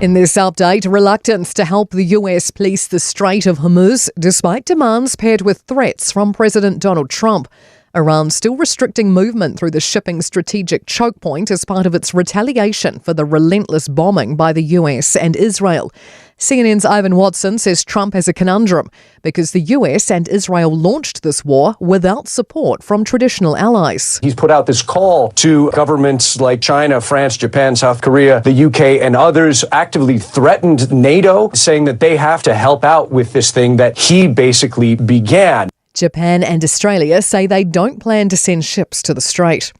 In this update, reluctance to help the US police the Strait of Hormuz despite demands paired with threats from President Donald Trump. Iran still restricting movement through the shipping strategic choke point as part of its retaliation for the relentless bombing by the US and Israel. CNN's Ivan Watson says Trump has a conundrum because the US and Israel launched this war without support from traditional allies. He's put out this call to governments like China, France, Japan, South Korea, the UK, and others, actively threatened NATO, saying that they have to help out with this thing that he basically began. Japan and Australia say they don't plan to send ships to the Strait.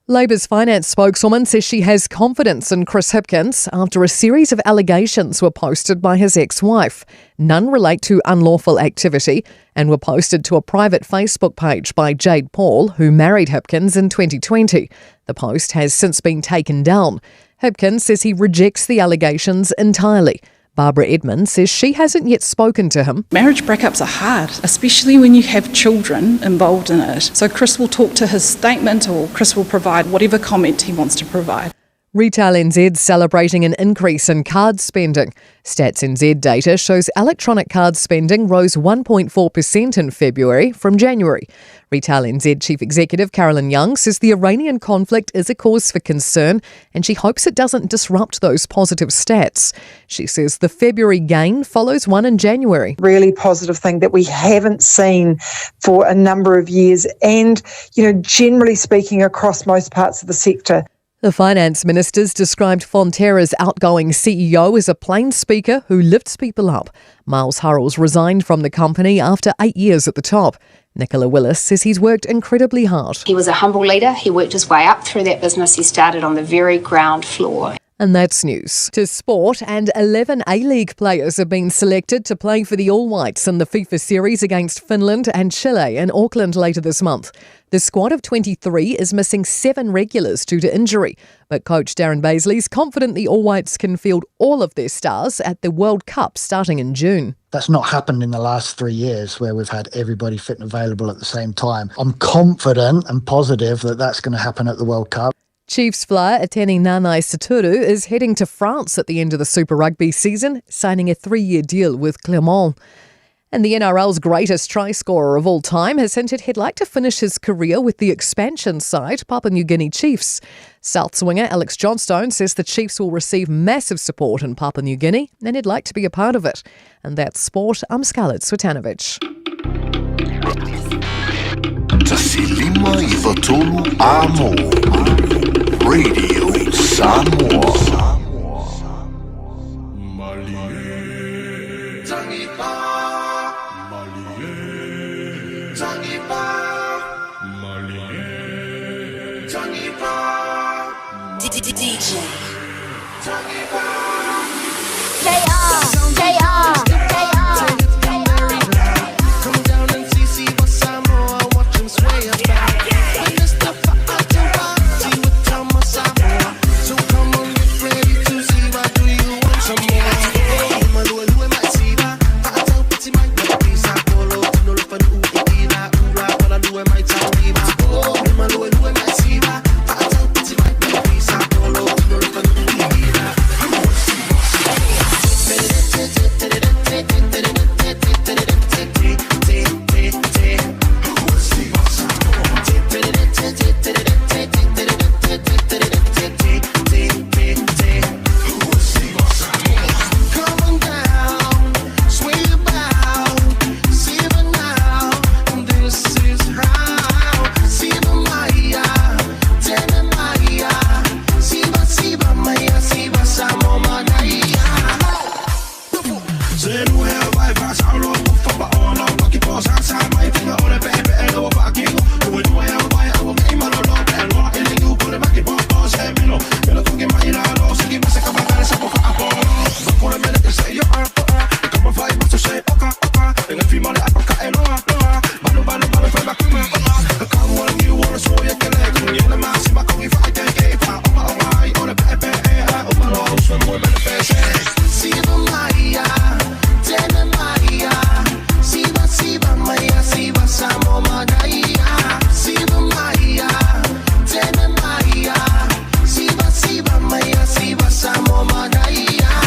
Labor's finance spokeswoman says she has confidence in Chris Hipkins after a series of allegations were posted by his ex-wife. None relate to unlawful activity and were posted to a private Facebook page by Jade Paul, who married Hipkins in 2020. The post has since been taken down. Hipkins says he rejects the allegations entirely. Barbara Edmonds says she hasn't yet spoken to him. Marriage breakups are hard, especially when you have children involved in it. So Chris will talk to his statement, or Chris will provide whatever comment he wants to provide. Retail NZ celebrating an increase in card spending. Stats NZ data shows electronic card spending rose 1.4% in February from January. Retail NZ Chief Executive Carolyn Young says the Iranian conflict is a cause for concern and she hopes it doesn't disrupt those positive stats. She says the February gain follows one in January. Really positive thing that we haven't seen for a number of years and, generally speaking across most parts of the sector. The finance ministers described Fonterra's outgoing CEO as a plain speaker who lifts people up. Miles Hurrells resigned from the company after 8 years at the top. Nicola Willis says he's worked incredibly hard. He was a humble leader. He worked his way up through that business. He started on the very ground floor. And that's news. To sport, and 11 A-League players have been selected to play for the All Whites in the FIFA series against Finland and Chile in Auckland later this month. The squad of 23 is missing 7 regulars due to injury, but coach Darren Baisley's confident the All Whites can field all of their stars at the World Cup starting in June. That's not happened in the last 3 years where we've had everybody fit and available at the same time. I'm confident and positive that that's going to happen at the World Cup. Chiefs flyer Ateni Nanai Saturu is heading to France at the end of the Super Rugby season, signing a 3-year deal with Clermont. And the NRL's greatest try scorer of all time has hinted he'd like to finish his career with the expansion side, Papua New Guinea Chiefs. South swinger Alex Johnstone says the Chiefs will receive massive support in Papua New Guinea and he'd like to be a part of it. And that's sport. I'm Scarlett Swetanovic. Tasilima Ivatolu Amo Radio Samoa. DJ come down and see what Samoa watching sway about. When this stuff see what time Samoa. So come on, get ready to see what do you want some more. Who am I see that? I tell Pity Mike that piece I follow. No look for the Ura, but I do it my time. Who am I see that? I tell Pity Mike that piece I follow. No look for the Siva Maya Siva Samoa Madaya.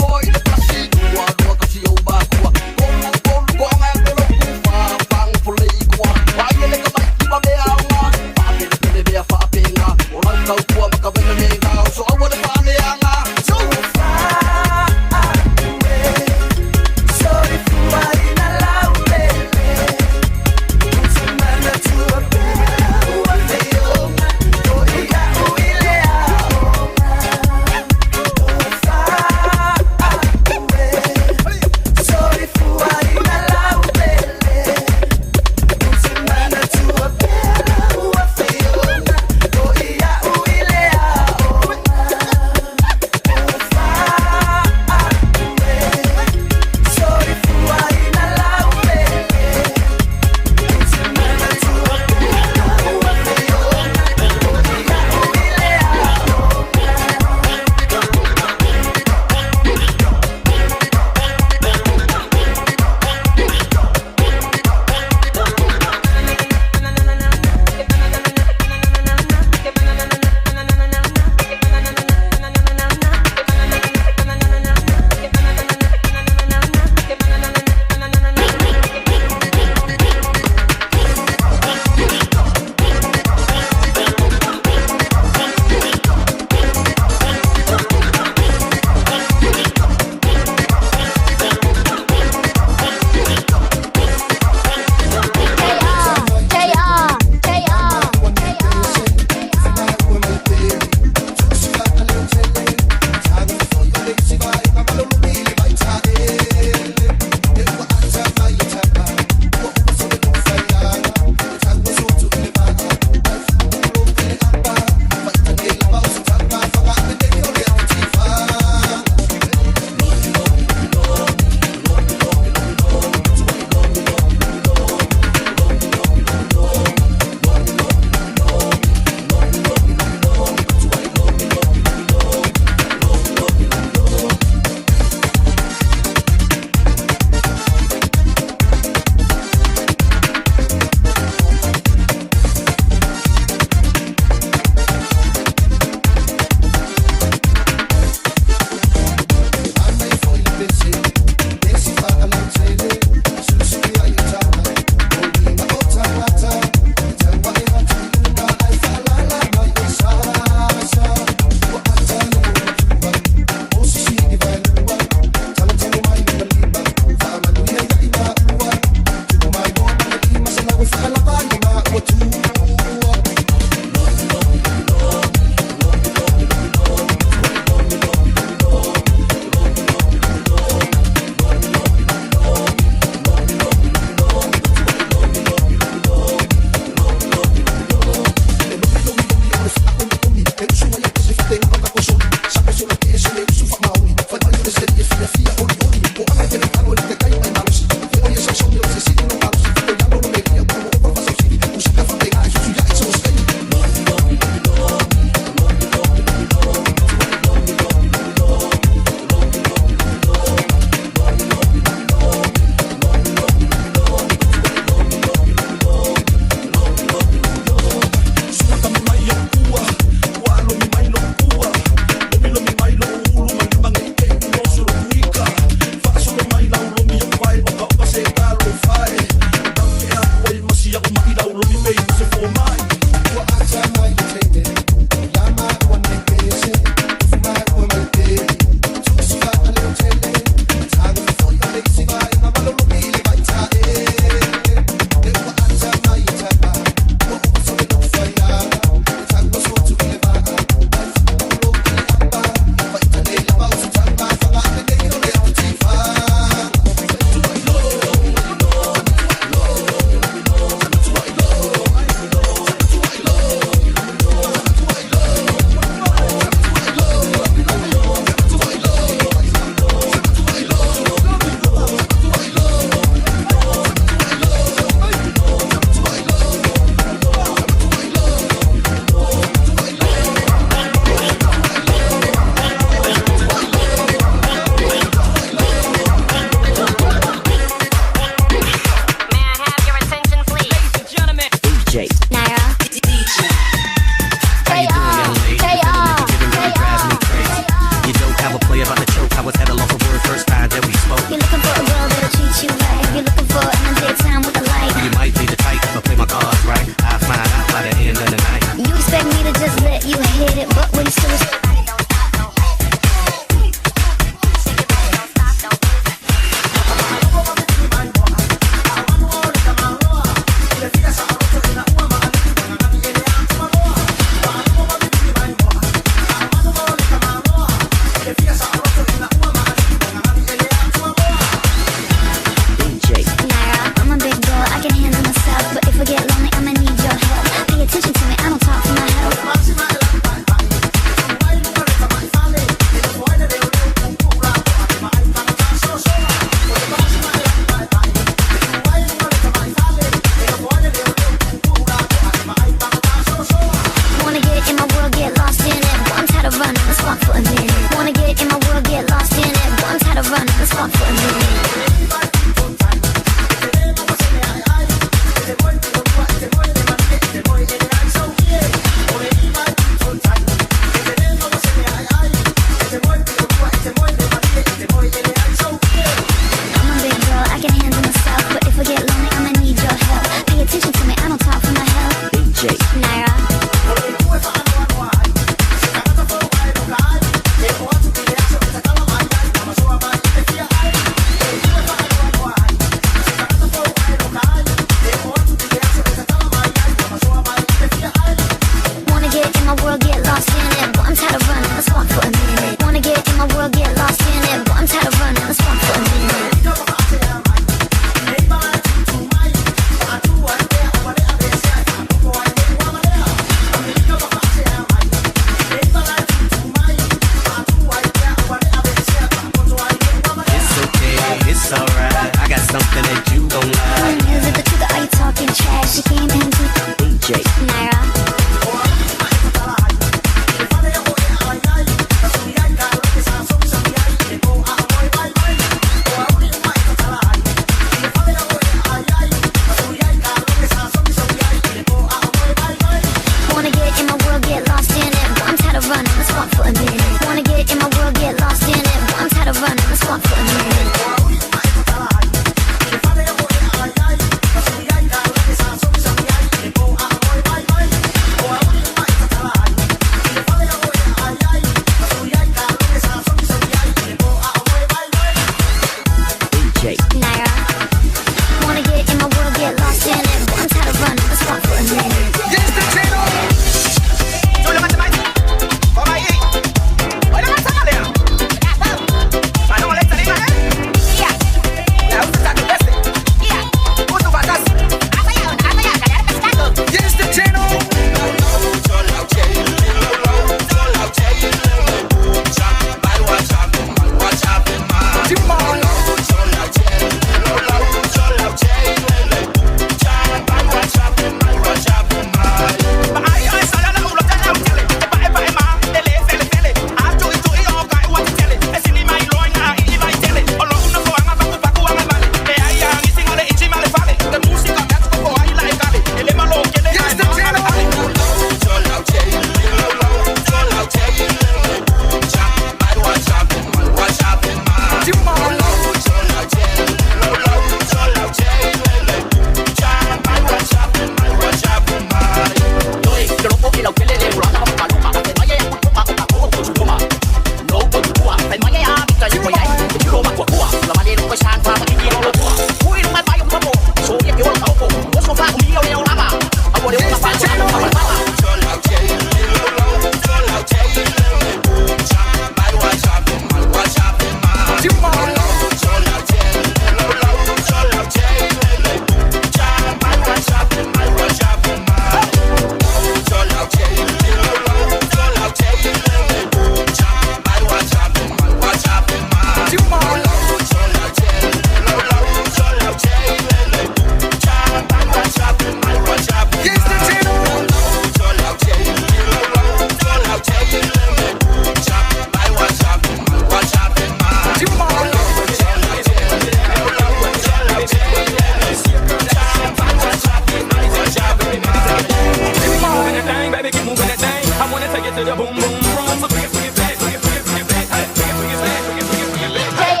to the boom boom boom. So bring it back, bring it back, bring it back, hey, bring it back, bring it back, bring it back.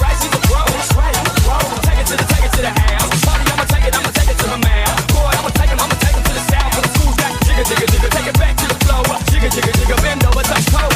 Right, she's a pro, right, roll. Take it to the house. Party, I'ma take it to the man. Boy, I'ma take him to the south. When the school's back, jigga, jigga, jigga, take it back to the floor. Jigga, jigga, jigga, bend over, touch toes.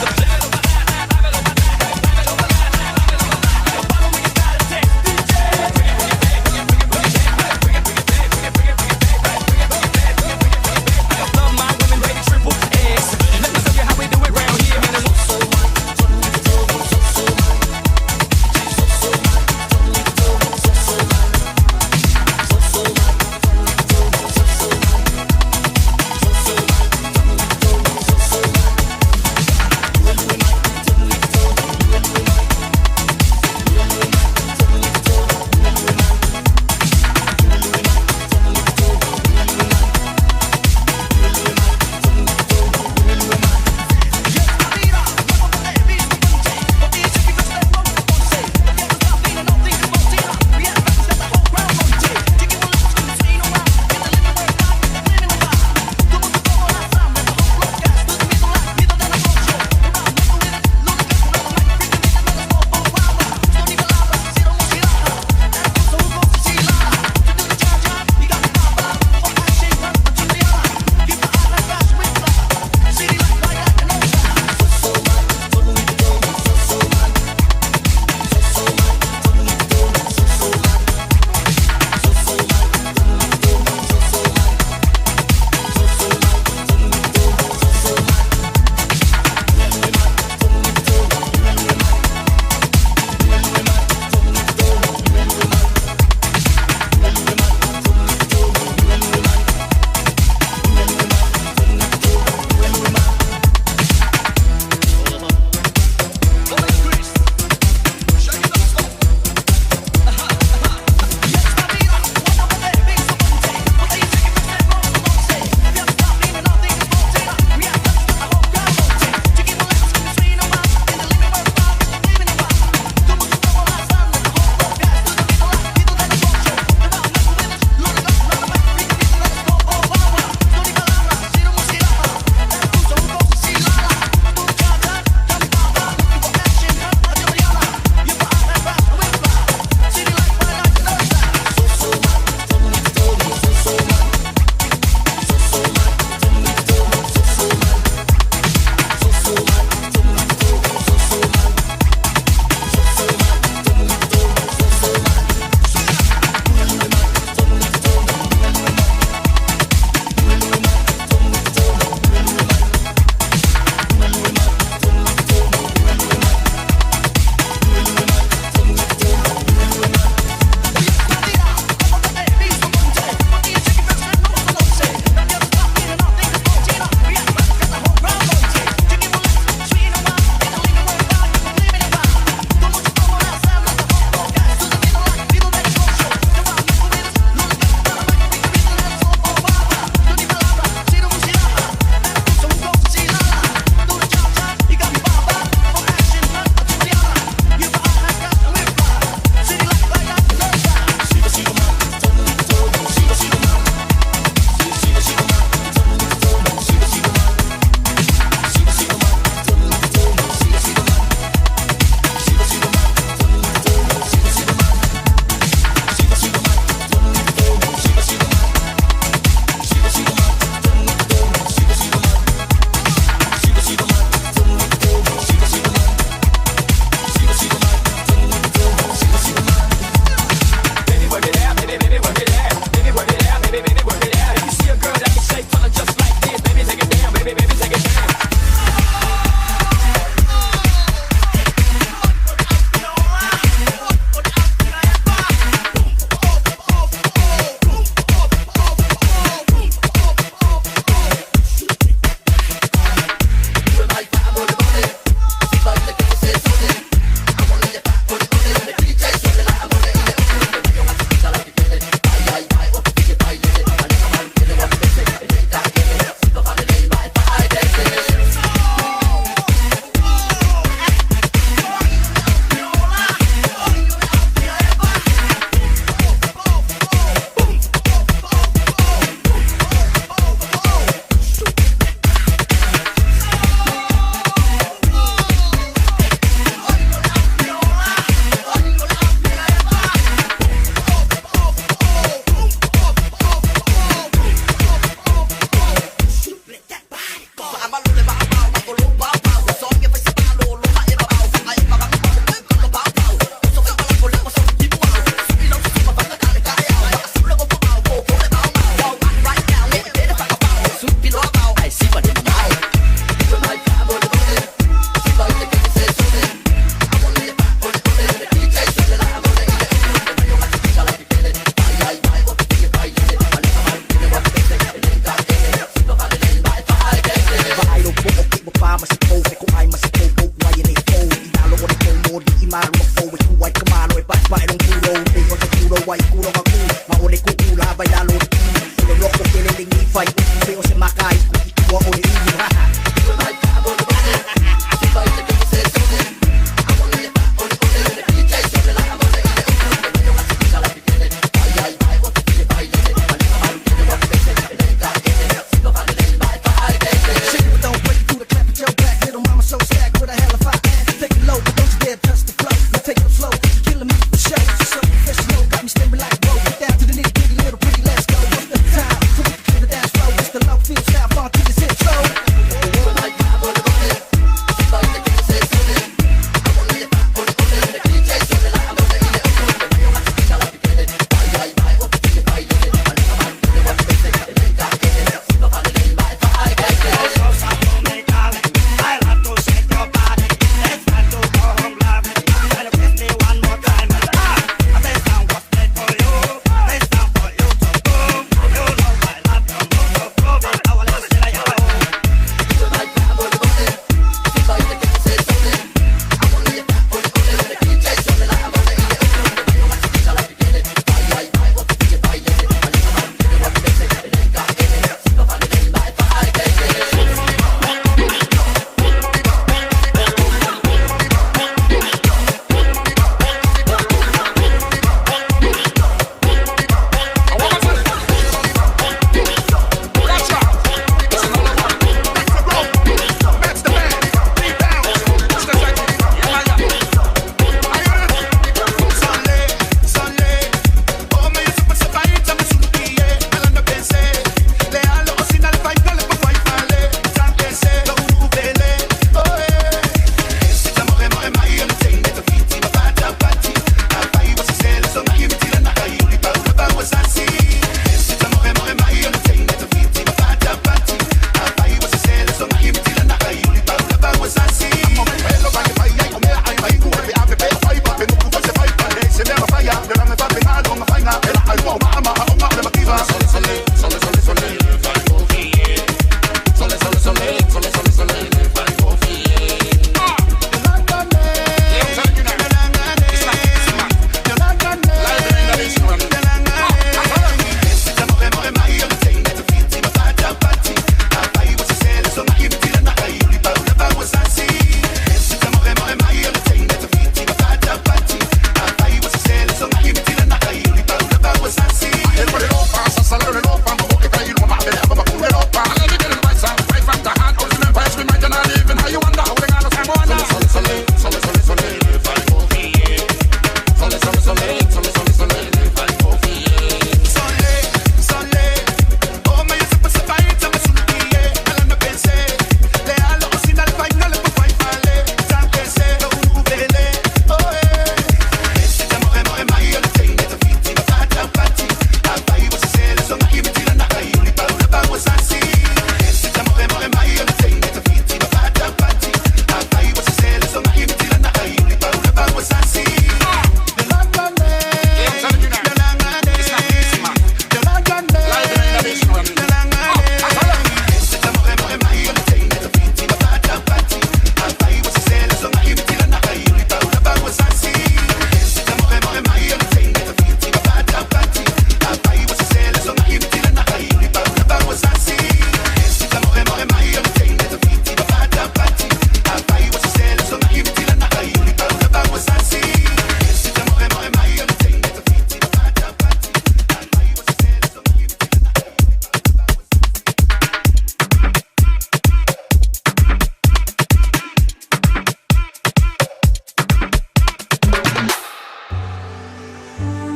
fight. Say o se makai, wa o le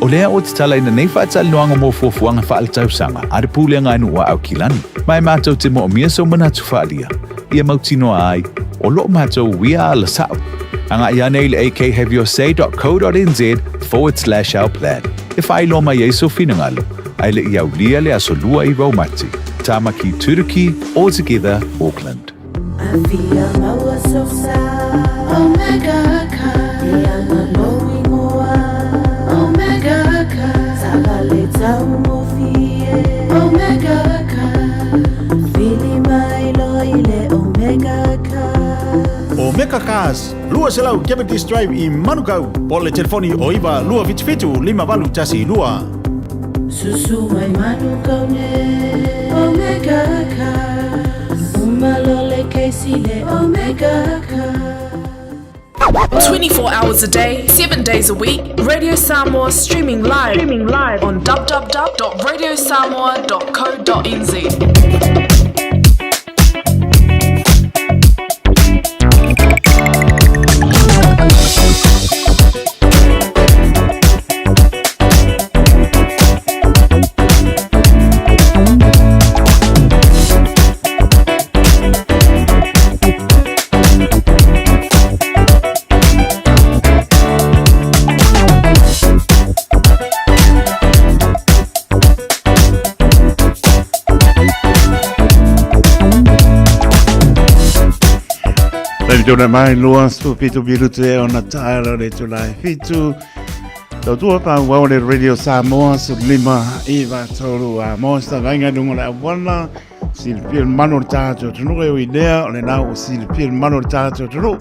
O lea o te tala ina nei whaataloanga mō fuafuanga whaaltausanga, are pūlenga anua au kilani. Mai mātou te mo o mia so manatu whaalia. Ia mautinoa ai, o lo mātou wia ala sao. Anga ia nei le akhaveyourSay.co.nz/our plan. E whai lo mai eiso whinangalo, ai le iau lia le aso lua I Raumati. Tamaki Turiki, all together, Auckland. I feel my so sad. Omega ka, the knowing more. Omega ka, sagale tamu fie. Omega ka, feeling my loile. Omega ka. Omega Cars, lua selau Cavendish Drive I Manukau. Pole telefoni o iwa lua fitu 5 tasi lua. Susu mai Manukau ne. Omega Sile Omega Ka. 24 hours a day, 7 days a week. Radio Samoa streaming live on www.radiosamoa.co.nz. Tona mai lua stu pitu biru te ona taero le tulai fitu. Tau tua pa wau le Radio Samoa su lima iwa tolu a mosta vainga dungo la wana sil pil manor tato tunu e idea o le nau sil pil manor tato tunu.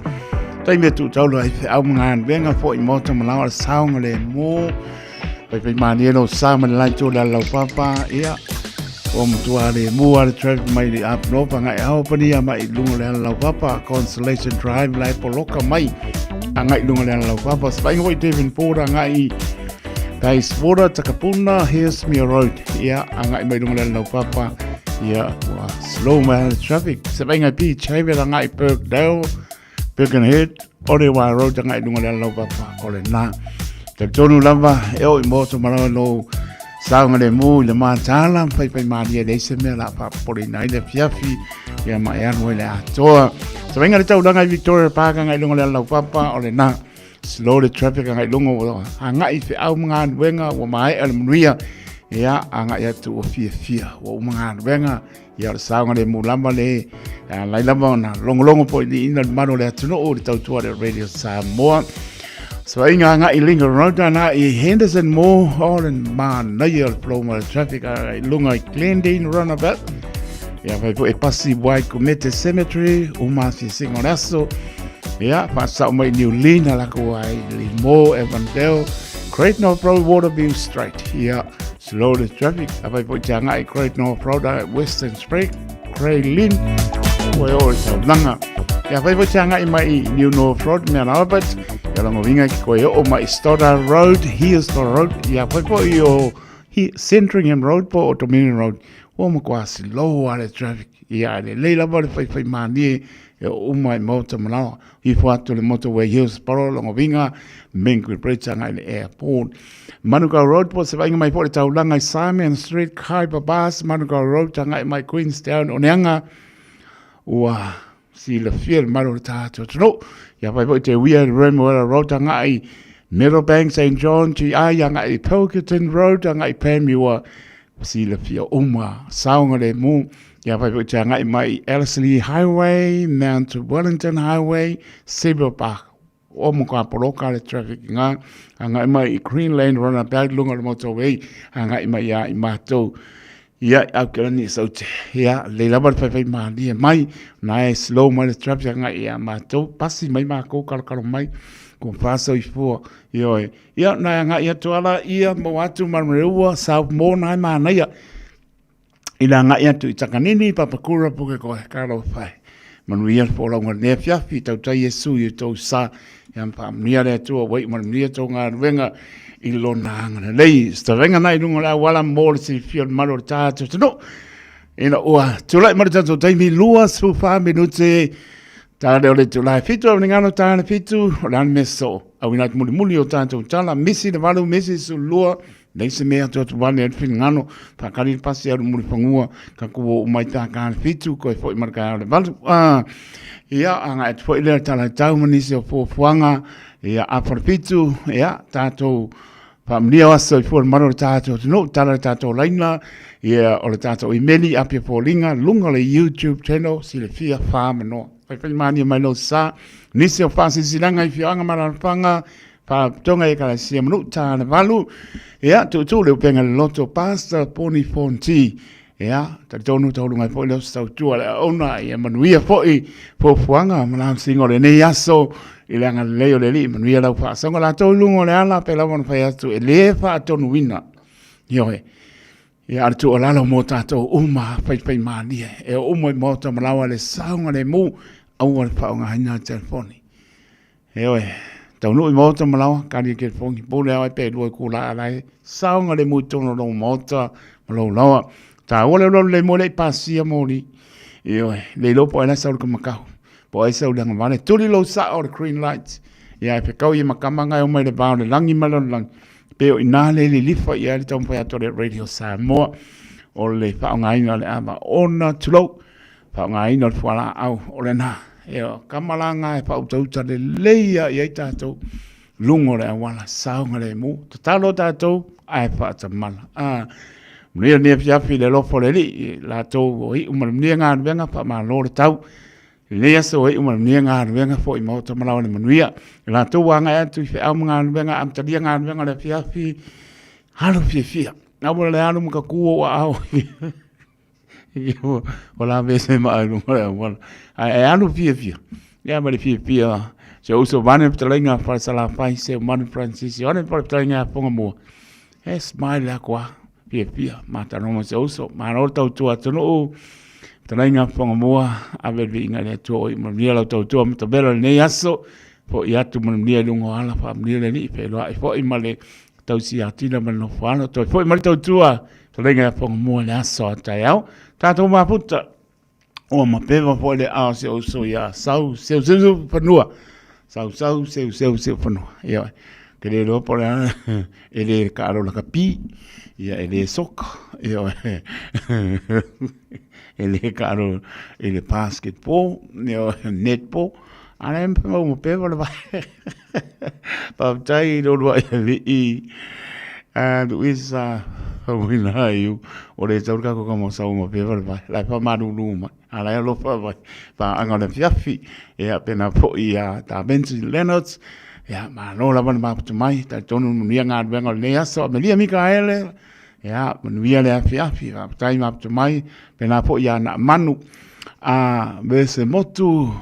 Tai me tu tau lai fe au ngan venga fo i mota malao le saunga le mo. Pai mani no sama le lai tu la lau papa ia. O mutua le mua le traffic mai le up no panga e hao pani mai lungo le lau papa Constellation Drive lai poloka mai angai lungo le lau papa spaingo i Devon Pora ngai kai spora takapuna here's me road ia angai mai lungo le lau papa ia wa slow man traffic spaingo pi chaive ngai perk down perk and head ore wa road ngai lungo le lau papa ole na te tonu lava e o i moto mara no Saunga le mu le matala pai mani le se me la pa pori nai le fiafi ya mai anu le atoa. So venga le tau langa Victoria Park ngai lungo le lau papa o le na slow the traffic ngai lungo ngai fe au mga wenga wa mai al muia ya ngai atu o fia wa mga wenga ya saunga le mu lamba le lai lamba na longo po ni ina mano le atu no o le tau tua le Radio Samoa. So inga nga ilinga roda na I Henderson mo on man na year ploma traffic lunga Glendale runabout ya vai po e passi wai comete cemetery o ma fi singo naso ya passa mai New Lynn la ko ai mo Evandale Great North Road Waterview Straight ya slow the traffic vai po janga I Great North Road Western Spring Great Lynn o o sa langa ya vai po janga I mai New North Road me na but ya lango vinga ki koe o mai Stoddard Road, here's the road, ya pai po I o Centringham Road po o Dominion Road, o mo kwa si low ale traffic, ya le leila bale pai mani e o mai mota manao, I po atu le motorway hills paro lango vinga, Mengui Bridge ngai le airport. Manukau Road po se vainga mai po le taulanga I Simon Street, Kaipa Bus, Manukau Road ngai mai Queenstown o neanga, ua si le fiel maro tato tno ya pai po te weird Remuera Road ngai Middlebank St John ti ai ngai Pilkington Road ngai Panmure si le fiel uma saunga le mu ya pai po te ngai mai Ellerslie Highway Mount Wellington Highway Silver Park o mo ka poloka le traffic ngai mai Green Lane runabout lunga le motorway ngai mai ya I mato ya au ni saute ya le lava pai mani mai na slow mai traffic ngai ya mato pasi mai ma ko kalo mai ko paso I fo yo ya na ngai ya toala ia mo atu marua South mo na ma na ya ila ngai ya tu takanini papakura puke ko kalo pai manuia fo la ngone fia fi tau tai Yesu I to sa ya pa mia le tu wait man mia to nga venga I lona ngana lei stavenga nai lunga la wala mol si fiel malo tato no ina ua tulai mar tato tai mi lua su fa minute ta le ole tulai fitu ngano ta na fitu lan meso au ina muli o tato tala misi de valu misi su lua nei se mea to vale fin ngano pa kali pasi au muli pangua ka ko mai ta ka fitu ko foi marka le valu ia anga et foi le tala tau manisi o fuanga ia aporpitu ia tato Pamnia wasa I full maro tato no tala tato laina ia o le tato I meli apia polinga lunga le YouTube channel si le fia farm no pai mani mai no sa nisi o fasi silanga I fianga marapanga pa tonga e kala sia manu tana valu ia tu le penga loto pasta poni fonti ia tonu ngai po le sta tu le ona ia manuia foi po fuanga manam singo le ne yaso ilanga leo le li manuia la fa songa la to lungo le ala pe la mon fa yasu le fa tonu wina yo ia tu ala lo mota to uma pai mani e uma mota malawa le saunga le mu au pa nga hina telefoni ewe tau no mo ta malawa ka ni ke fongi po le ai pe lo ku la lai sao nga le mo tono no mo ta malo lawa ta ole lo le mo le pasia mo ni ewe le lo po na sao ka makau po ai sao lang vale tuli lo sa or green lights ia pe kau i makama ngai o mai le ba le langi malon lang pe o ina le lifa ia le tom pa to le radio Samoa o le fa ngai na le ama ona tulo fa ngai no fala au o le na eo kamalanga e pa utau le leia i tatou lungo le awala saunga le mu tatalo tatou ai pa tamala mria ne fiafi le lofo le li la tou o i umal mnia ngā venga pa ma lo le tau le aso i umal mnia ngā venga fo i mauta malawa le manuia la tou wanga atu i fe au ngā venga am talia ngā venga le fiafi halu fia na mo le halu muka kuo wa au Ola vese mai wala ai anu fia ya mari fia se uso vane ptalinga fa sala fai se man francis one por ptalinga ponga mo es mai la kwa fia mata no se uso ma no tau tu atu ptalinga ponga mo ave vinga le to i mo la tau tu mata bela ne yaso po ya tu mo ne lungo ala fa ne le ni pe lo ai fo i male tau si atina man no fa no to fo i male tau tu ptalinga ponga mo la so ta yao Tato maputa o mapeva po le a se uso ya sau panua sau se panua ya que le lo por ele caro la capi ya ele soc ya ele caro ele basketball ya netball anem po mapeva le pa tai do lo i and with wina you o le tau ka ko mo sa mo pe va la fa ma lu ma ala lo fa va pa anga le fiafi e apena po ia ta benzi Leonards ya ma no la ma tu mai ta tonu ni nga venga le aso me lia Mikaele ya mia le fiafi va tai ma tu mai pena po ia na manu a vese motu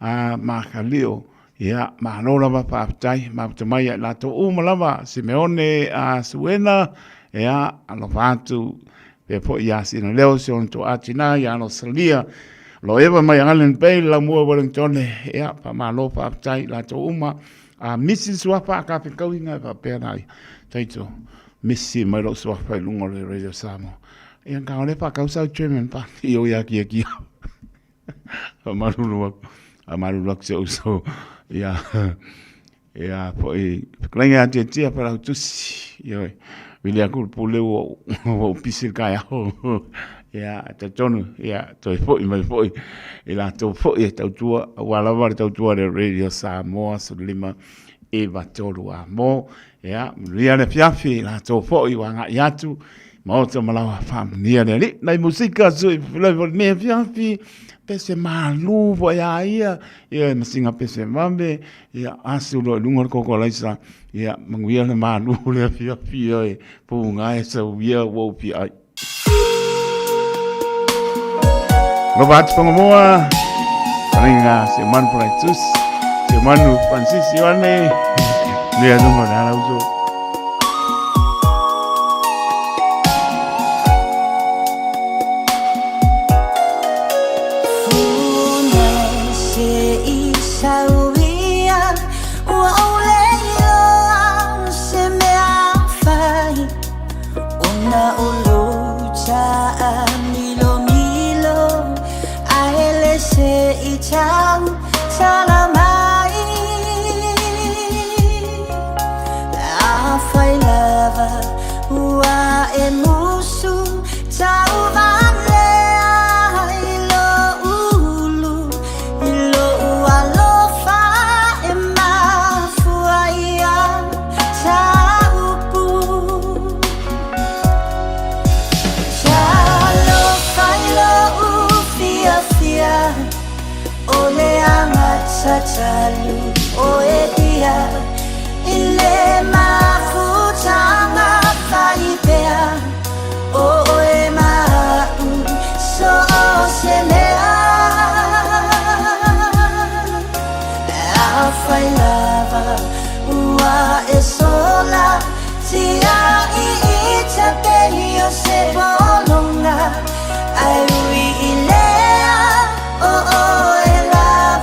a ma kalio ya ma no la pa tai ma tu mai la to malava Simeone a Suena ya alo fatu pe po ya sino leo son to atina ya no salia lo eva mai ngalen pe la mo Wellington ya pa ma lo pa tai la to uma a Mrs. Wapa ka pe kauinga pa pe nai taito Missy mai lo so fa lungo le radio Samoa ya ka ole pa causa tremen pa io ya ki amaru so ya ya po i klanga tia para tusi yo William kul pule o pisil kaya ya ta tonu ya to foi mai foi ila to foi ta tua wala war ta tua de radio Samoa lima e va tolu mo ya ria le fiafi la to foi wanga yatu mo to malawa fam nia le na musika so le fiafi pese malu ya ia ia masinga pese mambe ia asulo lungo ko laisa ia manguia le malu le fia e punga e so ia wo pi ai lo bat pongoa ringa se man praitus se manu Francis Ioane le lungo na lauzo Salu oedia ile mafuta mafaipea oe mau so semea afai lava ua esola tia I itapelio se bolonga ai ilea o ela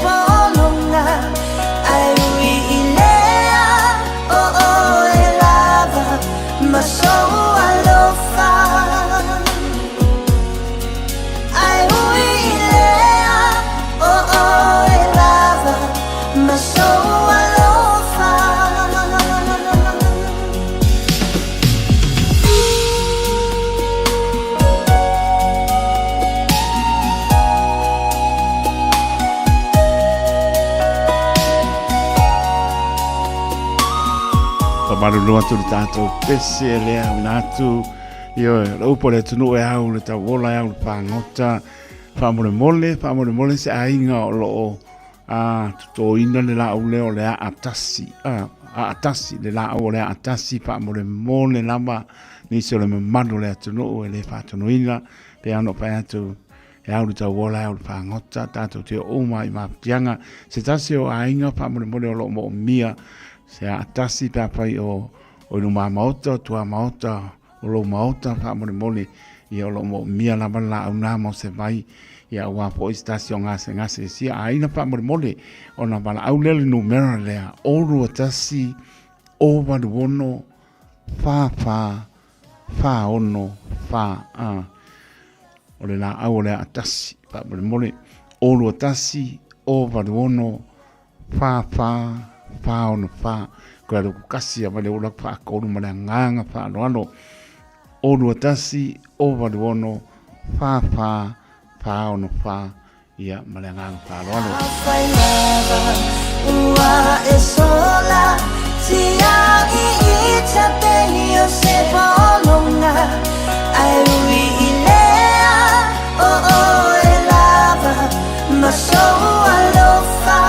polonga ai ui ilea o e lava maso alofa ai ui ilea o e lava maso alofa Marulua tu tātou pese e lea unatu io upo le tunu e au le tau ola e au le pāngota whamore mole se ainga o loo tuto ina le la au leo le a atasi le la au le a atasi whamore mole lama nisi o le mamano le tunu e le whatunu ina pe ano pa atu e au le tau ola e au le pāngota tātou te oma i mapitianga se tasi o ainga whamore mole o loo mo mia se atasi papai o no maota tua maota o lo maota pa mole i o lo mo mia la bala una mo se vai ia wa po station ngase si aina pa mole o na bala au le numero le o ro atasi o va wono fa ono fa o le la au le atasi pa mole o ro atasi o va wono fa ono fa ko ro kasi vale o la fa ko no mala nganga fa no o no tasi o vale ono fa ono fa ia mala nganga fa no ua e sola sia i tape io se polonga ai ui ilea o e lava ma so alofa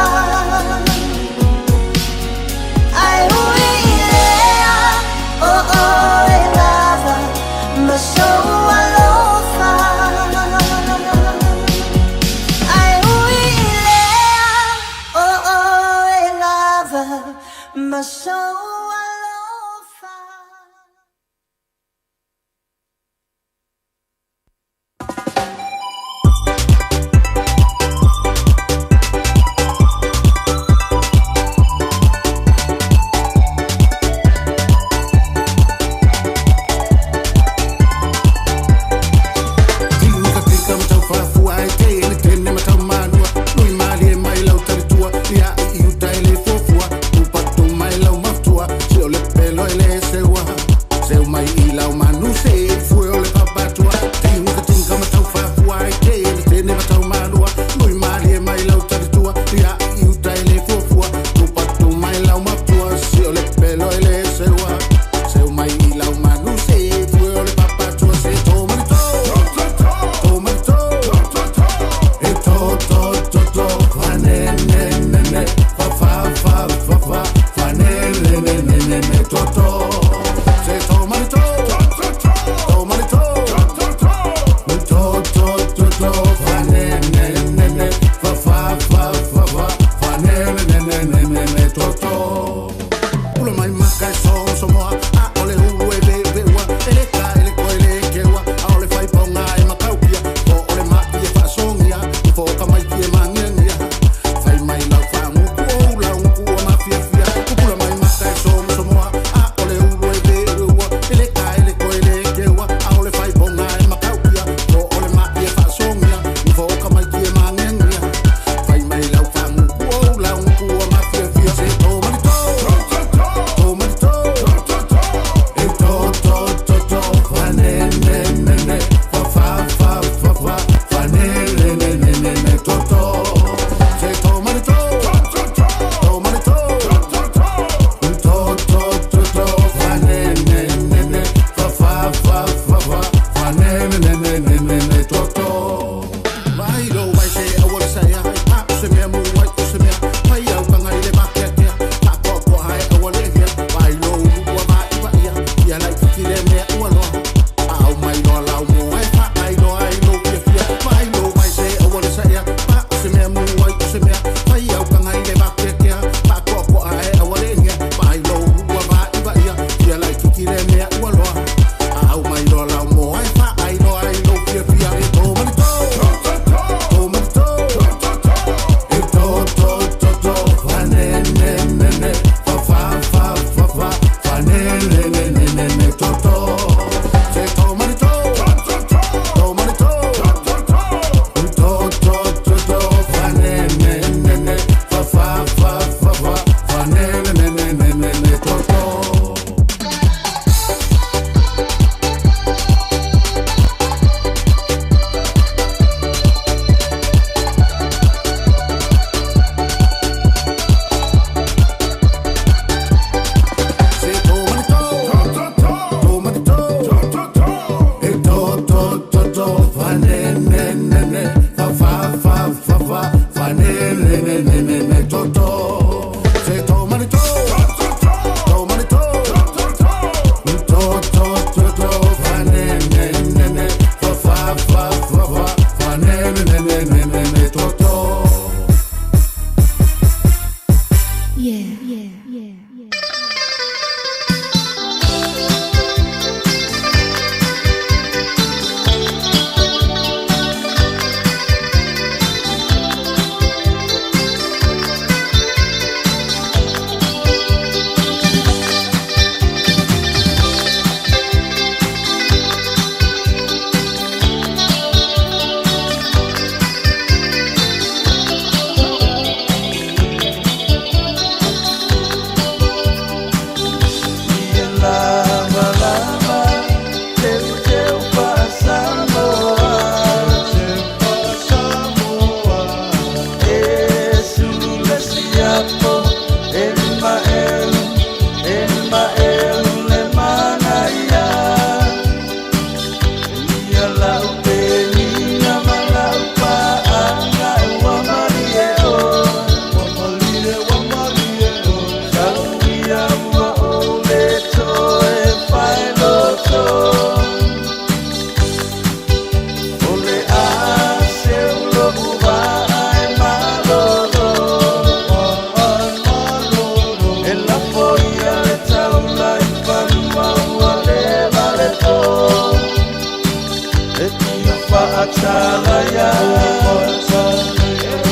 whaatalaya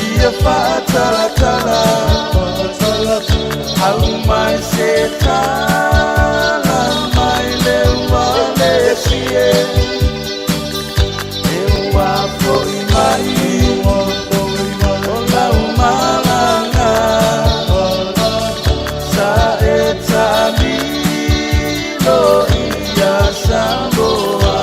ia whaatalakala au mai se tala mai le wale sie e wafo i mai o lau malanga sa e tamilo ia Samoa.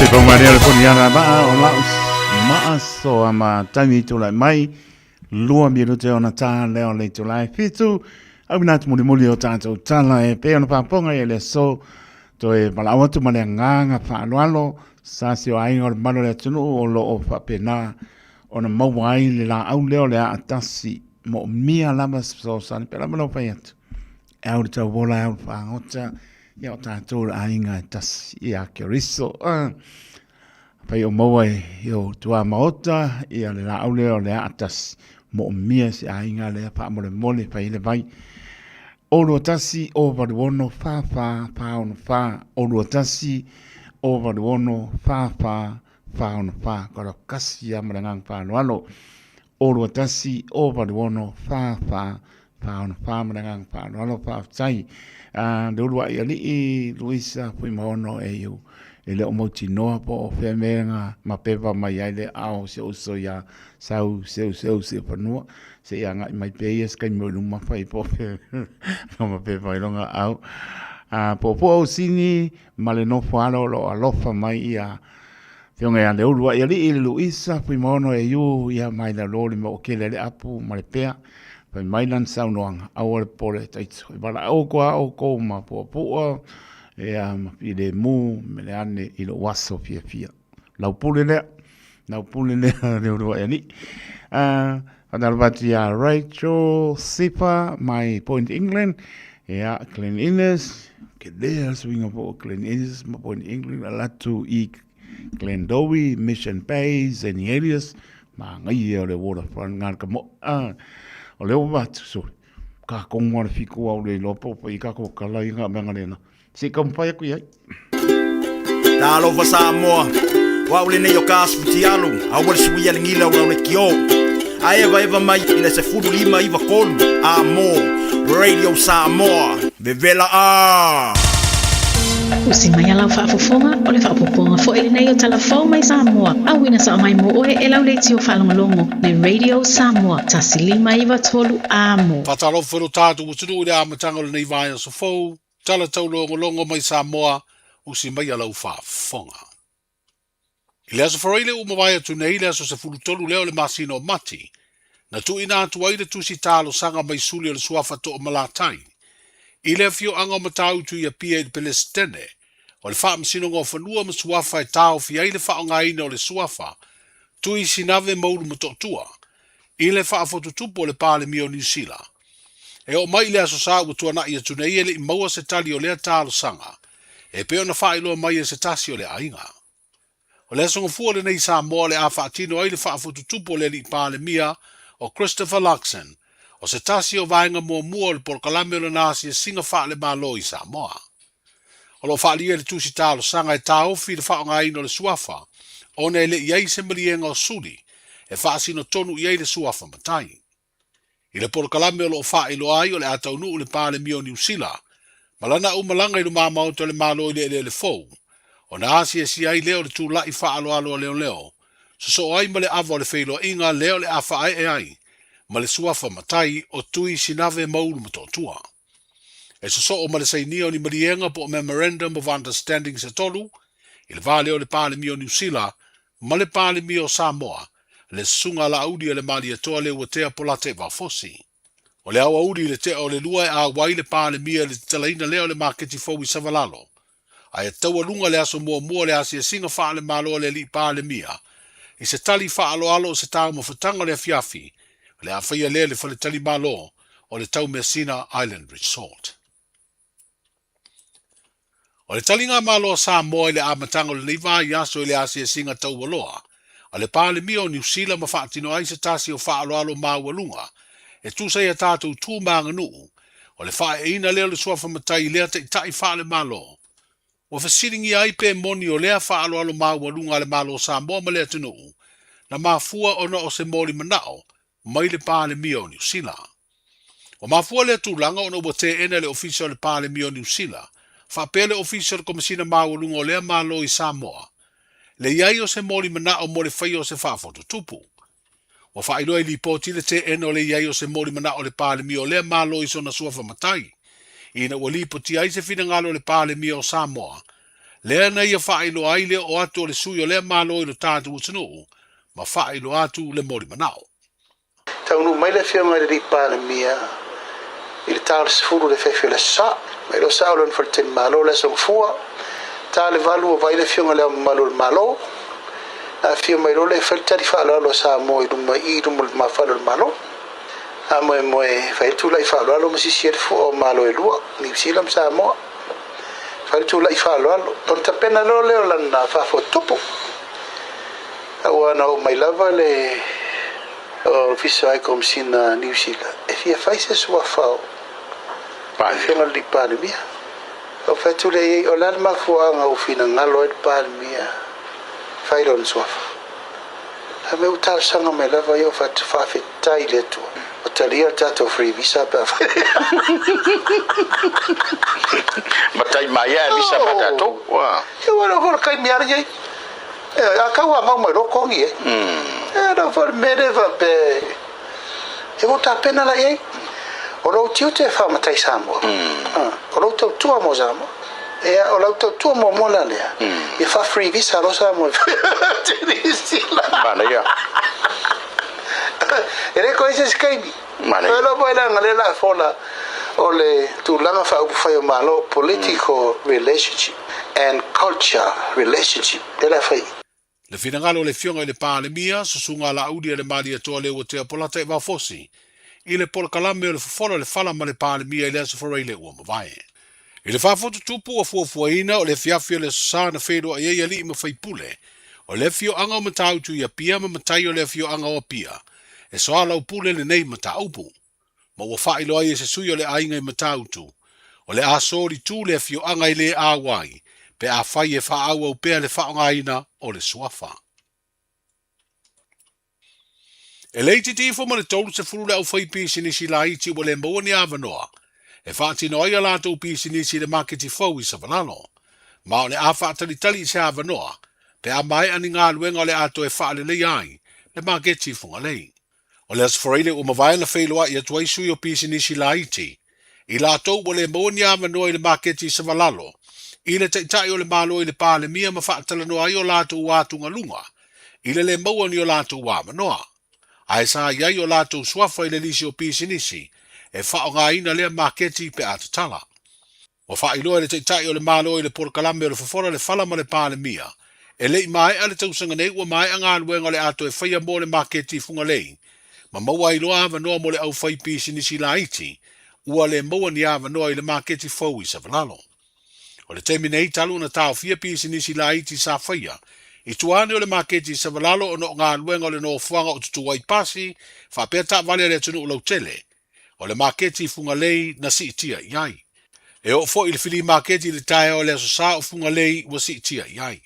te kongaria le poniana maa o laus maa so ama tami tu lai mai lua miru te ona tā leo le tu lai fitu au minatu muli muli o tātou tala e pe ona pāponga e le so to e malawa tu male nganga whaalualo sa si o ainga o le malo le tunu o lo o whapena ona mawai le la au leo le a atasi mo mia lama so sani pe lama no pai atu e au le tau wola e au whaangota ia o tātou le ainga e tasi i a ke riso pai o maua i o tua maota ia le la au leo le a atasi mo mia si ainga le pa mo le mole pai le vai o lo tasi o valuono fa ono fa o lo tasi o valuono fa ono fa karo kasi ama ngang fa no alo o lo tasi o valuono fa ono fa ma ngang fa no alo fa sai de lo ia li Luisa foi mono e eu ele o moti no po femenga ma peva mai ele ao se uso ya sau se panua se ia mai peias kai mo numa fai po ma peva longa au po sini male no falo lo alofa mai ia fionga ya le ulua ia li Luisa foi mono e eu ia mai la loli mo kele le apu male pea pai mai lan sau noanga au le pole taitso bala o ko ma po e i le mu me le ane i lo waso fia lau pule lea le urua e ni Adalvatia Rachel Sipa my Point England cleanliness ke lea swinga po cleanliness my Point England alatu i Glendowie Mission Bays and Elias ma ngai o le waterfront ngar ka mo o le o watu so ka kongwa le fiku au le lopo pa i ka ko kala i nga menga lena si kampai ku ai Talo fa Samoa wa ule ne yo kas futialu au wal suia ngila wa le kio ai eva mai ina se fudu lima iva kolu amo radio Samoa bevela Usimaya lau whaafofonga o le whaapoponga fo ele nei o talafau mai Samoa. Awina sa mai mo oe e lau leiti o whalongolongo le Radio Samoa. Tasilima iwa tolu amo. Whatalo whero tātu utunu ule amatanga le nei vai o so fau. Tala tau longo mai Samoa. Usimaya lau whaafonga. I lea so whareile umawai atu nei lea so se fulu tolu leo le masino mati. Na tu ina atu waile tu si talo sanga mai suli o le suafa to o malatai. I le fio anga matau tu ia pia i Palestine, o le wha msino ngō whanua ma suafa e tau fia i le wha o ngaina o le suafa, tu i sinave mauru matotua, i le wha fotutupo o le pāle mio New Zealand. E o mai le aso sa ua tuana i atu nei ele i maua se tali o lea talo sanga, e peo na wha iloa mai e se tasi o le ainga. O le asonga fua le nei Samoa le a wha atino ai le wha fotutupo o le li pāle mia o Christopher Luxon, o se tasi o vaenga mua le porkalame o le nasi e singa wha le malo i Samoa. O lo wha lia le tusi talo sanga e taofi le wha o ngai no le suafa, o ne le iei se malienga o suli, e wha sino tonu iei le suafa matai. I le porkalame o lo wha ilo ai o le atau nuu le pāle mio New Zealand, malana umalanga i lo mamau to le malo i le fou, o na asi e si ai leo le tu lai wha alo leo, so ai ma le ava o le feilo inga leo le afa ai e ai, ma le suafa matai o tui sinave maulu matotua. E so o ma le sainio ni marienga po Memorandum of Understanding se tolu, i le vale o le pāle mio New Zealand, ma le pāle mio Samoa, le sunga la audi o le mali atoa le ua tea polate va fosi. O le awa audi le tea o le lua e a wai le pāle mia le talaina leo le marketi fau i savalalo. A e taua lunga le aso mua le asi e singa wha le malo le li pāle mia, i se tali wha alo se tau mawhatanga le afiafi, le a whaia lea le whale tali malo o le tau Messina Island Resort. O le tali ngā malo Samoa i le amatango le neiva i aso i le asi e singa tau waloa, o le pāle mia o New Zealand ma whaatino ai se tasi o wha alo māualunga, e tūsai a tātou tū mānga nuu, o le wha e ina leo le suafa matai lea te tai wha le malo. O whasiringi ai pe moni o lea wha alo māualunga le malo Samoa ma lea tunu, na mafua ona o se mori manao, mai le pāle mia o New Zealand. O mafua le tūlanga ona ua te ena le ofisa o le pāle mia o New Zealand, whapele ofisa o komisina māualunga o lea malo i Samoa, le iai o se mori manao mo le whai o se whafoto tupu. O whaeloa i li poti le te ena o le iai o se mori manao le pāle mia o lea malo i sona suafa matai, ina ua li poti ai se fina ngalo le pāle mia o Samoa, Lea na ia whaelo ai lea o atu o le sui o lea malo i lo tātu utanu, ma whaelo atu le mori manao. Taunu mai le fia mai le ripa na mia, i le tāle sifuru le fefio le sa, mai lo sa o le nfalten malo le song fua, tā le valu o vai le fia ngale malo le malo, a fia mai lo le faltari whaalo alo sa mo i ruma i ruma ma whaalo le malo, a moe whai tu lai whaalo alo masisi e fu o malo e lua, ni silam sa moa, whai tu lai whaalo alo, ton tapena lo leo lana whafo tupu, awa na o mai lava le o fisa ai kom sina New Zealand, e fia whai se sua whao, pa fia ngal li pāne mia, o whai tu le o lana mafuanga o fina ngalo e pāne mia, whai lon suafa. A me uta sanga me lava yo fa whawhetai le tua. O talia tato free visa pa. Matai mai e visa pa tato? E wana hora kai miara yei. A kaua mau mai rokongi e. E na for mereva pe. E wota pena la yei. O lau tiu te whamatai Samoa. O lau tau tua mo Samoa. E o lau tau tua mo mola lea. E fa free visa lo Samoa. Mana ia. Ere ko ese skaimi. Mana. Pero boila ngale la fola ole tu langa fa ufa malo political relationship and culture relationship. Ela fai. Le finangalo le fionga i le pālemia, susunga la audi e le mali atoa leo o te apolata e wafosi. I le pola kalame o le fofolo le fala ma le pālemia i le asafarei le ua mawai. I le whafotu tupu o fuafuaina o le fiafio le susana whedo a iei ali i mawhai pule. O le fio anga o matautu ia pia ma matai o le fio anga o pia. E soa lau pule le nei mataupu. Ma ua whailo ai e se sui o le ainga i matautu. O le asori tu le fio anga i le awai. Pe a whai e wha au au pea le whaongaina o le suafa. E leiti tifo ma le tolu se furu le au whai pisi nisi la iti o le mbaua ni awanoa. E whaatino ai alato pisi nisi le maketi fau i savanano. Ma o le a whaatalitali i se awanoa. Pe a mai ani ngā luenga le ato e whaale lei ai, le maketi funga lei. O le asfareile o mawai na whailoa i atuai sui o pisi nisi la iti. I la tau o le mbaua ni awanoa i le maketi i savalalo. I le taitai o le malo i le pāle mia ma whaatalano ai o lato wātu ngalunga. I le maua ni o lato wāmanoa. Ai sa iai o lato swafa i le lisi o pisi nisi. E whaonga ina lea maketi pe atatala. O whailoa le taitai o le malo i le porkalame o le fafora le falama le pāle mia. E lei mai ale tausanga nei ua mai anga luenga le ato e whaia mo le maketi funga lei. Ma maua iloa awanoa mo le au whai pisi nisi la iti. Ua le maua ni awanoa i le maketi fau i savanalo. O le temi nei talu na tau fia pisi nisi la iti sa whaia. I tuane o le maketi sa valalo o no ngā luenga o le no fuanga o tutua i pasi, whapea ta vale le tunu o lau tele. O le maketi funga lei na si itia iai. E o fo i le fili maketi le tae o le aso sa o funga lei wa si itia iai.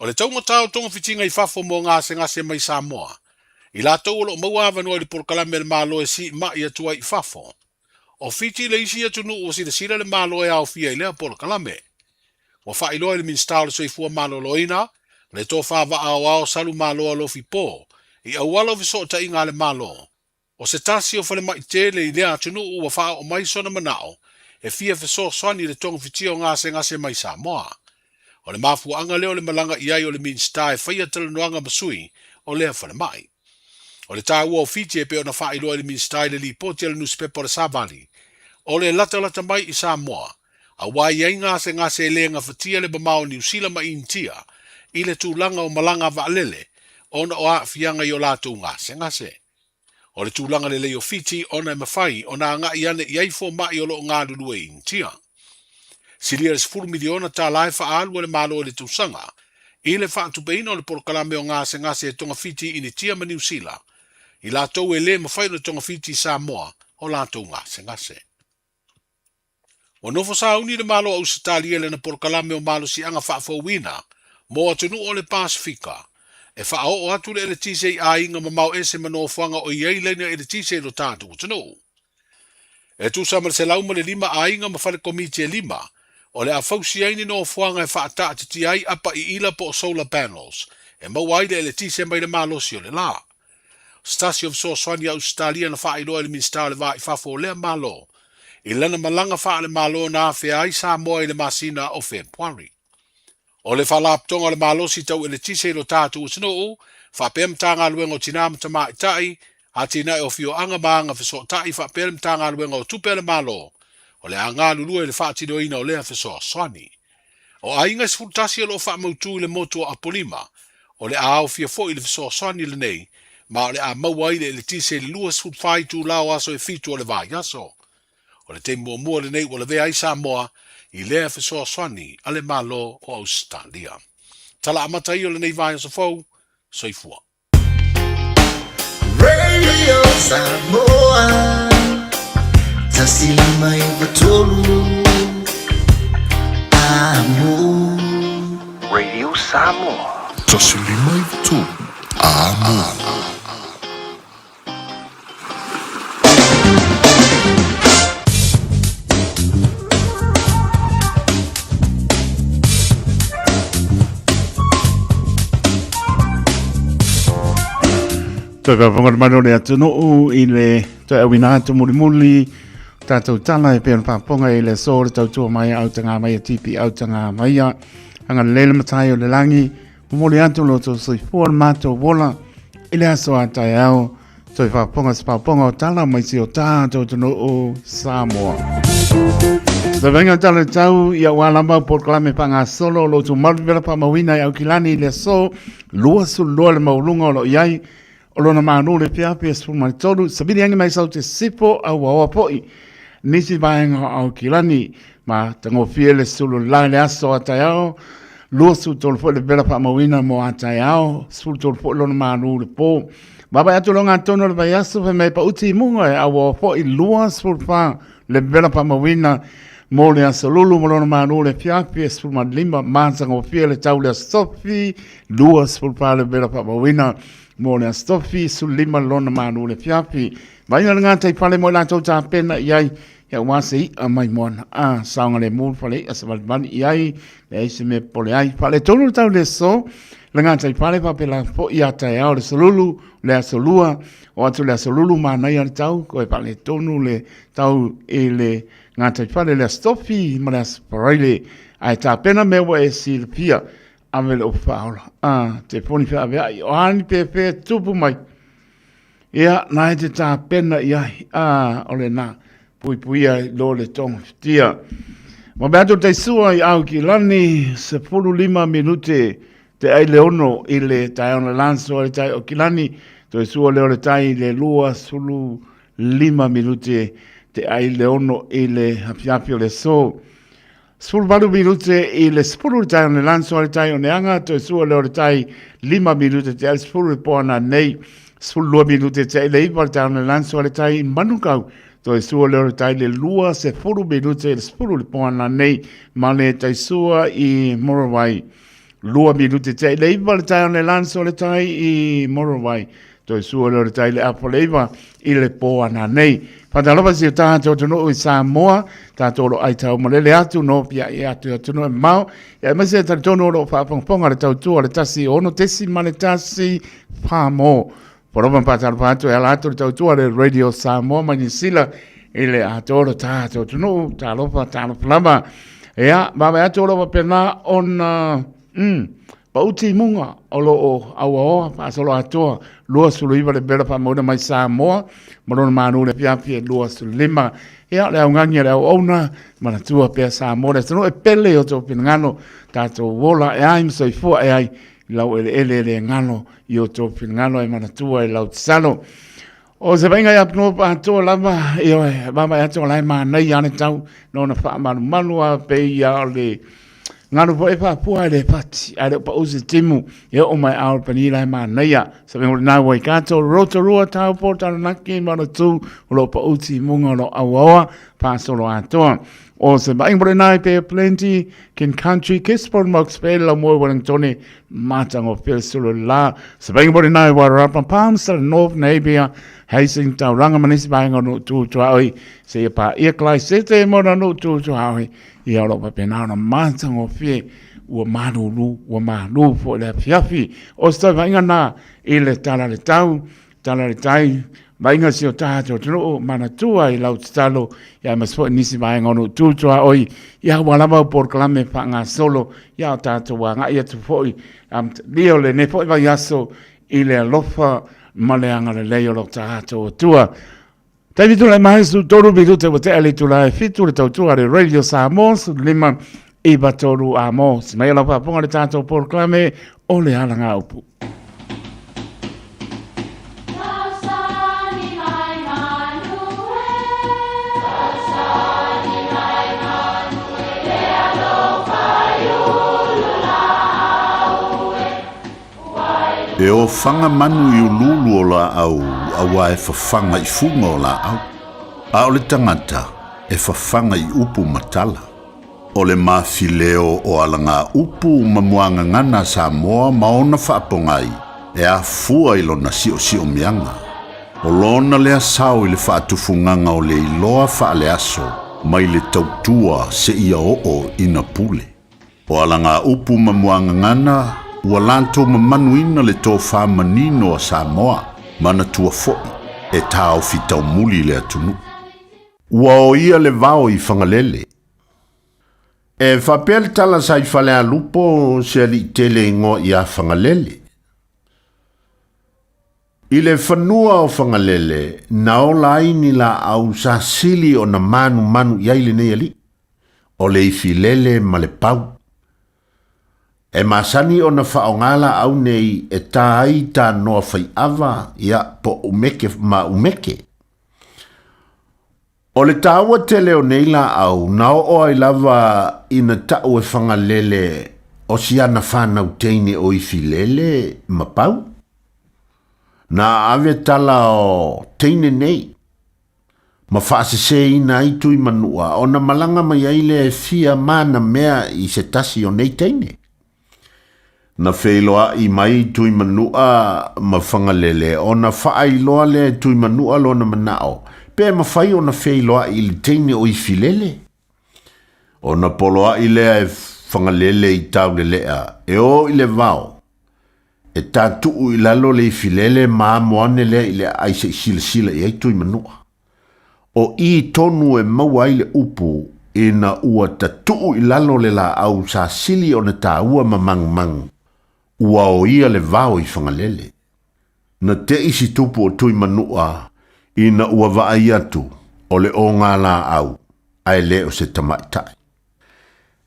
O le taunga tau tonga fitinga i fafo mo ngase mai Samoa. I la tau o lo maua avanua li porkalame le malo e si ma i atua i fafo. O fiti le isi atunu o si le sira le malo e au fia i lea porkalame. O whailoa le minstau le soifua malo loina, le tō whawa au salu malo alo fi pō, i awalo vi sota inga le malo. O se tasi o whale mai tele i lea atunu ua wha o mai sona manao, e fia fiso swani le tonga fiti o ngase mai Samoa. O le mafu anga leo le malanga iai o le minstau e whaia tala noanga masui, o lea whale mai. O le tā ua o fiti e pe o na whailoa le minstau le li poti le nuspepo le savali. O le lata mai i Samoa, a wai ai ngase le nga fatia le bamao New Zealand ma intia, i le tūlanga o malanga vaalele, ona o a fianga i o lātou ngase. O le tūlanga le leo fiti, ona e mawhai, ona nga i ane i aifo mai o lo ngā lulue intia. Silia le 10 miliona tā lai whaalu le malo le tūsanga, i le whaatupeina o le porkalame o ngase e tonga fiti i ni tia ma New Zealand, i lātou e le mawhai o tonga fiti Samoa o lātou ngase. O nofo sa uni le malo au satalia le na porkalame o malo si anga whaafauina, mo atunu o le Pasifika. E whaao o atu le eletise a inga mamau ese manofuanga o iei leina eletise lo tātu utanu. E tu sama se lauma le 5 a inga mawhale komite 5, o le a fausi aini no fuanga e whaata atiti ai apa i ila po solar panels, e mawai le eletise mai le malo si o le la. Stasi of so swani au satalia na whaailoa le minstau le vai fafo lea malo, I lana malanga wha le malo na whea ai Samoa i le masina o Februari. O le whalaptonga le malo si tau ele tise lo tātu usino wha pem tanga luengo tinam tama i tai, a tina e o fio anga maanga wheso tai wha pem tanga luengo o tupe le malo, o le anga lulu e le wha tino ina o lea wheso swani. O ainga si fultasi lo wha mautu le motu a polima, o le ao fia fo i le wheso swani le nei, ma o le a maua i le tise le lua sfut whai tu lao aso e fitu o le vai aso. O le te mua le nei o le vea i Samoa, i lea whesoa swani ale malo o Australia. Tala amata i o le nei vai aso fau, soifua. Radio Samoa, tasilima ivatolu amo. Radio Samoa. Tasilima ivatolu amo. Toi ka whangar marore atu no i le toi awina atu muli tātou tala e pēr whaponga i le sōre tautua mai autanga mai a tipi autanga mai a anga lele matai o le langi muli atu lo tō sui fuar mātou wola i le aso atai au toi whaponga sa whaponga o tala mai si o tātou tano o Samoa. Sa venga tala tau i a walamba porklame panga solo lo tu marvela pa mawina i au kilani le so lua su lua le maulunga o lo iai o lona manu le pia pia sfu mai tolu sabili angi mai sau te sipo au awa poi nisi vaenga au kilani ma tango fie le sulu lai le aso atayao lua su tolu fo le bela pa mawina mo atayao sfu tolu fo lona manu le po baba atu longa tono le vai aso fe mei pa uti munga e awa poi lua sfu pa le bela pa mawina mo le aso lulu mo lona manu le pia pia sfu ma lima ma tango fie le tau le sofi lua sfu pa le bela pa mawina mo le stofi su lima lona manu le fiapi vai na ngata i pale mo la tau ta pena iai ya wasi a mai mona a saunga le mu pale a sa ban iai le se me pole ai pale tonu tau le so la ngata i pale pa pela fo ia ta ya le solulu le solua o atu le solulu ma na ia tau ko e pale tonu le tau e le ngata i pale le stofi ma le parele ai ta pena me wa e silpia amele o faula te poni fa avea o ani pepe tupu mai ia nai te tā pena ia ole na pui ai lo le tong tia ma beato te sua i au ki lani se pulu 5 minute te ai leono i le tai ona lanso le tai o ki lani te sua leo le tai le lua sulu 5 minute te ai leono i le hapiapi o le so Spulu valu minute i le spulu tai on le lanso le tai o neanga to sua le tai 5 minute te al spulu poana nei spulu minute te le iwa tai on le lanso le tai manukau to sua le tai le lua se spulu minute le spulu poana nei ma le tai sua i Morawai lua minute te le iwa tai on le lanso le tai i Morawai to sua le tai le apoleva i le poana nei Padalova si tātou tono i Samoa, tātou lo ai tau malele atu no pia i atu tono e mau. Ia mese tātou tono lo whapongponga le tau tua le tasi ono tesi ma le tasi pāmo. Poroman pātaro pātou e ala atu le tau tua le Radio Samoa mani sila i le atoro tātou tono, tālofa lama. Ia, baba atu lo pena on Pauti munga o lo o awa pa solo atoa lua sulu iwa le bela pa mauna mai Samoa marona manu le piapi e lua sulu 5 ea le au ngangi le au ona mana tua pia Samoa le tano e pele o tō pinangano tato wola e aim so i fua e ai lau ele ngano i o tō pinangano e mana tua e lau tisano o se venga ia pno pa atoa lava i o mama e atoa lai maa nei ane tau nona wha manu a pe ia le ngano po e pa pua le pati ale pa usi timu e o mai au panila ma naia sa me na wai kato rotorua tau po tau naki mana tu lo pa uti munga lo awa pa solo atoa o se ba ingbre nai pe plenty kin country kiss por mox pe la mo Wellington matang o pel solo la se ba ingbre nai wa rapa pam sa north nabia Hastings tau ranga manisi ba ngono tu ai se pa e klai se te mo no tu ai i alo pa pena na matang o fie ua manu fo le fiafi o sta vainga na i le tala le tai Mainga si o tātou tino mana tua I lau talo ia maspo nisi mai ngono tūtua oi ia walama por klame pa ngā solo ia tātou wa ngā ia tu foi leo le ne foi vai aso I le alofa ma le anga le leo lo tātou tua. Tavi tu le mai su toru bitu te wate ali tu la fitu le tautua le Radio Samoa su lima I batoru amo. Si mai alofa ponga le tātou por klame o le ala ngā upu. E o whanga manu I ululu o la au, awa e whawhanga I funga o la au. A o le tangata, e whawhanga I upu matala. O le mawhileo o alanga upu mamuanga ngana Samoa maona whaapongai, e a fua I lona sio mianga. O lona lea sao I le whaatufunganga o le iloa whaale aso, mai le tautua se ia o ina pule. O alanga upu mamuanga ngana, ua lantou mamanuina le tō whamanino a Samoa, mana tua fo'i, e tāo fitau muli le atunu. Ua o ia le vao I whangalele. E whapel tala sa I whale a lupo se ali tele ingo I a whangalele. I le whanua o whangalele, na o laini la au sa sili o na manu iaile nei ali. O le ifilele ma le pau. E masani o na whaongala au nei e tā ai tā noa whai awa ia po umeke ma umeke. O le tāua te leo nei la au, nao o ai lava ina tau e whangalele o si ana whanau teine o ifi lele ma pau. Na ave tala o teine nei. Ma whaasese ina I tui manua, o na malanga mai aile e fia mana mea I se tasi o nei teine. Na whailoa I mai tui manua ma whangalele, o na whaailoa le tui manua lo na manao, pe ma whai o na whailoa I le teine o I filele. O na poloa I lea e whangalele I tau le lea, e o I le vao. E tātuu I lalo le I filele maa moane lea I le aise I sila I ai tui manua. O I tonu e maua I le upu, e na ua tātuu I lalo le la au sa sili o na tā ua mamang. Ua o ia le vao I whangalele. Na te isi tupu o tui manua, I na ua vaai atu, o le o ngā la au, ai le o se tamaitai.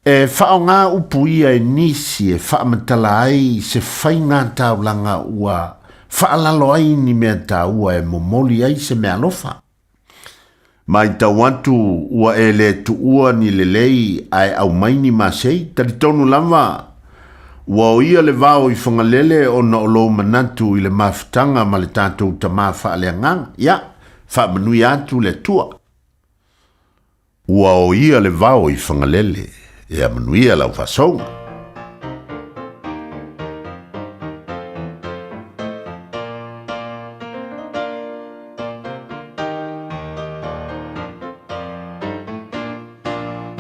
E whao ngā upu ia e nisi e whaamatala ai se whai ngā taulanga ua, whaalalo ai ni mea taua e momoli ai se mea lofa. Mai tawantu ua e le tu ua ni le lei ai au maini masei, taritonu lama, ua o ia le vao I whangalele o na olo manatu I le mawhitanga ma le tātou tamā whaaleangang, ia, whaamanui atu le tua. Ua o ia le vao I whangalele, ia manuia lau whasonga.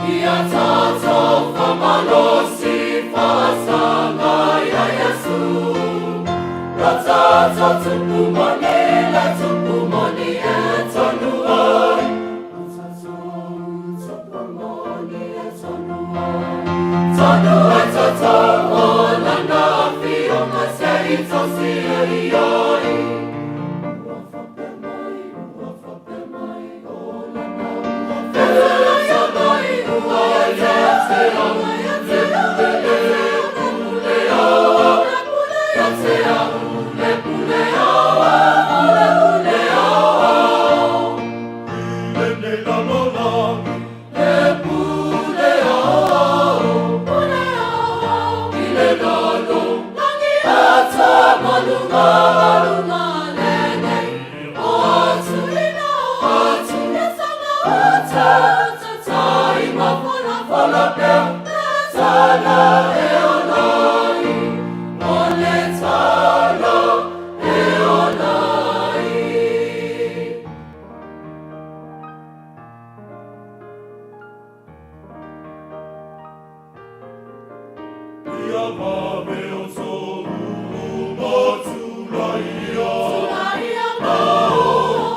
Ia tātou whamalosi whasanga ia Iesu. Ra tātou tupu moni, la tupu moni e tonu ai. Ra tātou tupu moni e tonu ai. Tonu ai tātou o lana awhi o ngā se I tosi e I ai. Ua whape mai o lana Oh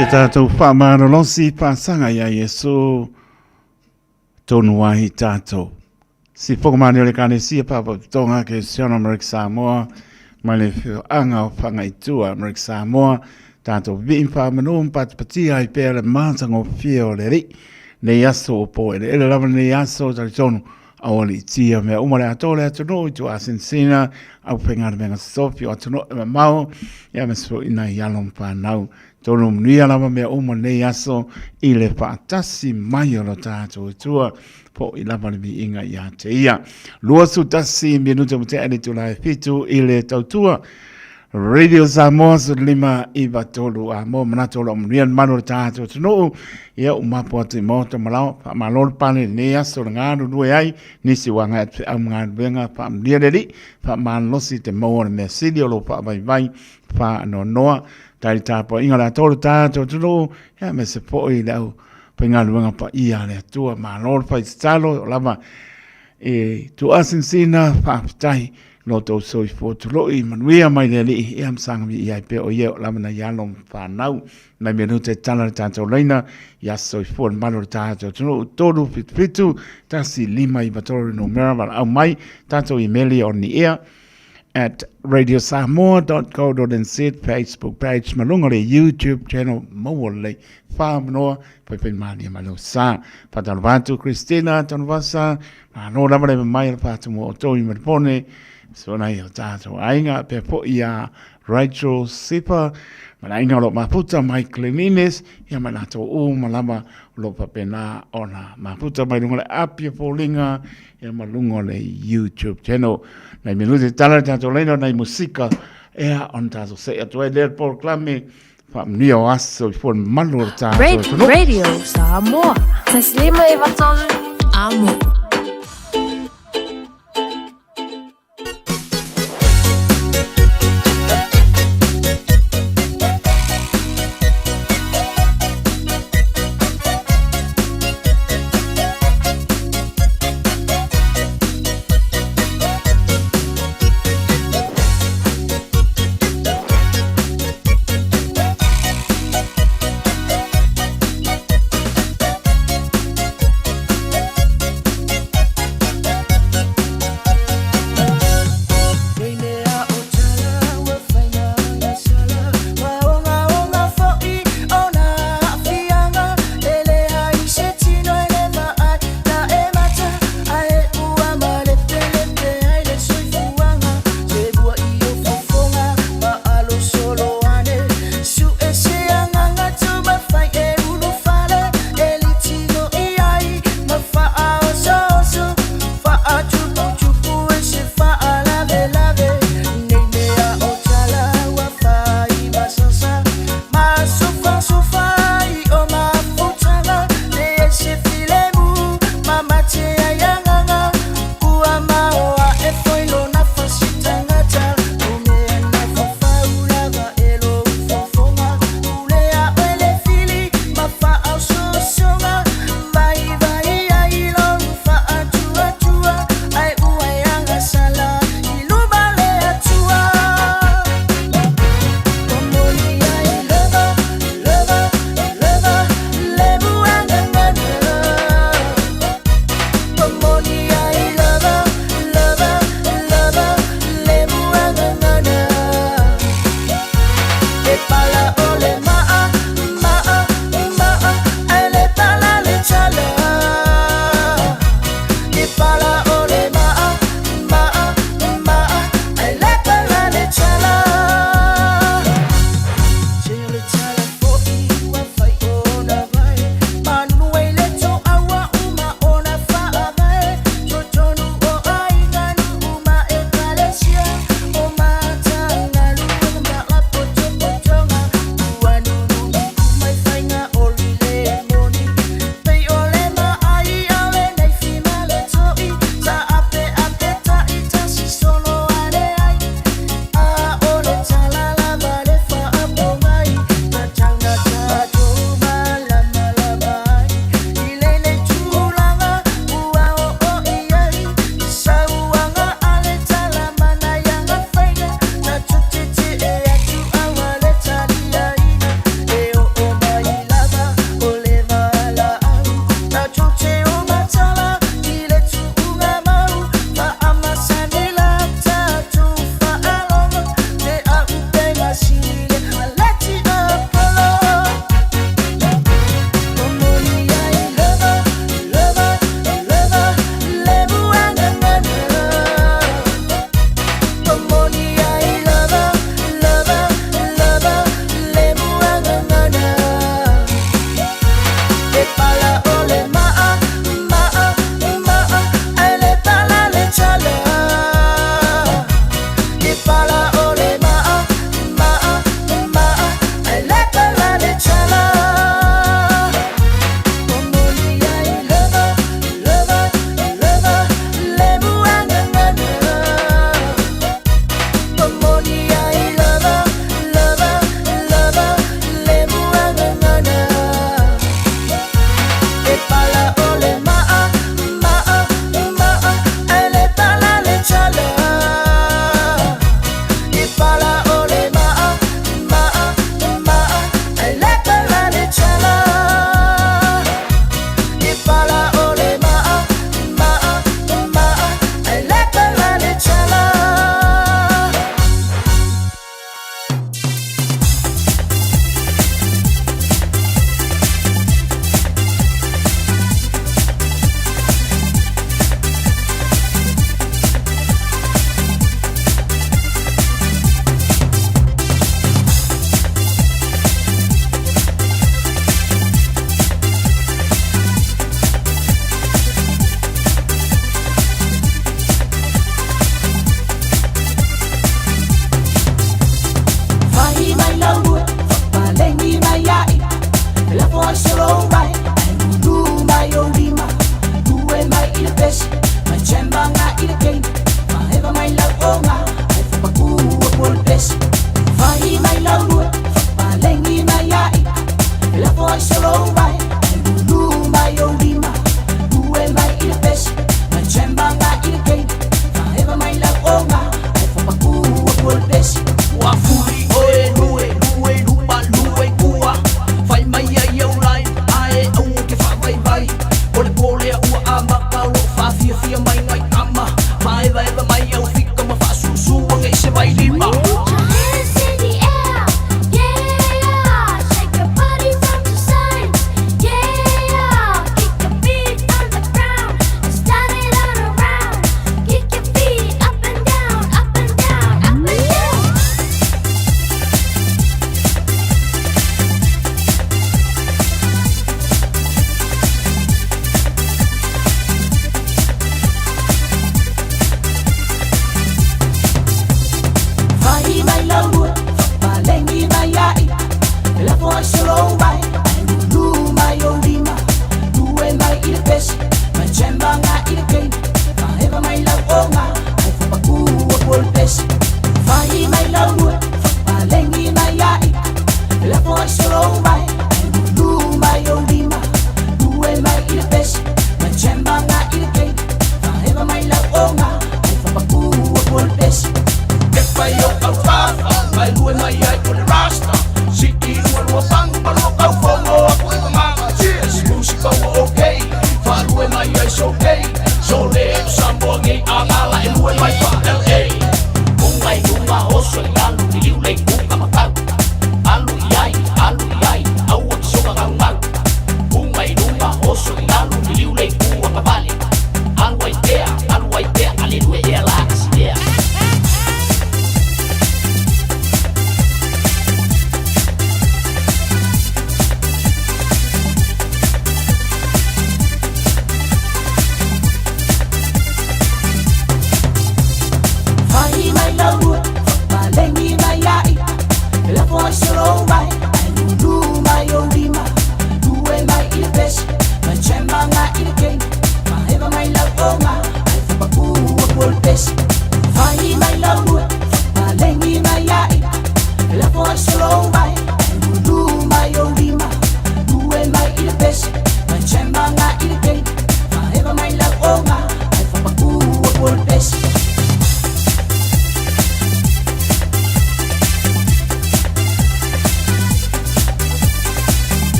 Ke tātou whamarolosi pāsanga ia Yesu tonu wahi tātou. Si whakamani o le kane sia papa tonga ke Siona Amerika Samoa, mai le whio anga o whanga i tua Amerika Samoa, tātou vim whamanu mpati ai pēr le mātango whio le ri, ne yaso o po ele lava ne yaso tari tonu awali tia mea umare atole atono i tu asinsina au pengara menga sofi o atono e mau ia me so ina yalom whanau tonu mnia lava mea umare ne yaso i le whaatasi mai o lo tātou i tua po i lava le mi inga i a te ia lua su tasi minuta mute ane tu lai fitu i le tautua Radio Samoa su lima i batolu a mo manatolo mnian manu tātou tunu ia umapo atu i moto malau pa malol pane ne aso ngāru nui ai nisi wanga at au ngāru benga pa mnia reri pa malosi te moa me sili olo pa vai vai pa no noa tari tāpo inga la tolu tātou tunu ia me se po i lau pa ngāru benga pa ia le atua malol pa i stalo lava e tu asinsina pa pitai no to so for to lo I manuia mai le I am sang mi ai pe o ye la na ya long fa nau na me no te tala tanto leina ya so for manu tanto to todo fitu tasi lima I batori no mera au mai tanto email on the air at radiosamoa.co.nz Facebook page malunga le YouTube channel mo le fa no pe pe mani malo sa pa tanto Christina tanvasa no la mai pa mo to I me pone so na yo tātou ainga pe po ia Rachel Sipa mana inga lo maputa mai cleanliness ia mana to o malama lo papena ona maputa mai lunga le apia polinga ia malunga le YouTube channel na minute tala tātou leino na musika ea on tātou se atu e le proclame fa mnio aso for malur tātou Radio Samoa taslima ivatolu amo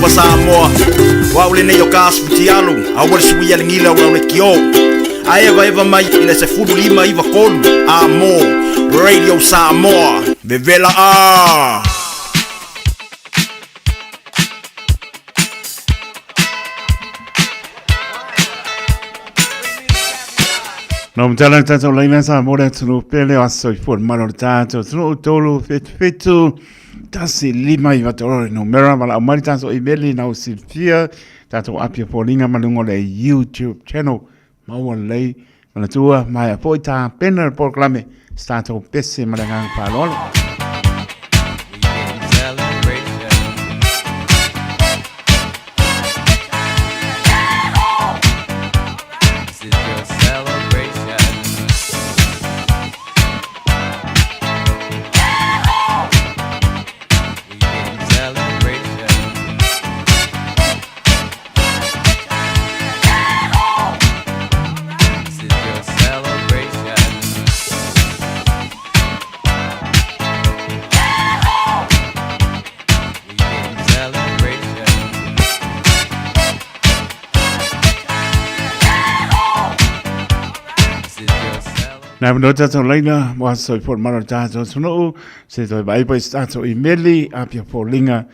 lova Samoa wa ule nei o kasputi alu a wale sui alingila ula ule kio a eva mai ina se fudu lima iva kolu a mo Radio Samoa bevela a No mtala tato laina sa mora tunu pele aso I for mano tato tunu tolu fitu tasi lima I vatoro no mera mala amari tato I meli na usilfia tato apia polinga malungo le YouTube channel maua lei mana tua mai apoi ta pena proclame stato pesse malangang palolo. Na mno tato laina wa so for mano tato sunu se to bai bai stato I meli apia polinga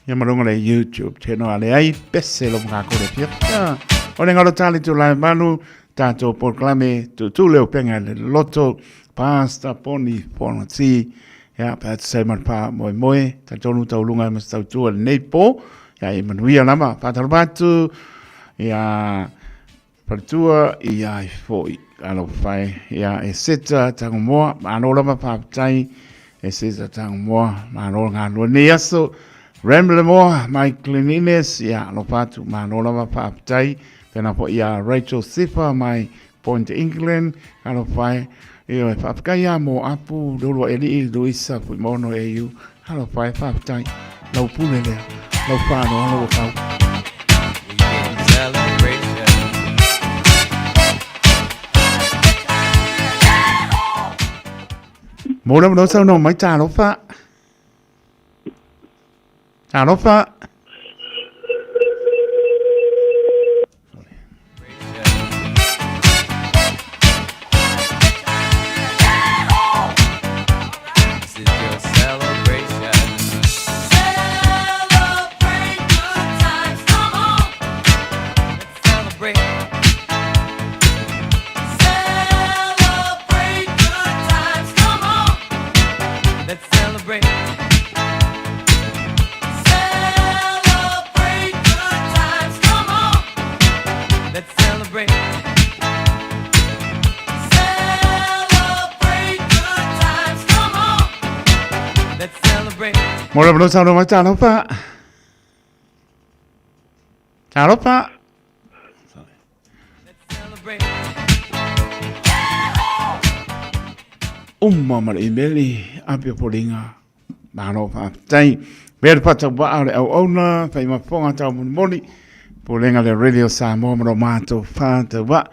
ya malonga le YouTube channel ale ai pesse lo mga ko le pia o le ngalo tali tu la manu tato proclame tu le penga le loto pasta poni ponti ya pat se man pa moi tato nu tau lunga mas tau tu le nepo ya I manuia lama patalbatu ya partua ia I foi alo fai ya e seta tango moa ano lama papai e seta tango moa ano ngalo ni aso ramble moa my cleanliness ya alo patu ano lama papai pena po ya Rachel Sifa my Point England alo fai io e papkaya mo apu dolo eli Luisa pu mono eu alo fai papai lau pulele lau pano alo kau Mô đâm đó sao nó mới trà nó phá. Trà nó phá. Một lần nữa sau đó mới chào nó phá. Chào nó phá. Mà emaili apia polinga. Mà nó phá. Chay. Bây giờ cho vợ lại ấu na phải mà phong cho một moni. Polinga le Radio Samoa mà nó mà cho phá cho vợ.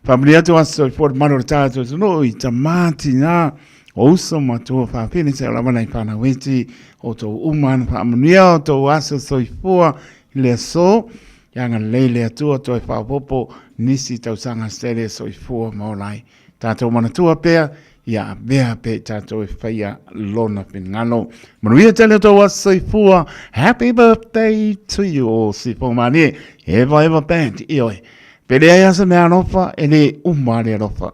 Familia tu aso for mano tato no I tamati na. Oso matua fa pini se la mana pana weti o to uman fa amnia to aso soifua le so yanga lele tua to fa popo nisi tau sanga stele soifua maulai tato mana tua pe ya bea pe tato fa ya lona pingalo manuia tele to soifua happy birthday to you sifo mani eva band io pele ya se me anofa ele umare anofa.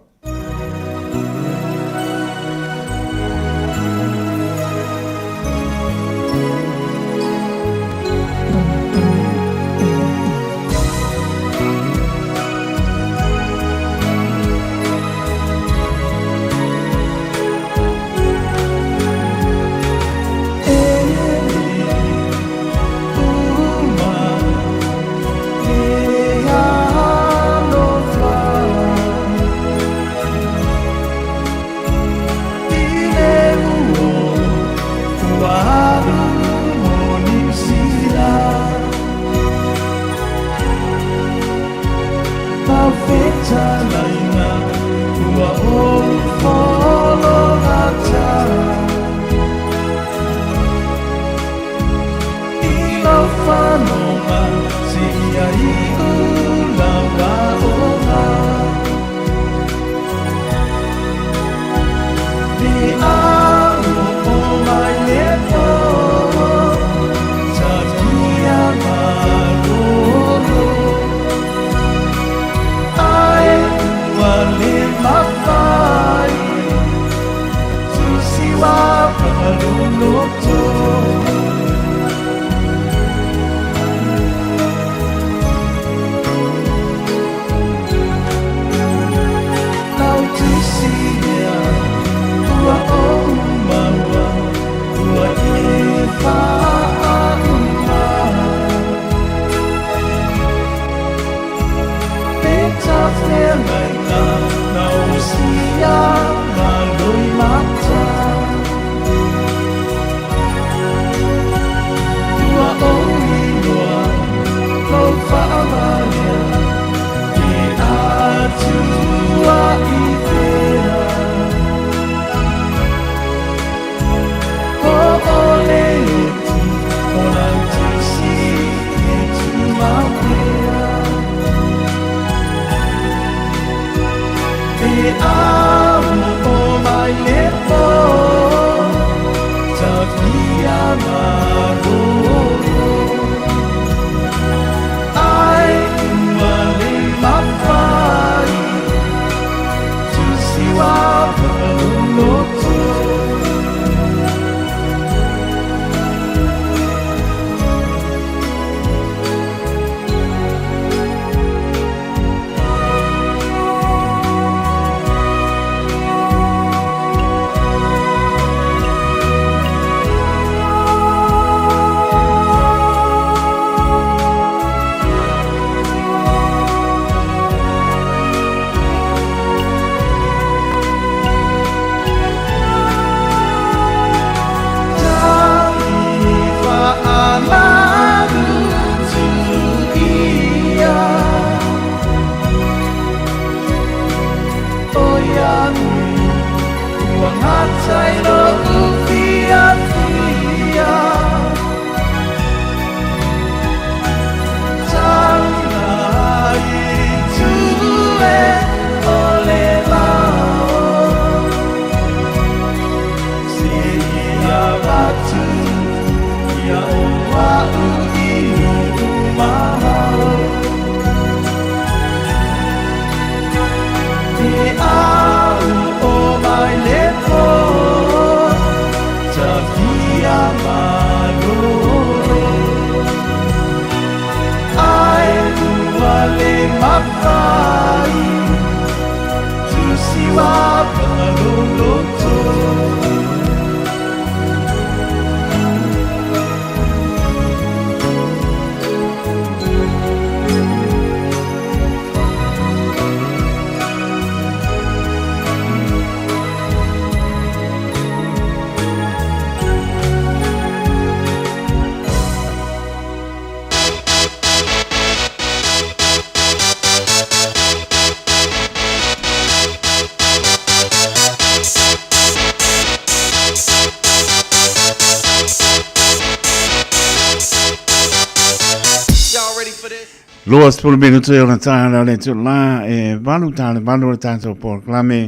Luas pulu minuto e ona tāna le tu la e walu tāna walu tātou porklame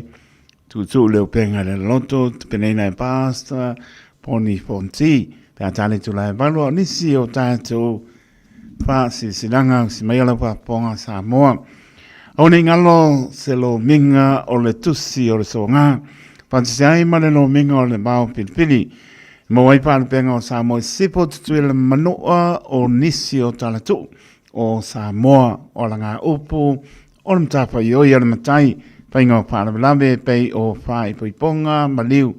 tu leo penga le loto penena e pasta poni fonti pe atale tu la e walu nisi o tātou fa silanga si mai ala pa ponga Samoa o ne ngalo se lo minga o le tusi o le songa pa se ai ma le lo minga o le bao pilipili mo wai pa penga o Samoa sipo tu le manoa o nisi o tātou o Samoa o langa upu o le mtapa ioi ale matai painga o pārawalawe pei o whae poiponga maliu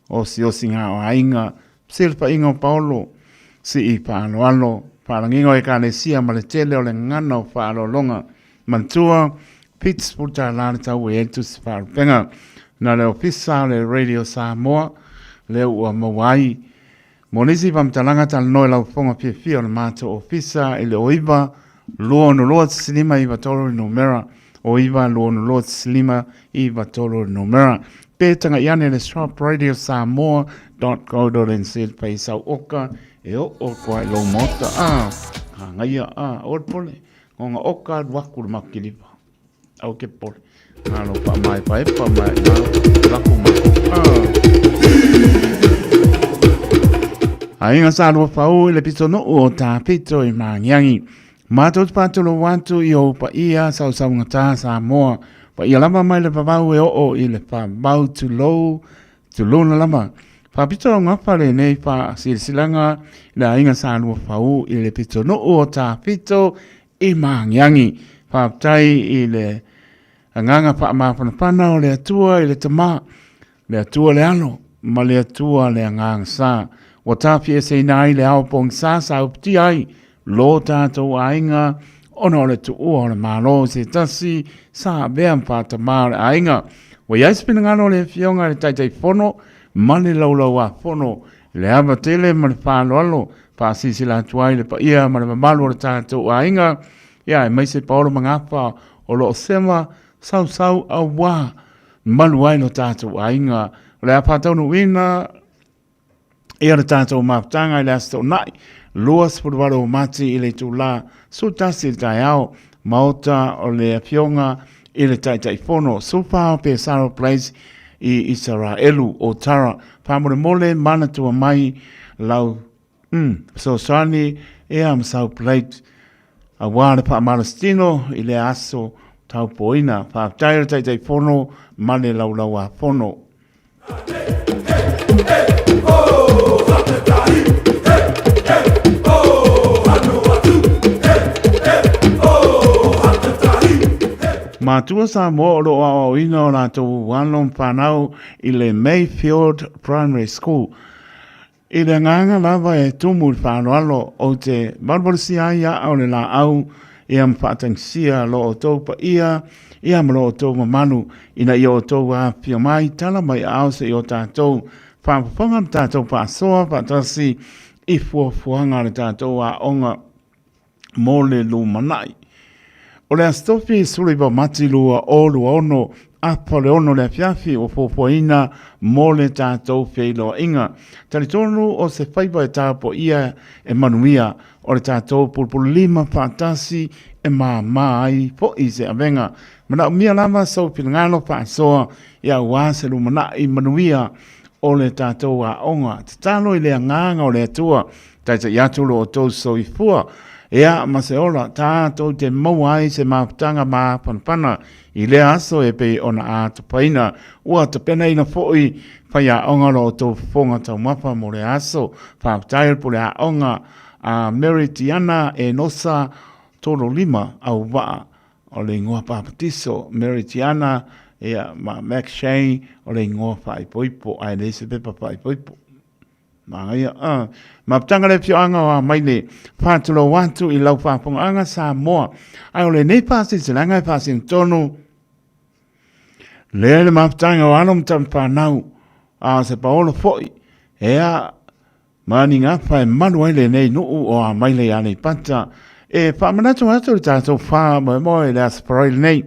o si osinga o ainga sil painga o paolo si i pāloalo pārangingo e kālesia ma le tele o le ngana o pālolonga mantua pits puta lāne tau e etu si pārupenga na leo pisa le Radio Samoa leo ua mawai Monisi pamtalanga tal noi lau fonga pia o le mato o pisa ele oiva luo no loa slima iwa tolo numera oiva luo no loa slima iwa tolo numera petanga iane le shop radio samoa.co.nz pai sau oka e o kwa lo mota ngaia o pole ngonga oka waku makilipa au ke pole ngalo pa mai pa mai waku Ainga sa lua fau le pitono o ta pito i mangiangi. Matot patolo wantu i o pa ia sau sau ngata Samoa. Pa ia lama mai le pavau e o i le pavau tu lo na lama. Pa pito ngapa le nei pa silsilanga le ainga sa lua fau i le pitono o ta pito i mangiangi. Pa tai i le anganga pa mapana o le atua i le tama. Le atua le ano. Ma le atua le anganga sa. O tāpia se nai le au pong sa upti ai, lo tātou ainga, ono le tu ua le malo se tasi, sa beam pāta maa le ainga. O iaispina ngano le fionga le taitai fono, mani laulau a fono, le ava tele ma le whāloalo, pāsisi la tuai le pa ia ma le mamalu le tātou ainga, ia e maise paolo mangapa o lo sema sau a wā, malu ai no tātou ainga, le a pātau no wina, Ia le tātou maptanga i le asto nai, luas purwaro mati i le tū la, sutasi tai au, mauta o le pionga i le tai fono supa pe Saro Place i Israelu o Tara pamore mole mana tua mai lau so sani e am Saro Place a wāre pa Malastino i le aso tau poina pa tai fono male lau a fono Matua Samoa o roa o ina o rātou wālong whanau i le Mayfield Primary School. I le nganga lava e tumu whānoalo o te marmarisia ia au le la au i am whātangsia lo o tau pa ia am lo o tau mamanu ina i o tau a pia mai tala mai au se i o tātou whāpapanga tātou pa soa whātasi i fuafuanga le tātou a onga mō le lumanai. O le astofi suri ba matilua o lua ono apa le ono le fiafi o popoina mo le tātou whilo inga. Tari tonu o se whaiba e tāpo ia e manuia o le tātou pulpulu lima whātasi e mai po i se avenga. Mana mia lama sau pilangano whāsoa ia wāse lumana i manuia o le tātou a onga. Tatalo i le nganga o le atua taita iatulo o tau so i fua. Ea maseola tātou te mauai se maputanga mā panpana i le aso e pei ona a tupaina ua te pena ina fo'i whai a ongaro o tō whonga tau mapa mo le aso whaputail po le a onga a Meritiana e nosa tolo lima au waa o le ingoa papatiso Meritiana ea ma Mac Shane o le ingoa whaipoipo ai le se pepa whaipoipo. Maputanga le pioanga wa maile whātulo watu i lau whāponganga Samoa. Ai o le nei pāsi se langa i pāsi tonu. Le maputanga o anum tam whanau a se paolo foi. Ea mani ngā whai manu ai le nei nuu o a maile a nei pata. E whamanatu atu le tātou whā moe le asparai nei.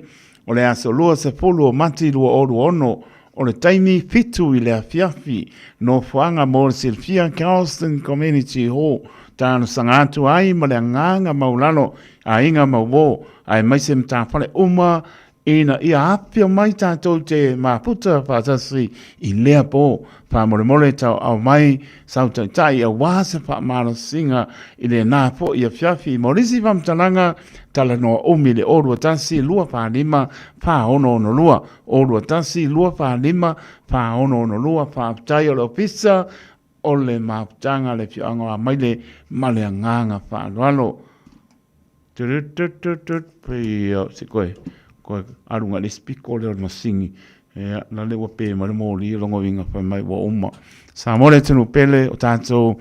O le aso lua se fulu o mati lua oru ono. O le taimi fitu i le afiafi no fuanga mo le Silvia Charleston Community Hall tānu sangatu ai ma le nganga maulano a inga mauwo ai maise mtawhale uma ina ia apia mai tātou te maputa whātasi i lea po whamore mole tau au mai sautai tai a wāsa whamara singa i le nā po i a fiafi morisi whamtalanga tala noa umi le orua tasi lua whālima whāono no lua orua tasi lua whālima whāono no lua whāptai o le opisa o le maputanga le whianga a maile male a nganga whāloalo pia se koe arunga le spiko le masingi na le wape ma le moli longo winga pa mai wa uma sa mole tunu pele o tātou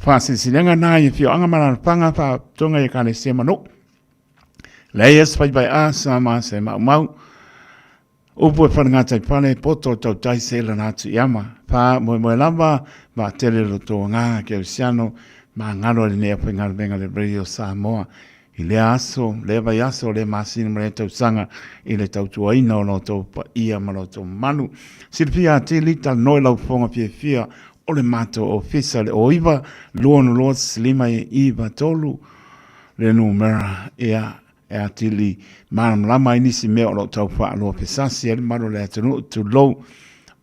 whāsisilenga nā i whio anga mana panga wha tonga i kane se mano leias whai bai a sa ma se mau upu e whanangatai pale poto tau tai se la nātu i ama pa moe lava ma tele lo tō ngā ke usiano ma ngaro le nea pui ngaro benga le Radio Samoa i le aso, le vai aso, le masina ma le tau sanga i le tau tuaina o lo tau pa ia ma lo tau manu. Sirpia te lita noi lau fonga pia fia o le mato ofisa le oiva luonu loa slima e iwa tolu le numera ea atili manam lama inisi mea o lo tau pa aloa pesasi e le maro le atanu tu lou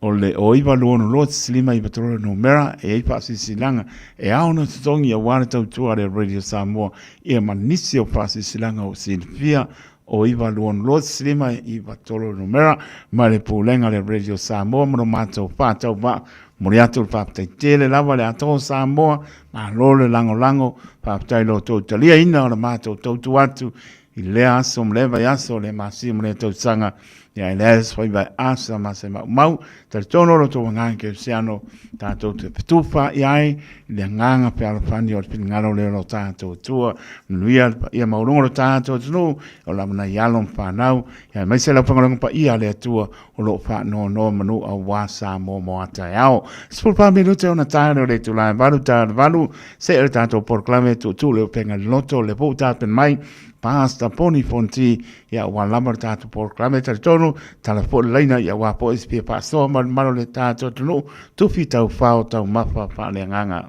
o le oiva luonu loa slima iwa tolu le numera e ipa sisilanga e aona tutongi a wane tau tua le Radio Samoa e manisi o pa sisilanga o Silvia o iwa luonu loa slima iwa tolu le numera ma le pulenga le Radio Samoa mano mato pa tau ba Moriato whaptai tele lava le ato Samoa, ma lole lango whaptai lo tau talia ina o le mātou tautu atu, i le aso mlewa i aso le masi mle tau sanga, ia i le aso whaibai asa ma se mau, tari tono lo tau nganga ke usiano, tātou te petufa i ai, i le nganga pe alafani o le pini ngaro leo lo tātou tua, nuia ia maurungo lo tātou tunu, o la mana i alon whanau, ia mai se lau pangalonga pa ia le atua, o lo whanau no manu a wasa mo atai ao. Spul pa minute ona tāre o le tulai valu tāre valu, se e tātou porklame tu leo penga loto le pou tāpen mai, pasta poni fonti ia walama tātou porklame tari tonu, tala po leina ia wapo espia paso maro le tātou tunu, tufi tau whao tau mafa whale nganga.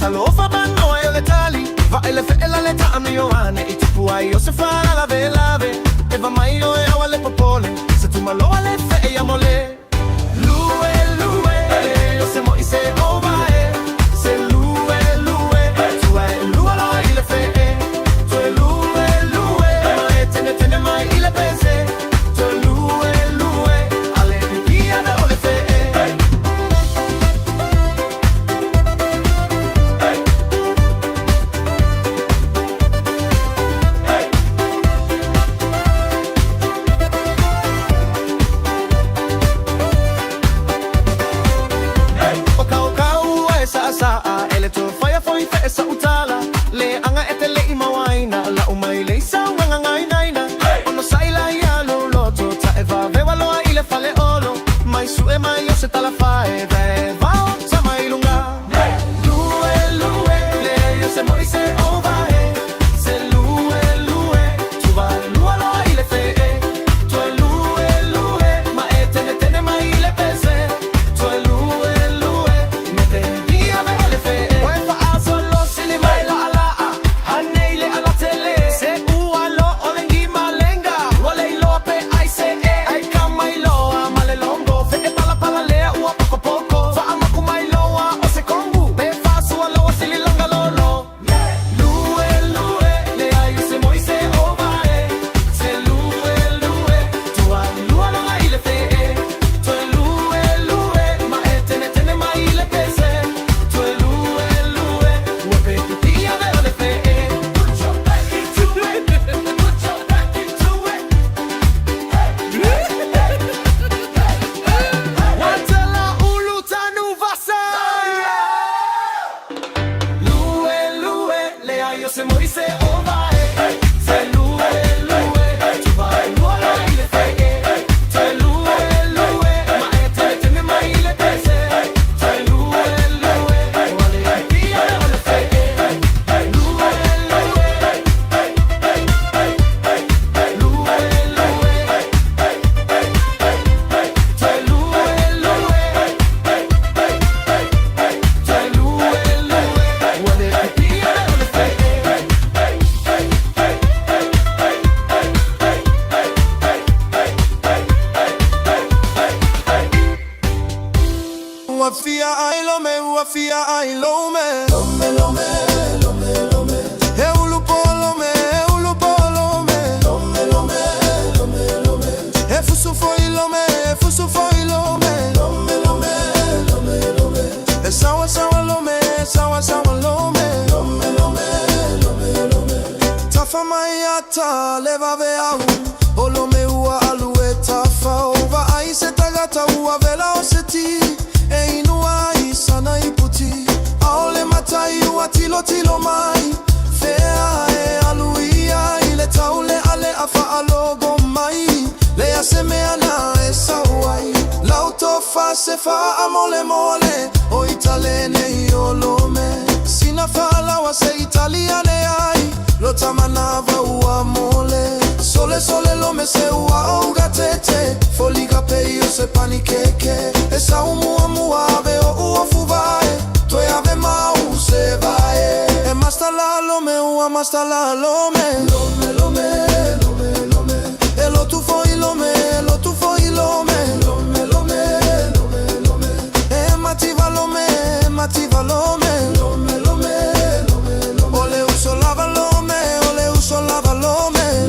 talofa bano yo le tali va ele fe ela le ta ame yo ane I tipu ai yo se fa la lave eva mai yo e awale popole se tu malo ale fe e amole lue yo se mo ise over se lue tu ai lue lo ile fe tu ai lue mai tene mai ile pese tu lue ale via da ole fe esa utala le anga etele imawaina la umai le saunga ngai naina ono saila ya lo loto ta eva veva lo ile fale olo mai su e mai yo se tala fae va sa mai lunga lue le yo se moi se over se lue tu va lue lo ile fe tu lue ma etene mai ile pese tu lue mete dia me ole fe Tilo mai fea aluia ile taule ale afa alogo mai le asemeana esa wai lauto fa se fa amole mole o italene iolome sina fala wa se italiane ai lo tamanava uamole sole lome se ua ugatete foliga pe io se panikeke esa umua ave o uafuvae toi ave mau se vai e masta la lome e lo tu foi lome e mativa lome ole uso lava lome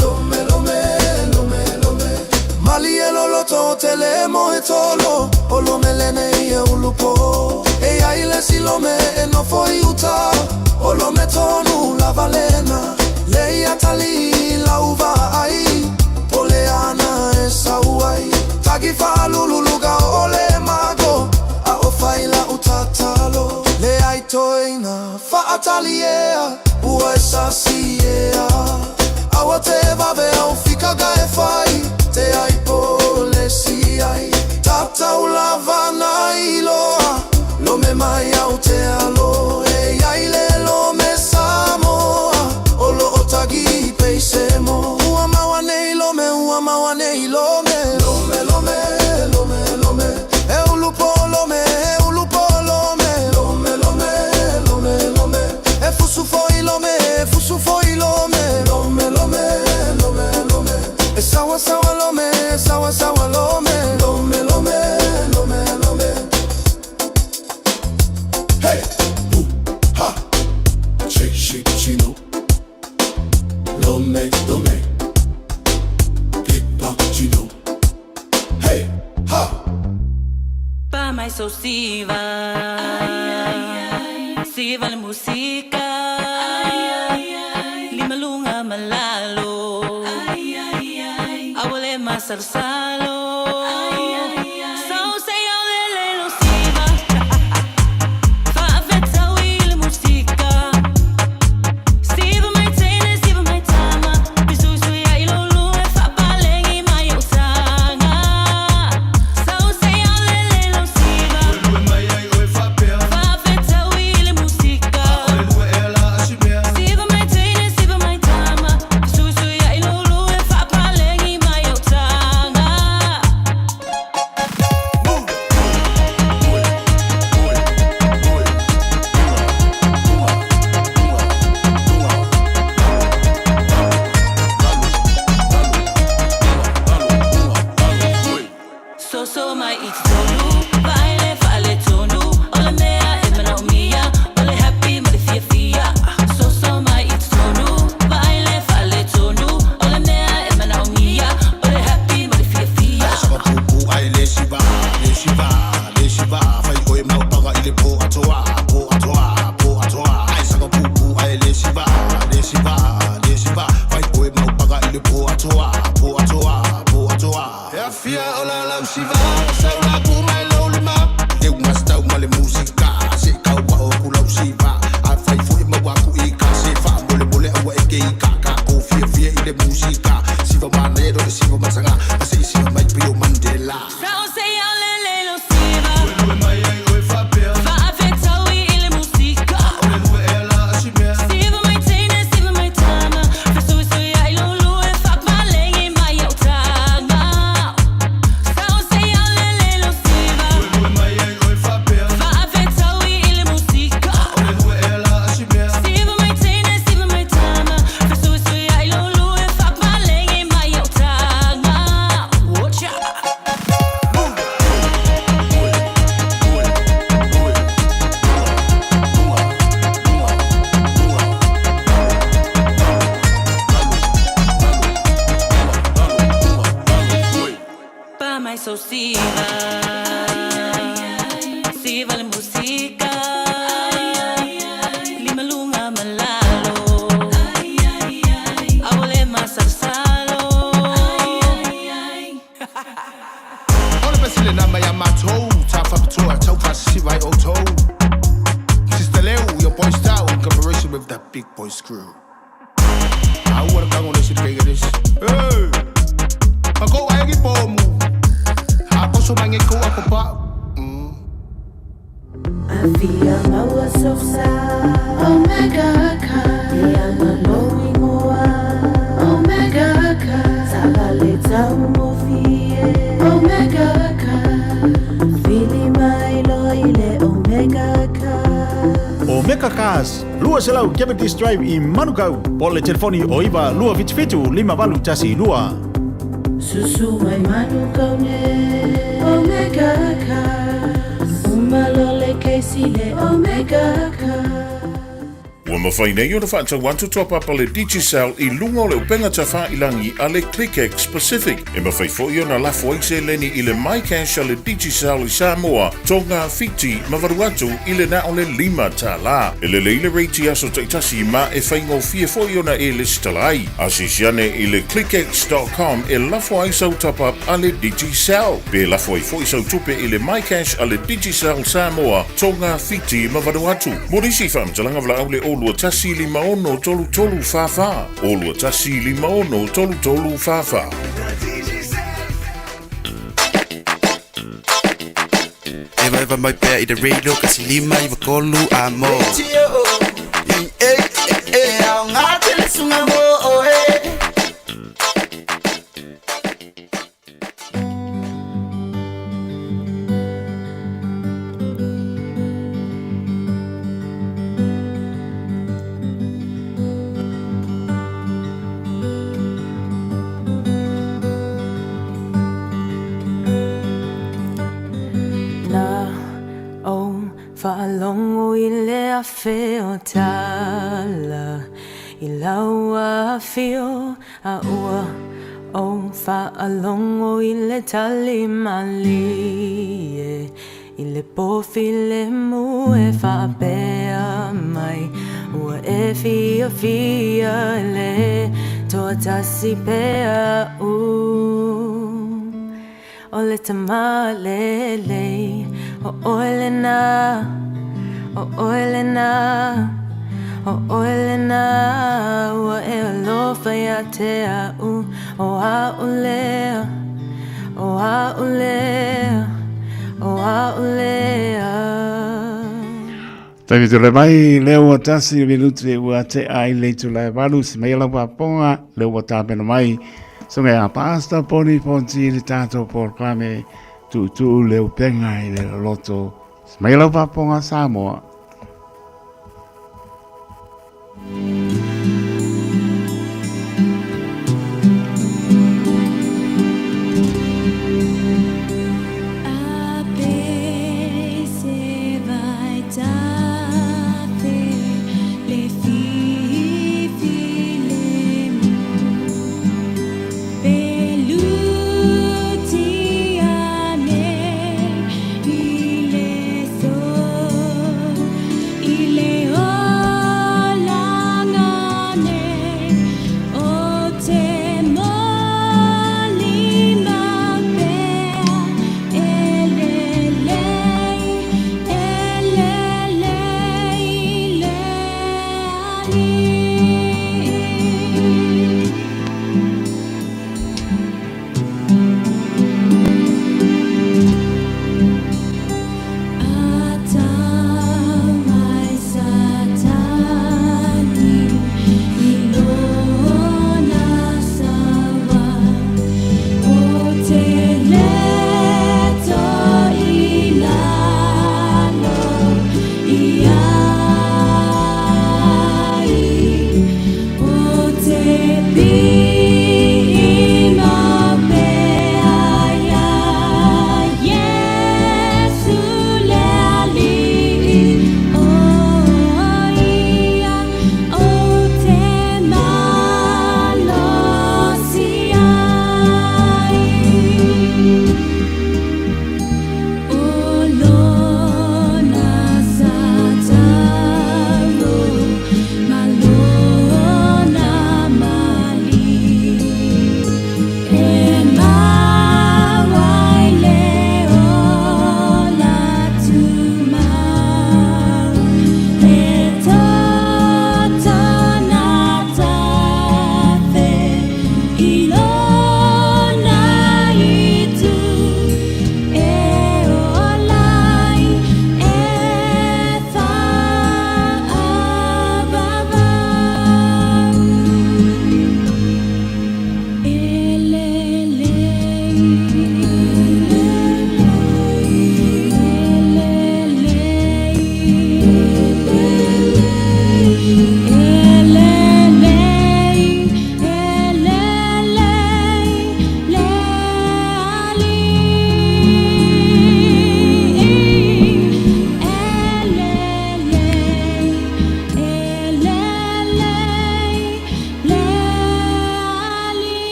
mali e lo to telemo e tolo olo melene e ulupo e ai le silome e no foi uta olo metonu la valena lei atali la uva ai oleana e sauai tagi fa luluga ole mago a ofai la utatalo le ai toina fa atalia uesa sia awa te vave au fika ga e fai te ai pole si ai tapta ulavana iloa lo me mai au te alo e ai le lo me Samoa o lo otagi peisemo ua mawane ilome e ulupo lome Chino, Lome, Chino. Hey, ha. Pa mai so siva, siva la musica, lima lunga malalo, awale masarsalo. Diabetes Drive i Manukau. Pole telefoni o iwa lua fitu lima valu tasi lua. Susu mai Manukau ne Omega Cars. Umalole keisile Omega Cars. Ua mawhai nei o na whaatau wantu top up ale Digicel i lunga o le upenga ta whailangi ale ClickX Pacific. E mawhai fo i o na lafu aise leni i le MyCash ale Digicel i Samoa. Tonga fiti mawaruatu i le na o le lima ta la. E le leile reiti aso taitasi ma e whaingo fia fo i o na e le stalai. Asisiane i le clickx.com e lafu aise top up ale Digicel. Pe lafu ai fo i sau tupe i le MyCash ale Digicel Samoa. Tonga fiti mawaruatu. Morisi whamtalanga vla au le olua tasi li maono tolu tolu fafa. Olua tasi li maono tolu tolu fafa. Eva mai pea i the radio kasi lima i vakolu amo. Au ngate le sunga mo Fa'alongo i le a feo tala I laua fio a ua o whaalongo I le tali mali I le pofi le mu e whaapea mai ua e fia le toa tasi pea o le tamalele o oelena o oelena ua e alofa ia te au o aulea Taimi tu le mai leo wa tasi minutu e ua te ai le tu lai walu si mai ala waponga leo wa tāpena mai so ngai a pasta poni ponti le tātou porklame tu leo penga I le loto si mai ala waponga Samoa.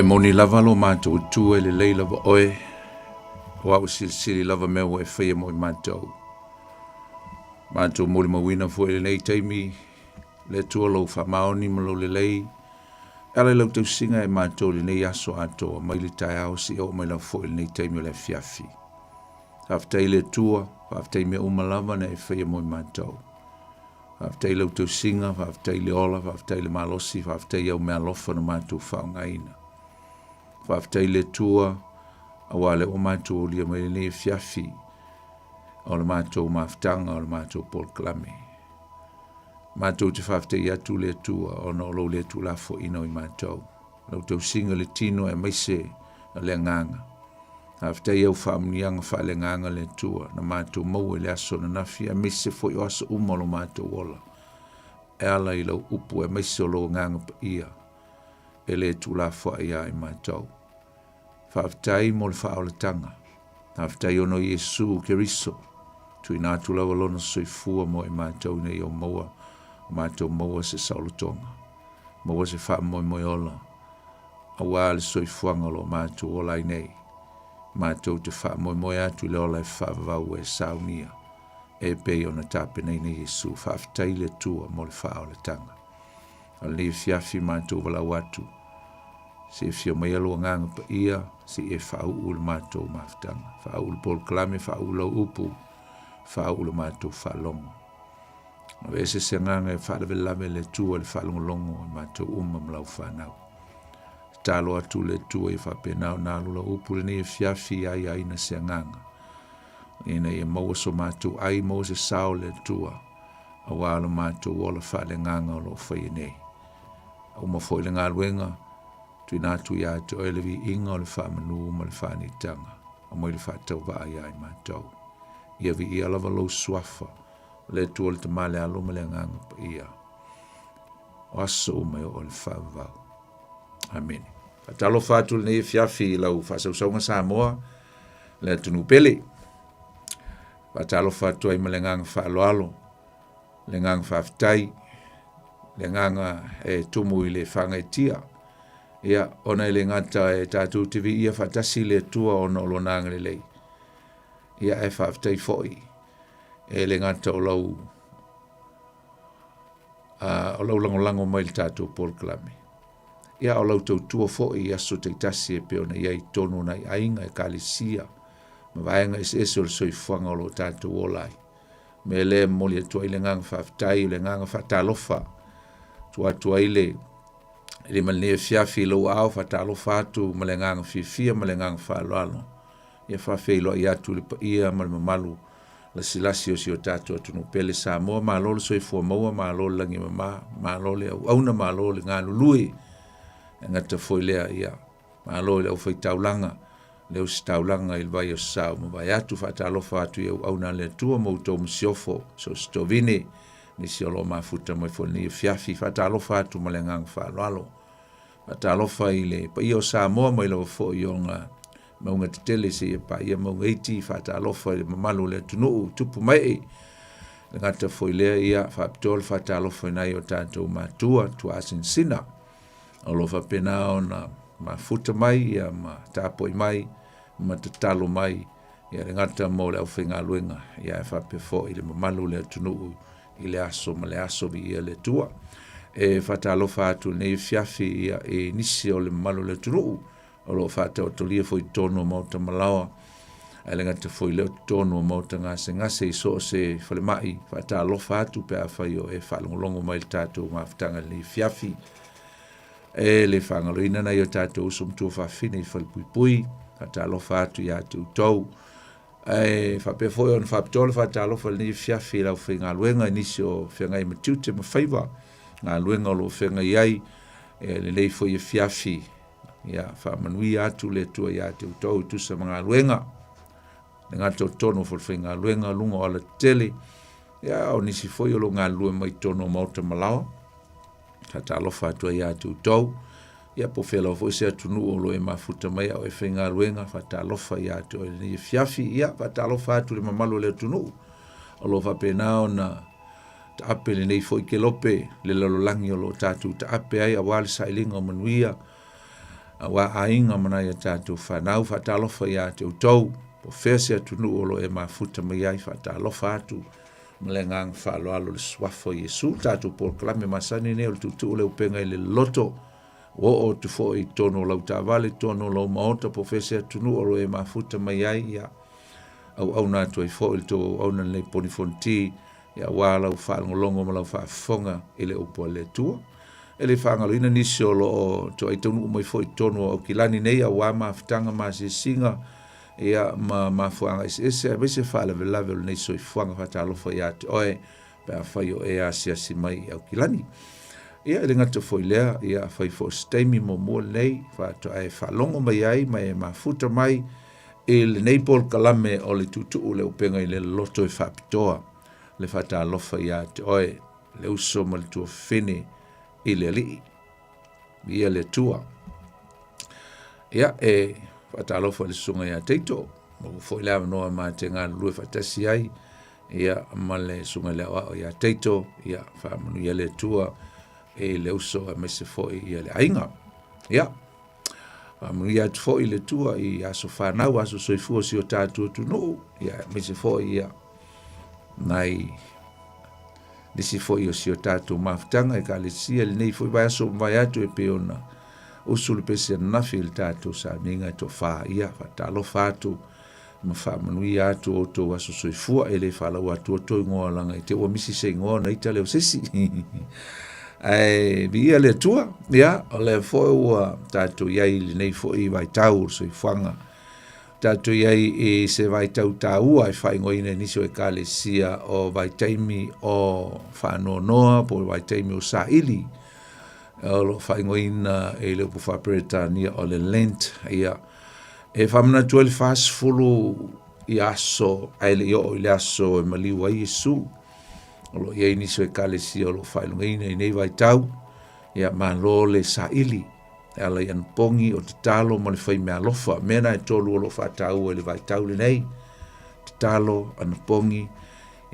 Moni lava lo mātou tu e le lei lava oe. Wa sili lava mea o e whaia mo I mātou. Mātou mori mawina fo e nei teimi. Le tua lo wha maoni ma lo le lei. Ala lau tau singa e mātou le nei aso atoa. Mai le tai au si o mai lau fo e nei teimi o le fiafi. Haftai le tua. Haftai mea umalava na e whaia mo I mātou. Haftai lau tau singa. Haftai le ola. Haftai le malosi. Haftai au mea lofa na mātou whaongaina. Whaftai le tua, awale o mātou o lia mai le fiafi, o le mātou maftanga, o le mātou polklame. Mātou te whaftai atu le tua, o no lo le tu lafo ino I mātou. Lau tau singa le tino e maise a le nganga. Haftai au whaamnianga wha le nganga le tua, na mātou mau e le aso na nafi, a maise fo I oasa umalo mātou ola. E ala I lau upu e maise o lo nganga pa ia, e le tu lafo a ia I mātou. Whaftai mo le whaoletanga. Haftai ono Yesu Keriso. tui nā tula walona soifua mo e mātou nei o maua, mātou maua se saulotonga, maua se wha moi ola, a wā le soifuanga lo mātou ola i nei, mātou te wha moi atu le ola e wha vau e saunia, e pei o na tāpe nei nei Jesu, wha aftai le tua mo le wha o le tanga. A le fiafi mātou wala watu, se fio mai alo nganga pa ia, se e wha u le mātou maftanga, wha u le pol klame, wha u lau upu, wha u le mātou wha longo. A vese se nganga e wha lave le tua le wha longo e mātou mlau whanau. Talo atu le tua e wha penau nā lula upu le ne e fiafi ai aina se nganga. Ina e maua so mātou ai maua se sao le tua, a wālo mātou ola wha le nganga o lo whai nei. A uma foi le ngā luenga, tui nātu ia te oelevi inga o le wha manu ma le wha ni tanga, a moi le wha tau wa ai ai mātou. Ia vi ia lava lo suafa, le tua le tamale alo ma le nganga pa ia. O aso umai o le wha vau. Amen. Talo whātu le nei fiafi lau whasausonga Samoa, le tunu pele. Talo whātu ai ma le nganga wha aloalo, le nganga whaftai, le nganga e tumu i le whanga e tia. Ia, ona i le ngata e tātou tivi ia whatasi le tua o no lonanga le lei. Ia e whaftai foi, e le ngata o lau langolango mai le tātou Paul Klame. Ia o lau tau tua foi i aso te tasi e peona iai tonu na i ainga e kalisia. Ma vaenga is eso le soifuanga o lo tātou olai. Me le moli e tua i le nganga whaftai, le nganga whatalofa. Tua i le malne fiafi lo au whatalofa atu ma le nganga fifia ma le nganga whaloalo. Ia whawhelo i atu le pa ia ma le mamalu la silasi o si o tātou atu no pele Samoa ma lo le soifua maua ma lo le langi ma lo le auna ma lo le ngā lului. Ngata foi lea ia, ma lo le au fai taulanga, leo si taulanga il vai o sao, ma vai atu whatalofa atu iau au na le tua mautou msiofo, so stovini, ni si olo mafuta mai fo ni fiafi whatalofa atu ma le ngang whaloalo. Whatalofa i le, pa ia o Samoa mai lau fo i o ngā maunga te tele si e pa ia maunga iti whatalofa i le mamalu le tunuu tupu mai. Ngata foi lea ia, whapitol whatalofa i nai o tātou mātua, tua asin sina. Alofa penao na mafuta mai, ia ma tāpoi mai, ma tatalo mai, ia ngata mo le au whinga luenga, ia e whapefo i le mamalu le tunuu i le aso ma le aso vi ia le tua. E whatalofa atu nei fiafi ia e nisi o le mamalu le tunuu, alo whatao tolia foi tono mauta malawa, e le ngata foi leo tono mauta ngase i so se whalemai, whatalofa atu pe a whai o e whalongolongo mai le tātou mawhtanga le fiafi, e le whangaloina na i o tātou usum tua whawhine i whalpuipui, whatalofa atu i atu tau. E whapefoi on whapitola whatalofa ni fiafi lau whinga luenga nisi o whinga i matiute ma whaiva, ngā luenga lo whinga iai, le lei foi i fiafi, ia whamanui atu le tua i atu tau tusa mga luenga, le ngata o tono fol whinga luenga lunga o ala tele, ia o nisi foi o lo ngā luenga mai tono mauta malawa, Whatalofa atua i atu tau, ia po whela o fo se atunu o lo e mafuta mai au e whinga ruenga, whatalofa i atu o ni fiafi, ia whatalofa atu le mamalu le atunu, o lo whapenao na ta ape le nei fo i ke lope, le lalolangi o lo tātou ta ape ai a wale sailinga o manuia, a wa ainga manai a tātou whanau, whatalofa i atu tau, po whea se atunu o lo e mafuta mai ai, whatalofa atu, Melengang whalo alo le swafo Yesu, tātou Paul Klame masani ne o tutu leo penga i le loto, o tufo i tono lau tāwale, tono lau maota, po whese atunu o lo e mafuta mai ai, ia au nātua i fo i to au nan le ponifonti, ia wā lau whaangolongo ma lau whaafonga i le upo le tua, e le whaangaloina nisi o lo o to ai tonu umai fo i tono au kilani nei, a wā maafutanga maasi singa, ia ma fuanga ese vese fala level nei so fuanga fatalofa ia oe pa faio e asia si mai au kilani ia le ngata foi lea ia fai fo stemi mo nei fa to ai fa longo mai ai mai mafuta mai il nei Paul Kalame o le tutu o le upenga i le loto e fapitoa le fatalofa ia oe le uso mal tu fine i le li ia le tua ia Whatalofa le sunga ia teito, mo foi la noa ma te ngā lue whatasi ai, ia ma le sunga le o ia teito ia whaamanu ia le tua e le uso a mese fo'i ia le ainga ia whaamanu ia tu fo'i le tua i aso whanau aso soifua si o tātua tu no ia mese fo'i ia nai nisi fo'i o si o tātua mafutanga e ka le sia le nei fo'i vai aso vai atu e peona usu le pese nafi le tātua sa minga to wha ia whatalo whātu ma whaamanui atu o tō aso soifua e le whalau atu o tō ingoa langa i te ua misi se ingoa na ita leo sisi. Ai, vi ia le tua, ia, o le foe ua tātou iai le nei foe i vai tau soifuanga. Tātou iai e se vai tau tāua e whaingoina niso e ka le sia o vai taimi o whanonoa po vai taimi o sa ili. O lo whaingoina e le upu whaperetania o le Lent, ia, e whamana tua le fast fulu i aso, ai le o i le aso e maliwa i Yesu. O lo iei niso e kale si o lo whailungaina i nei vai tau, ia man lo le sa ili, e ala i anpongi o te talo ma le whai mea lofa, mena e tolu o lo whatau e le vai tau le nei, te talo, anpongi,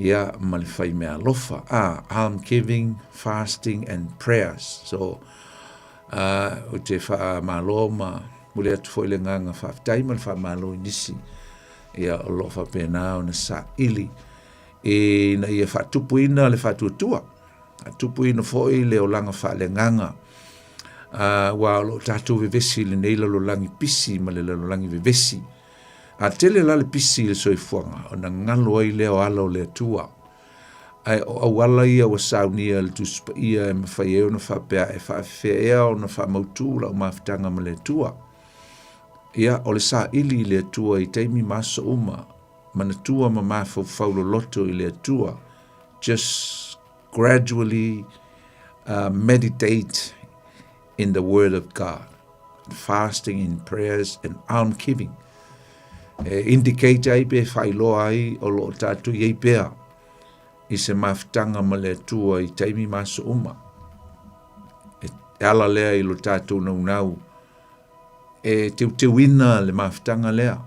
ia ma le whai mea lofa, alm giving, fasting and prayers. So, o te wha malo ma, mule atu foi le nganga whaftai man whamalo i nisi ia o lo whapena o na sa ili e na ia whatupu ina le whatuatua tupu ina foi le o langa wha le nganga wa lo tatu vevesi le neila lo langi pisi ma le lo langi vevesi a tele la le pisi le soifuanga o na ngalo ai le o alo le tua ai o wala ia o saunia le tuspa ia e mawhai eo na whapea e whawhea o na whamautu la o mawhitanga ma le tua ia o le sa ili le tua i teimi maso uma mana tua ma mawhau loto i le tua just gradually meditate in the word of God, fasting in prayers and alms giving indicate ai pe whailo ai o lo tatu iei pea i se mawhitanga ma le tua i teimi maso uma e ala lea i lo tatu nau e te wina le mawhitanga lea.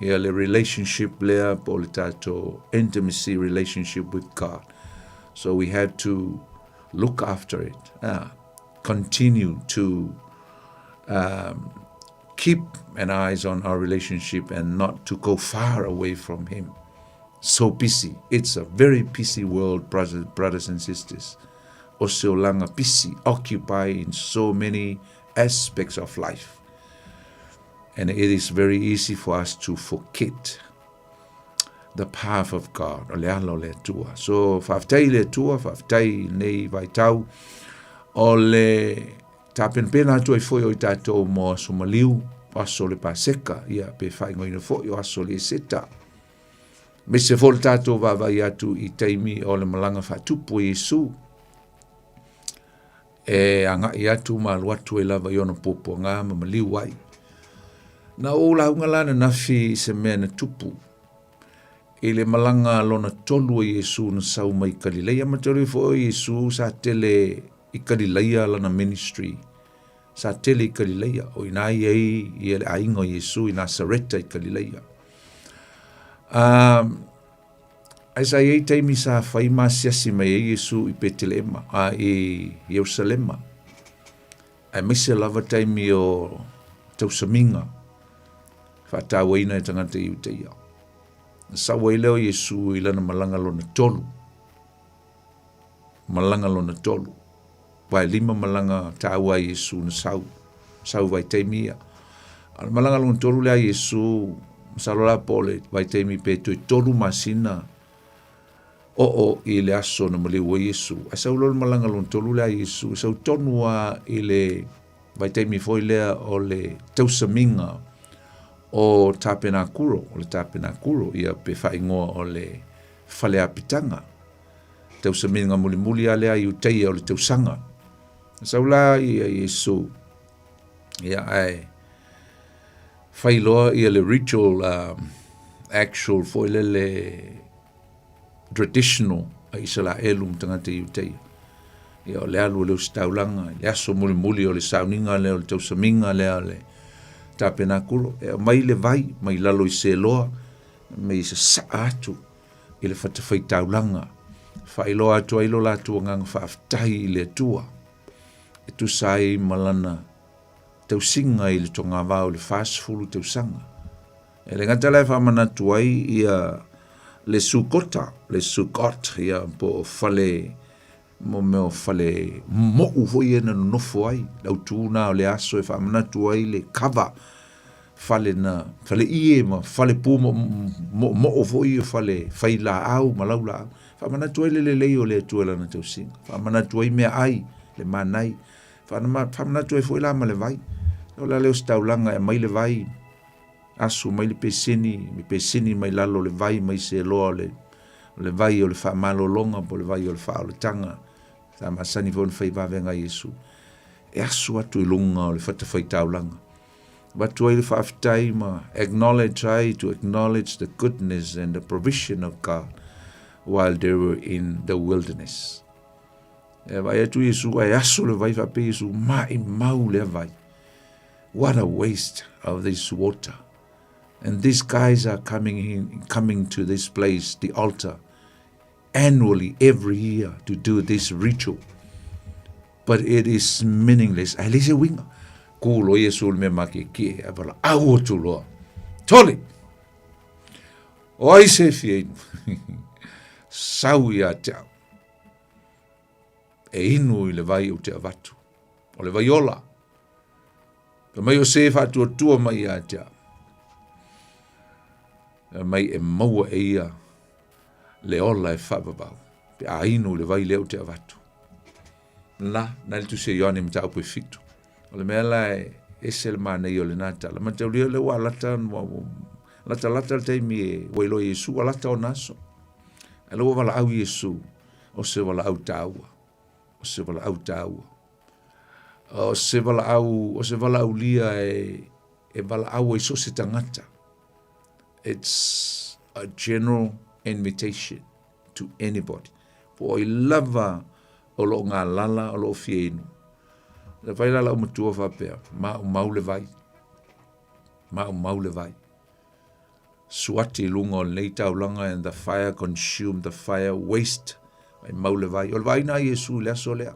Ia le relationship lea po le tato intimacy relationship with God. So we have to look after it. Continue to keep an eyes on our relationship and not to go far away from Him. So busy. It's a very busy world, brothers and sisters. O se o langa busy, occupy in so many aspects of life. And it is very easy for us to forget the path of God. O le ala o le tua. So, whaftai le tua, whaftai nei vai tau, o le tāpenpena atu ai foi o i tātou mo aso maliu, aso le paseka, ia pe whaingoina foi o aso le seta. Me se fo le tātou vavai atu i teimi o le malanga whatupu Yesu. E anga i atu ma luatu e lava i ona popo ngā ma maliu ai. Na o la unga lana nafi se mea na tupu. E le malanga lona tolu o Yesu na sau mai Galileia. Matori fo o Yesu sa tele i Galileia lana ministry. Sa tele i Galileia. O ina i le ainga o Yesu i Nasareta i Galileia. Ai sa iei teimi sa whai masiasi mai e Yesu i Betelema, i Jerusalema. Ai mise lava teimi o Tausaminga. Whātāua ina e tangata i uteia. Sawa i leo Yesu i lana malanga lona tolu. Malanga lona tolu. Vai 5 malanga tāua Yesu na sau. Sau vai teimia. Malanga lona tolu lea Yesu, masalola pole vai teimi pe tui tolu masina. O i le aso na maliu o Yesu. A sau lona malanga lona tolu lea Yesu. Sau tonua i le vai teimi foi lea o le tausaminga. O tapenakuro, ia pe whaingoa o le whale apitanga. Tausaminga muli a lea i uteia o le tausanga. Saula i a Yesu, ia ai, whailoa i le ritual, actual, foile le traditional, a isala elum tangata i uteia. Ia o le alu leo staulanga, le aso muli o le sauninga leo le tausaminga leo le tapenakuro, mai le vai, mai lalo i se loa, mai se sa atu, i le whatawhaitaulanga. Whailoa atua ilo lātua ngang whaaftahi i le atua. E tu sai malana tau singa i le tonga wau le whaasfulu tau sanga. E le ngata lai whamanatu ai ia le sukota, le sukot ia po whale mo meo whale mo ufoi ena nofo ai. Lau tūna o le aso e whamanatu ai le kava fale na fale ie ma fale pu mo ufoi o fale whaila au malau la au. Whamanatu ai le leo le tuela na tau singa. Whamanatu ai mea ai le manai. Whamanatu ai fwoi la ma le vai. O la leo staulanga e mai le vai. Asu mai le pesini mai lalo le vai mai se loa le vai o le whamalo longa po le vai o le wha o le tanga. Ta masani fwon whai wawenga Yesu. E asu atu i lunga o le whatawhai taulanga. Watu ai le whaafitai ma to acknowledge the goodness and the provision of God while they were in the wilderness. E vai atu Yesu ai asu le vai whape Yesu mai mau le vai. What a waste of this water. And these guys are coming to this place, the altar, annually, every year, to do this ritual. But it is meaningless. Alise winga. Kulo Yesu me make ki abala au tu lo. Toli. Oi se fien. Sau ia tau. E inu i le vai o te avatu. O le vai ola. Ka mai o se fatu tua mai ia tau. Mai e maua e ia le ola e whababau. Pe a inu le vai leo te avatu. La, nai tu se ione mta upo e fitu. O le mea lai e se le mana i o le nata. La mata ulia le wa lata le teimi e wailo Yesu wa lata o naso. E lo wala au Yesu o se wala au taua. O se wala au taua. O se wala au lia e wala au e so se tangata. It's a general invitation to anybody. Po I lava o lo ngā lala o lo fienu. Le vai lala o matua whapea. Mau le vai. Mau le vai. Suati lunga o nei taulanga and the fire consumed the fire waste. Mau le vai. O le vai na Yesu le aso lea.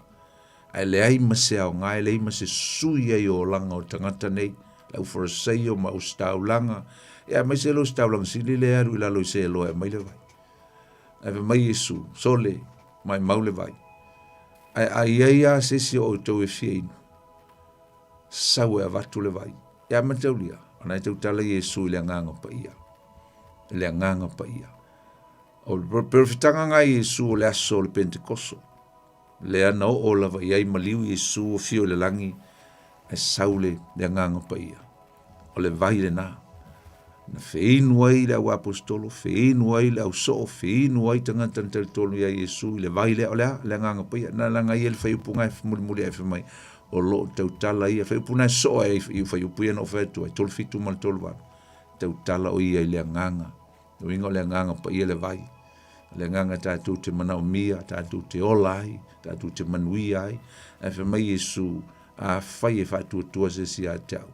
Ai le ai mase au ngai le ai mase sui ai o langa o tangata nei. Lau forasei o mau staulanga. Ia mai se lo staulang sili le aru ila lo se lo e mai le vai. Ave mai Yesu sole mai mau le vai. Ai ia se si o tau e fieinu. Sau e avatu le vai. Ia mataulia. Ana tau tala Yesu le nganga pa ia. Le nganga pa ia. O le perfitanga ngai Yesu o le aso le Pentekoso. Le ana o lava iai maliu Yesu o fio le langi. E saule le nganga pa ia. O le vai le na. Na wheinu ai le au apostolo, wheinu ai le au so, wheinu ai tangata na talitonu ia Yesu, le vai le olea, le nganga pia, na langa ia le whaiupunga e muli e whamai, o lo tau tala ia, whaipuna e so e i whaiupuia no whaitu, ai tolu fitu mal tolu wano, tau tala o ia i le nganga, o ingo le nganga pa ia le vai, le nganga tātou te manao mia, tātou te olai, tātou te manui ai, e whamai Yesu, a whai e whaitua tua se si a tau.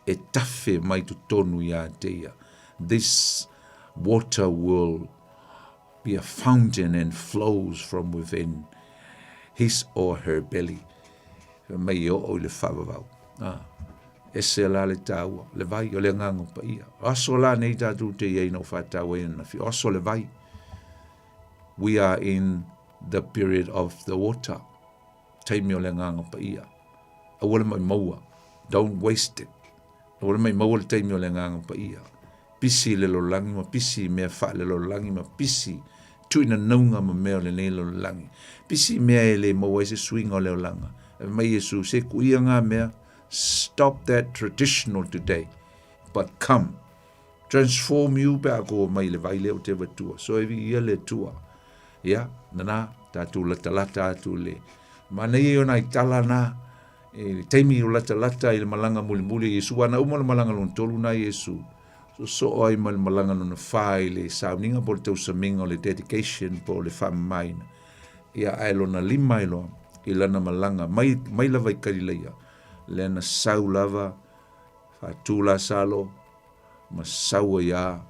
E tafe mai tu tonu ia teia. This water will be a fountain and flows from within his or her belly. Mai o le whawawau. E se la le taua, le vai o le ngango pa ia. Aso la nei tātou te iei no whātau e na fi. Aso le vai. We are in the period of the water. Taimi o le ngango pa ia. Awala mai maua. Don't waste it. Ora mai mau le taimi o le nganga pa ia. Pisi le lo langi ma pisi mea wha le lo langi ma pisi tuina naunga ma mea le ne lo langi. Pisi mea e le mau e se swinga o le o langa. E mai Yesu se kuia ngā mea, stop that traditional today, but come. Transform you pe ako mai le vai leo te watua. So evi ia le tua. Ia, nana, tātou lata atu le. Mana i o nai tala na, e taimi o lata i le malanga muli Yesu ana uma le malanga lon tolu na Yesu so ai mal malanga lon fai le sauninga po te usaminga o le dedication po le famaina ia ai lona lima ilo i lana malanga mai lava i karileia le na sau lava fatula salo ma sau ia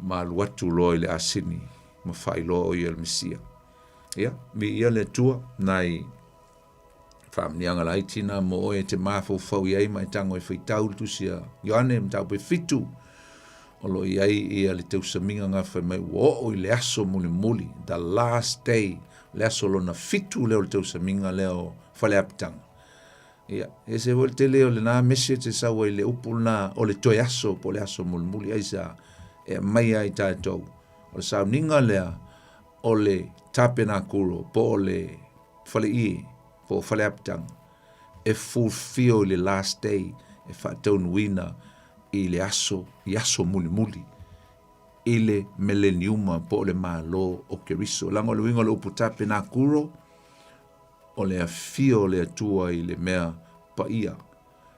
ma watu lo le asini ma whailo o ia le Mesia. Ia, mi ia le tua, nai whamnianga lai tina mo oe te mawhau iai mai tango e whaitau tu sia Ioane mtau pe fitu o lo iai ia le teu saminga ngā whai mai o i le aso muli muli, the last day, le aso lo na fitu leo le teu saminga leo whale apitanga. Ia, e se wale te leo le nā message e sawa i le upu na o le toi aso po le aso muli muli aisa e mai ai tātou. O le sau ninga lea o le tapena kuro po o le whale ie po whale apitanga e fulfill le last day e whaatau nuina i le aso, i aso muli muli i le millenniuma po le malo o Keriso. Lango le wingo le upu tapena kuro o le afio le atua i le mea pa ia,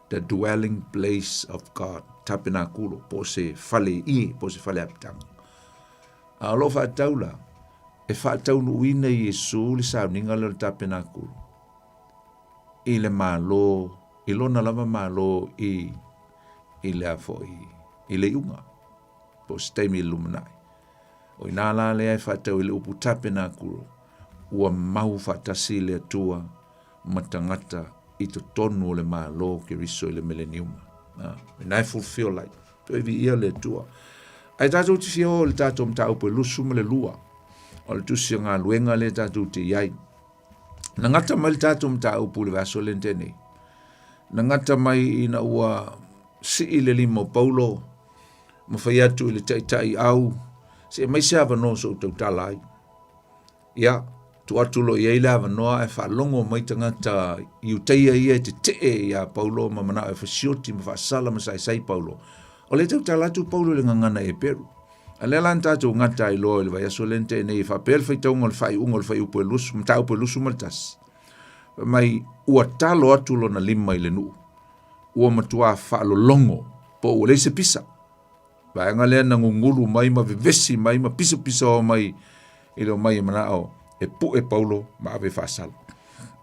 the dwelling place of God, tapenakuro, po se fale i, po se fale apitanga. A lo whaatau la, e whaatau nuina i Yesu le sauninga le tapenakuro. I le malo, i lona lava malo i le afo i le iunga, po se teimi lumanai. O ina la le ai whaatau i le upu tapenakuro, ua mau whaatasi le atua matangata i to tonu o le malo Keriso i le millenniuma. Ina e fulfill like, to evi ia le atua. Ai tātou te fia o le tātou mta upo lusu ma le lua, o le tusi ngā luenga le tātou te iai. Na ngata mai le tātou mta upo le vaso le ntene. Na ngata mai ina ua si i le limo Paulo, ma whai atu i le tai au, se mai se ava no so tau talai. Ia, tu atulo i eila ava noa e whaalongo mai tangata i uteia ia te ia Paulo ma mana e whasioti ma whaasala ma sai Paulo. O le tau talatu Paulo le ngangana e Peru. A le lan tātou ngata i loa i le vai aso lente nei whapel whai taunga le whai unga le whai upo e lusu, mta upo e lusu maltasi. Mai ua talo atulo na lima i le nuu. Ua matua whaalolongo po ua leise pisa. Vai anga lea na ngungulu mai ma vivesi mai ma pisa o mai i leo mai mana o e pu e Paulo ma ave whaasala.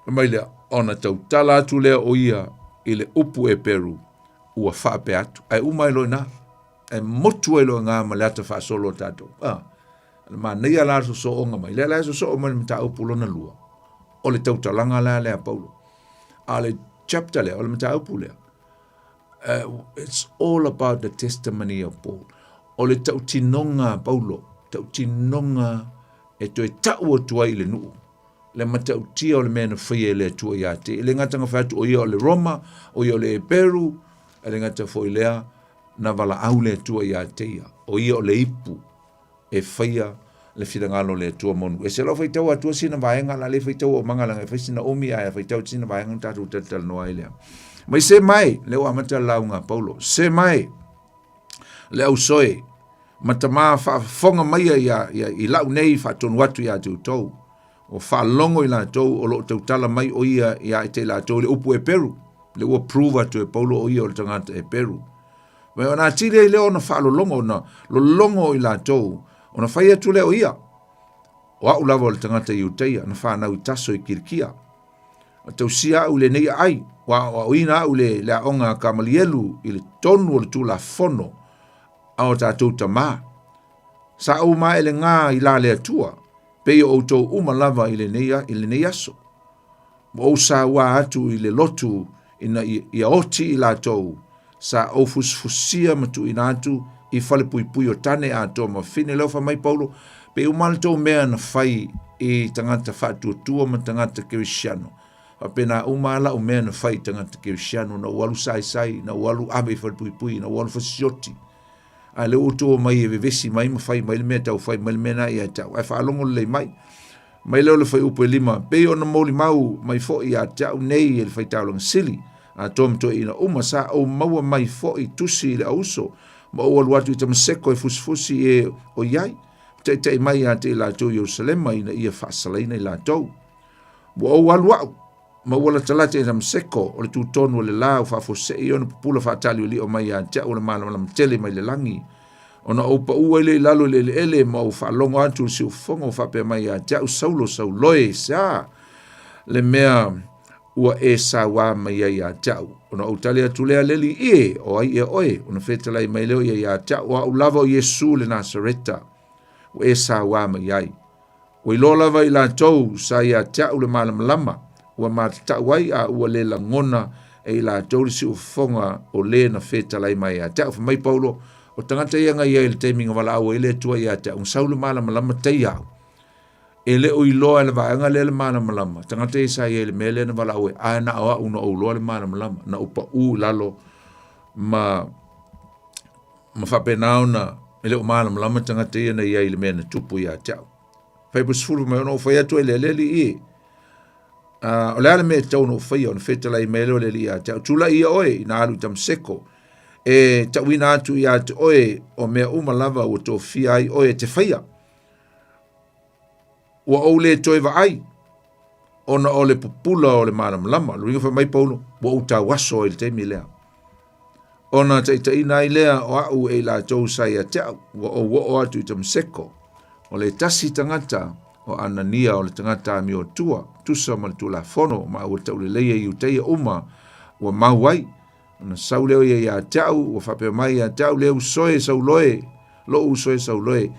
Mai lea ona tau tala atu lea o ia i le upu e Peru ua whaape atu. Ai umai loi na, ai motu e loi ngā ma leata whaasolo tātou. Ma neia la so onga mai, lea so o mai mta upu lona lua. O le tau talanga lea Paulo. A le chapter lea, o le mta upu lea. It's all about the testimony of Paul. O le tau tinonga Paulo, tau tinonga e toi tau o tua i le nuu. Le matau tia o le mena whaia le tua i ate. Le ngatanga whaatu o ia o le Roma, o ia o le Peru, le ngata foi lea na vala au le tua i ateia. O ia o le ipu e whaia le whirangalo le tua monu. E se lau whaitau atua sina vaenga la le whaitau o mangala ngai whaisina omi aia whaitau sina vaenga tatu tatal noa i lea. Mai se mai, le o amata launga Paulo, se mai, le au soe, matama whafonga mai i lau nei whaatonu watu i atu tau, o whaalongo i la tau, o lo tau tala mai o ia i a te la tau, le upu e Peru, le ua prove atu e Paulo o ia o le tangata e Peru. Mai o na tire i leo na whaalolongo, na lolongo i la tau, o na whai atu leo ia, o au lava o le tangata i uteia, na whanau i taso i kirkia, o tau sia au le nei ai, wa ina au le aonga kamalielu i le tonu o le tula fono a o tātou tamā. Sa au mai le ngā i la le atua, pe o tau umalava i le nei aso. Mo o sa wā atu i le lotu i a oti i la tau, sa au fusfusia matu ina atu i fale pui o tane a tau ma fine leo mai Paulo, pe umal tau mea na fai i tangata whaatua ma tangata Kerisiano. Apena umala o mea na whai tangata Kerisiano na walu sai, na walu abe whalpui, na walu fasioti. A le uto mai e vevesi mai ma whai, mai le mea tau whai, mai le mea na ia tau. Ai whaalongo le mai. Mai leo le whai upo e lima. Pei o na mauli mau mai fo i a tau nei e le whai tau lang sili. A tom to ina uma sa o maua mai fo i tusi i le auso. Ma o alu atu i tamaseko e fusfusi e o iai. Tei mai a te i la tau Yerusalema ina ia whaasalaina i la tau. Mo o alu au. Ma wala talate e tamseko o le tūtonu o le la o whafose i ona pupula whaatali o li o mai a tia o le malam tele mai le langi. O na opa ua ile i lalo le ele ma o whaalongo atu si o whongo o whape mai a tia o saulo sauloe sa le mea ua e sa wā mai a tia o. O na utali atu lea leli o ai e oe o na whetalai mai leo i a tia o au lava o Yesu le Nasareta. o e sa wā mai ai. O i lola vai la tau sa ia tia ule malama ua matata wai a ua le langona e la tau si ufonga o le na feta lai mai a tia mai Paulo o tangata ia ngai le teiminga wala au e le tua ia tia un saulu malama tei au. E le o i loa le vaenga le malama tangata ia sa ia le mele na wala au e a na awa una o loa le malama na upa u lalo ma whapenao na ele o malama tangata ia na ia le mena tupu ia tia. Fai busfulu me ono fai atu ele leli i. O le ale me tau no fai on feta lai me leo leli ia tia. Tula ia oe na alu tam seko. E ta wina atu ia te oe o mea umalava o to fia ai oe te faia. Ua o le toi va ai. Ona o le pupula o le malama. Luinga fai mai pauno. Ua uta waso e le teimi lea. Ona ta ina i lea o au e la tau sai a tia. Ua o atu i tam seko. O le tasi tangata o Anania o le tangata mi o tua, tusa ma le tula fono, ma ua tau le leia i uteia uma, ua mauai, na sau leo ia tau, ua whapea mai ia tau, leo soe sau loe, lo soe sau loe,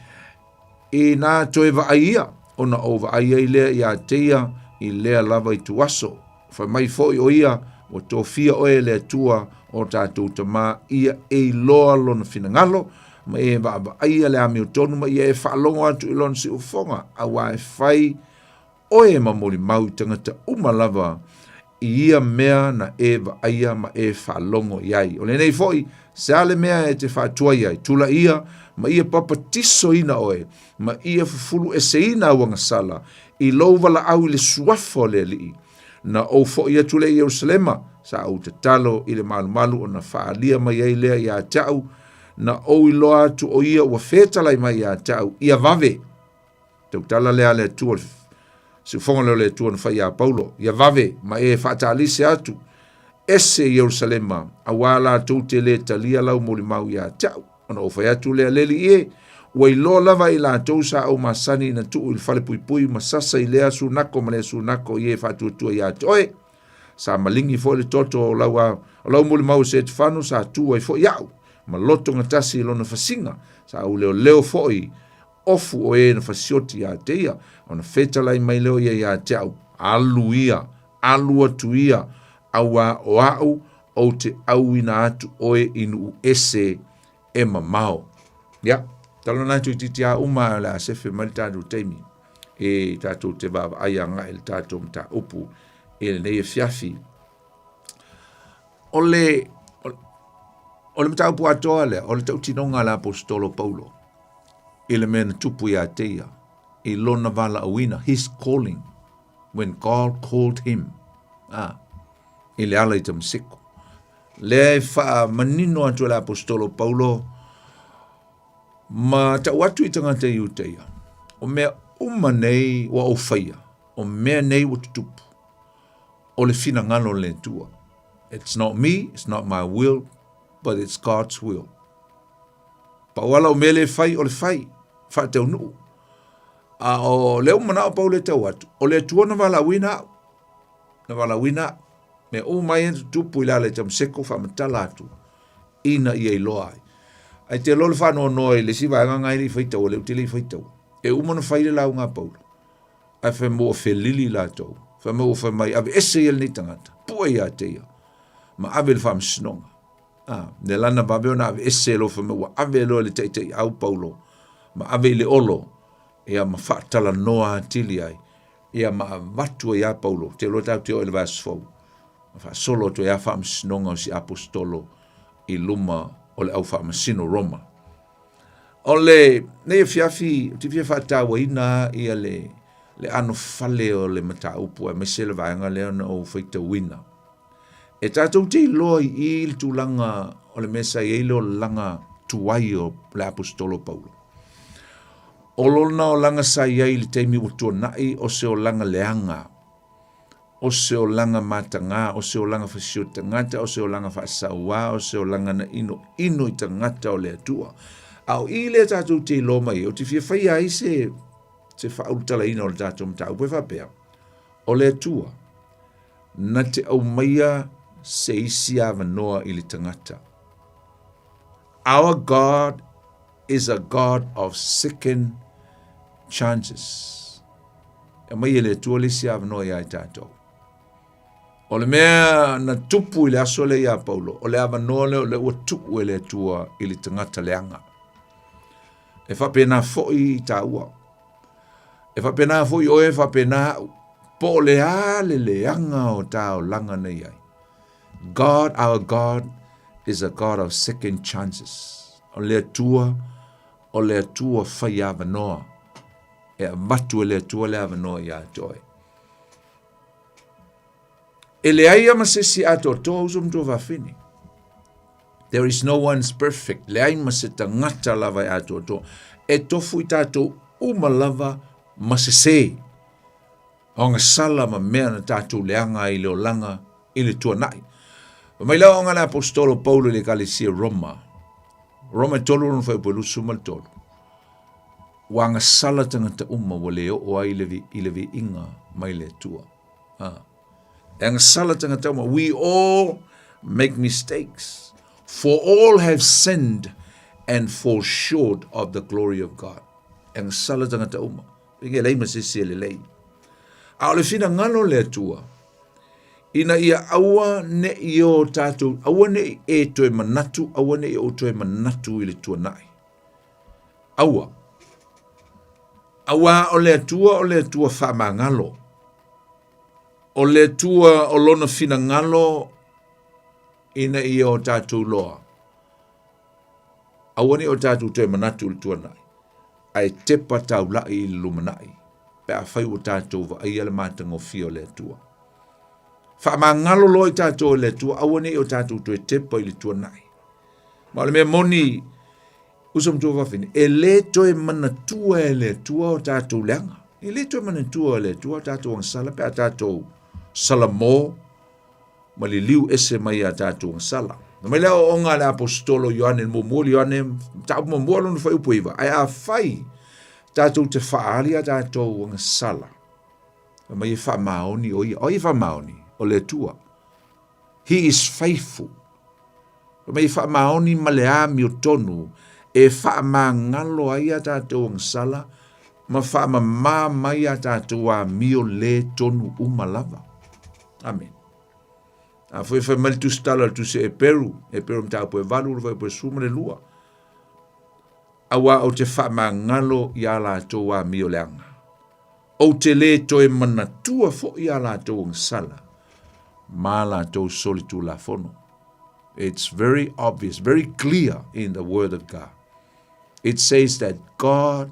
i nā toe va aia, o na o va aia i lea ia teia, i lea lava i tuaso, wha mai foi o ia, o tō fia oe lea tua, o tātou tama, ia e loa lo na finangalo, ma e va aia le ami tonu ma e whaalongo atu i lon si ufonga a wa e whai o e mamori mau tangata umalava i ia mea na e va aia ma e whaalongo iai. O le nei foi, se ale mea e te whaatua iai, tula ia ma ia papa tiso ina oe, ma ia fufulu e se ina wanga sala, i lau wala au le suafo le li, na o fo ia tule i Jerusalema, sa au te talo i le malu o na whaalia ma iai lea ia tau, na o i loa tu o ia ua whetalai mai a tau, ia vave. Tau tala lea lea tua, si ufonga leo lea tua na whai a Paulo, ia vave, ma e whaatalise atu, ese i Jerusalema, a wala tau te lea talia lau moli mau i a tau, ana o whai atu lea leli e, ua i loa lava i la tau sa au masani na tuu il whale pui pui, masasa i lea su nako, ma lea su nako i e whaatuatua i a toe, sa malingi fo le toto o lau moli mau se te whanu, sa tua i fo iau, ma loto ngatasi lona fasinga sa au leo foi ofu o e na fasioti a teia ona fetalai mai leo ia tau alu atuia awa o au o te au ina atu oe inu ese e mamao ya talo na tu titia uma la sefe maltadu teimi e tatu te baba ayanga el tatu mta upu e ne fiafi ole o le matau pua toa lea, o le tau tinonga la apostolo Paulo, i le mena tupu ia teia, i lona vala awina, his calling, when God called him, i le ala i tamasiko. Le wha manino atu la apostolo Paulo, ma tau atu i tangata i uteia, o mea uma nei wa o whaia, o mea nei wa tutupu, o le fina ngalo le tua. It's not me, it's not my will, but it's God's will. Pa wala o mele fai o le fai, fa te unu. A o leo mana o pau le tau atu, o le tua na wala wina, me o mai entu tupu ila le tam seko fa matala atu, ina i loa ai. Ai te lo le fa no noi, le si vai ngai li fai tau, le utili fai tau. E umana fai le lau ngā paulo. Ai fa mo o fe lili la tau, fa mo o fa mai, ave ese el ni tangata, pua ia teia, ma ave le fa msinonga. Ne lana babeo na ave ese lo fa me ave lo le tei au paulo ma ave le olo ia ma fatala noa tili ai ia ma vatu ia paulo te lo tau te o le vasfo fa solo to ia fa msinonga o si apostolo i luma o le au fa msino Roma o le ne fiafi ti fia fa tawa ina ia le ano fale o le mata upu e mesele vaenga le o feita wina e tātou te loi i il tūlanga o le mesa i eilo langa tuai o le apostolo Paulo. O lona o langa sa iai li teimi o tua nai o se o langa leanga, o se o langa matanga, o se o langa fasio tangata, o se o langa fasawa, o se o langa na ino i tangata o le atua. Au i le tātou te lo mai, o te fia fai ai se whaultala ina o le tātou mta upe whapea. O le atua, na te au maia se isi avanoa i le tangata. Our God is a God of second chances. E mai le tua le si avno ia i tātou. O le mea na tupu i le aso le ia Paulo, o le avano le o le ua tupu e le tua i le tangata leanga. E whapena foi i tā ua. E whapena foi o e whapena po le a le leanga o tā o langa nei ai. God, our God, is a God of second chances. O le tua whai avanoa. E matu e le tua le avanoa ia toi. E le aia masesi ato toa usum to vafini. There is no one's perfect. Le ai maseta ngata lava ato to. E tofu i tato umalava masese. Onga sala ma mea na tato leanga i leo langa i le tua nai. Mai lau onga le apostolo Paulo le kalesia Roma. Roma tolu rung fai pulu sumal tolu. Wanga sala tangata uma waleo o ai levi inga mai le tua. Ang sala tangata uma. We all make mistakes. For all have sinned and fall short of the glory of God. Ang sala tangata uma. Ige lei masisi le lei. A le fina ngalo le tua. Ina ia aua ne i o tātou, aua ne e toe manatu, aua ne i o toe manatu i le tua nai. Aua. Aua o le tua whama ngalo. O le tua o lona fina ngalo, ina i o tātou loa. Aua ne o tātou toe manatu i le tua nai. Ai tepa tau lai i lumanai. Pe a whai o tātou wa ai ala mātango fio le tua. Whamangalo loi tātou le tua, awane o tātou tue tepa i le tua nai. Ma le mea moni, usam tua wawhine, e le toe mana tua e le tua o tātou leanga. E le toe mana tua e le tua o tātou ang sala, pe a tātou sala mō, ma li liu ese mai a tātou ang sala. Na mai leo o ngā le apostolo Ioane, mo Ioane, tāu mo mwalo nu whai upuiwa, ai a whai, tātou te whaali a tātou ang sala. Na mai e wha maoni o ia, o i wha maoni. O le tua. He is faithful. Mai wha maoni malea mi o tonu, e wha ma ngalo ai a tātou ang sala, ma wha ma mai a tātou a mi o le tonu umalava. Amen. A foi wha mali tu stala tu se e peru mta po e valu, vai po e suma le lua. Awa o te wha ma ngalo i a la tō a mi o leanga. O te le toe mana tua fo i a la tō ang sala. Mala to solitu la fono. It's very obvious, very clear in the word of God. It says that God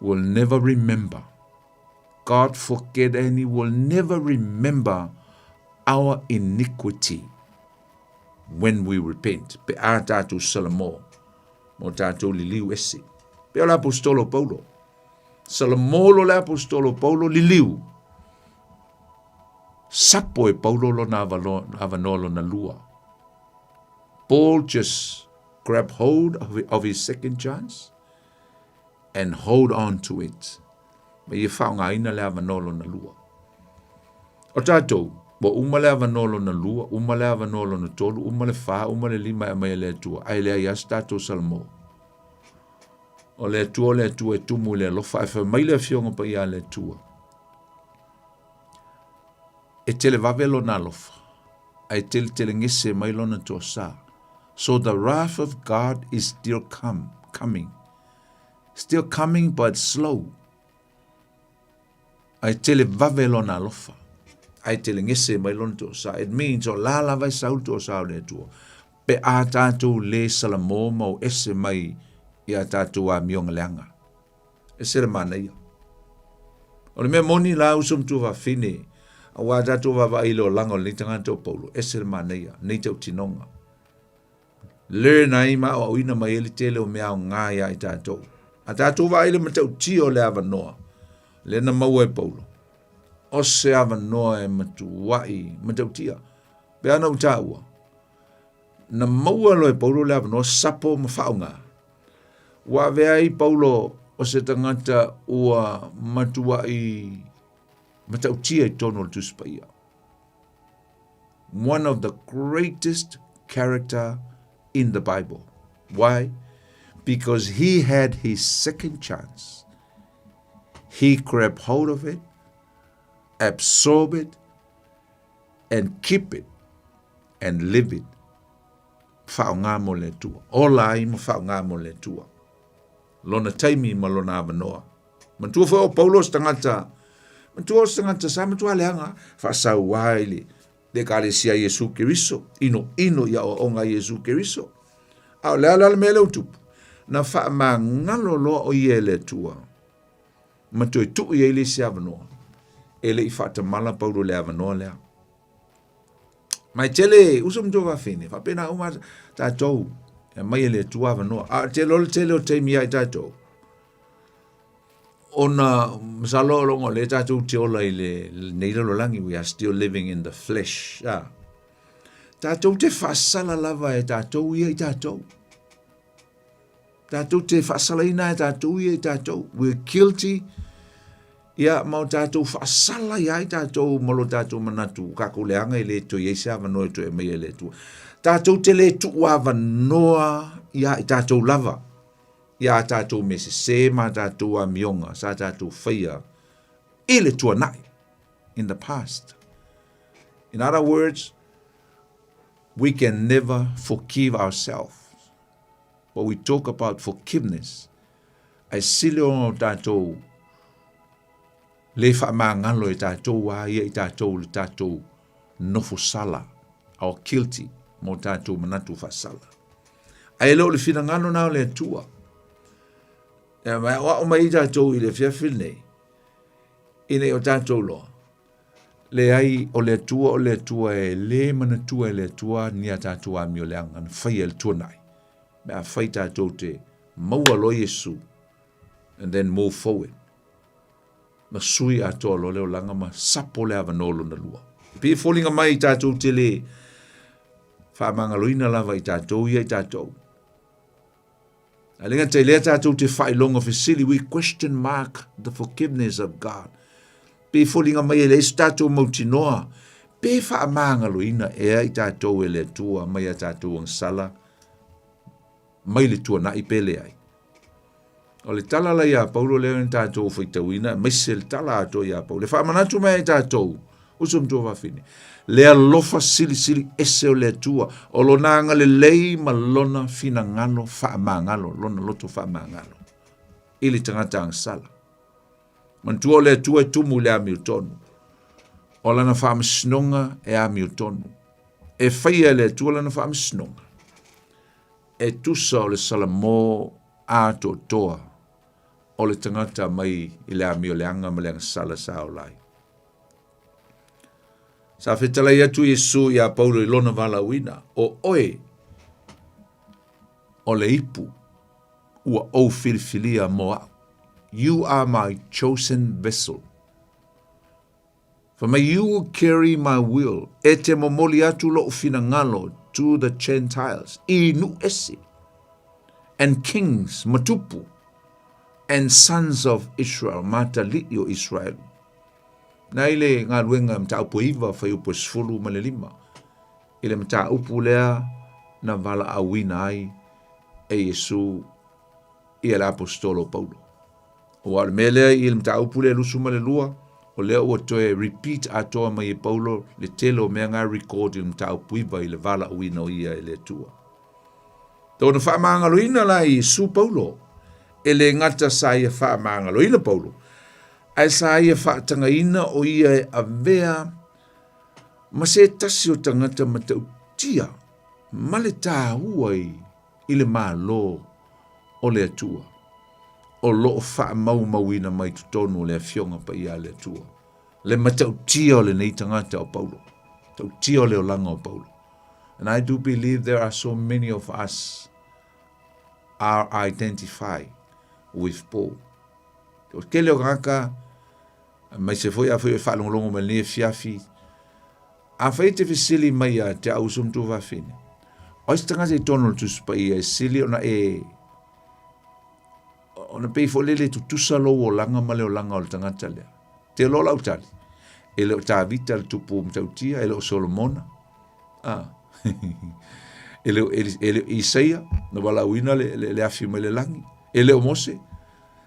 will never remember. God forget and he will never remember our iniquity when we repent. Pe a tātou salamo, mo tātou liliu ese. Pe o l'apostolo Paulo. Salamolo l'apostolo Paulo liliu. Sapo e Paulo lo na avanolo na lua. Paul just grabbed hold of his second chance and hold on to it. Ma i whaunga ina le avanolo na lua. O tātou, bo uma le avanolo na lua, uma le avanolo na tolu, uma le wha, uma le lima e mai le tua. Ai le aias tātou salmo. O le tua e tumu le lofa, e wha mai le fionga pa ia le tua. E tele vavelo na lofa. Ai tele ngese mai lona to sa. So the wrath of God is still coming. Still coming but slow. Ai tele vavelo na lofa. Ai tele ngese mai lona to sa. It means o lala vai sau to sa le tua. Pe a tātou le salamo mau ese mai i a tātou a mionga leanga. E sere mana ia. O le mea moni la usum tu va fine. A wā tātou wawa ilo lango ni tangata o Paulo, esere maneia, nei tau tinonga. Learn ai ma o ina mai ele tele o mea o ngāia i tātou. A tātou wa ile matau tio le avanoa, le na maua e Paulo. O se avanoa e matu wai, matau tia. Pe ana utaua. Na maua lo e Paulo le avanoa, sapo ma whaunga. Wa vea i Paulo o se tangata ua matua i matautia I tono tu spaia. One of the greatest character in the Bible. Why? because he had his second chance. He grabbed hold of it, absorb it, and keep it, and live it. Whaonga mo le tua. Ola ai ma whaonga mo le tua. Lona taimi ma lona avanoa. Mantua whao Paulos tangata. Mantua tangata sa mantua leanga. Whasau waile. Le kare sia Yesu Keriso. Ino ia o onga Yesu Keriso. Au lea mele utupu. Na wha ma ngalo loa o ie le tua. Mantua tu ia ili si avanoa. Ele I whata mala Paulo le avanoa lea. Mai tele, usum tova fine, fa pena uma tatou, mai ele tua vano, a tele o te mia tatou. Ona msalo longo le tatou te ola ile neira lo langi, we are still living in the flesh. Tatou te fasala lava e tatou ia I tatou. Tatou te fasala ina e tatou ia I tatou. We're guilty. Ia mau tātou whaasala ia I tātou molo tātou manatu kako leanga I le to yeisa wanoa to e mea le tua. Tātou te le tuua wanoa ia I tātou lava. Ia tātou me se ma tātou a mionga sa tātou whaia I le tua nai in the past. In other words, we can never forgive ourselves. But we talk about forgiveness. Ai sile o tātou le whaamangalo I tātou wāia I tātou le tātou nofo sala, au guilty, mo tātou manatu whasala. Ai leo le whinangano nao le tua. E mai o mai I tātou I le whiawhil nei. Ine o tātou loa. Le ai o le tua e le manatua e le tua nia tātou a mio leanga na whai e le tua nai. Mea whai tātou te maua lo Yesu and then move forward. Ma sui ato lo leo langa ma sapo le avanolo na lua. Pia folinga mai I tātou te le whaamangaloina lava I tātou ia I tātou. Alinga te lea tātou te whailonga whisili, we question mark the forgiveness of God. Pia folinga mai le isi tātou mautinoa, pia whaamangaloina ea I tātou e le tua mai a tātou ang sala, mai le tua na I pele ai. O le tala la ia Paulo leo ni tātou whaitawina, maise le tala ato ia Paulo. Le whaamanatu mea I tātou, usum tō whawhine. Le alofa sili ese o le tua, o lo nanga le lei ma lona fina ngalo whaamangalo, lona loto whaamangalo. Ili tangata ang sala. Mantua le tua e tumu le ami utonu. O lana whaamisnonga e ami utonu. E whaia le tua lana whaamisnonga. E tusa o le salamo ato toa. O le tangata mai I le ami o le anga ma le anga sala sa o lai. Sa whetalai atu Yesu ia Paulo I lona wala wina. O oe o le ipu ua o filifilia moa. You are my chosen vessel. For may you will carry my will. E te momoli atu lo finangalo to the Gentiles. I nu esi. And kings matupu. And sons of Israel, mata li'io Israel. Na ile ngā ruenga mta upo iwa whai upo sfulu ma le lima. Ile mta upo lea na vala awina ai e Yesu I el apostolo Paulo. O al melea ile mta upo lea lusu ma le lua, o lea ua toe repeat atoa mai e Paulo, le telo mea ngā record ile mta upo iwa ile vala awina o ia ele tua. Tōna whaamangaloina la I Yesu Paulo, ele ngata sa ia whaamangaloina Paulo, ai sa ia whaatangaina o ia e avea, ma se tasi o tangata matau tia, ma le tā huai I le mā lo o le atua, o lo wha maumawina mai tutonu le fionga pa ia le atua, le matau tia o le nei tangata o Paulo, tau tia o le o langa o Paulo. And I do believe there are so many of us are identified with Paul. O ke leo ngaka, mai se foi a foi whalongolongo ma le fiafi, a whai te whisili mai a te ausum tu whawhine. O isi tangata I tono tu spa I e sili ona ona pei fo lele tu tusa lo o langa ma leo langa o le tangata lea. Te lo lau tali. E leo tā vita le tupu mtautia, e leo Solomona. Ele Isaia, na wala wina le afi mai le langi. Ele o Mose.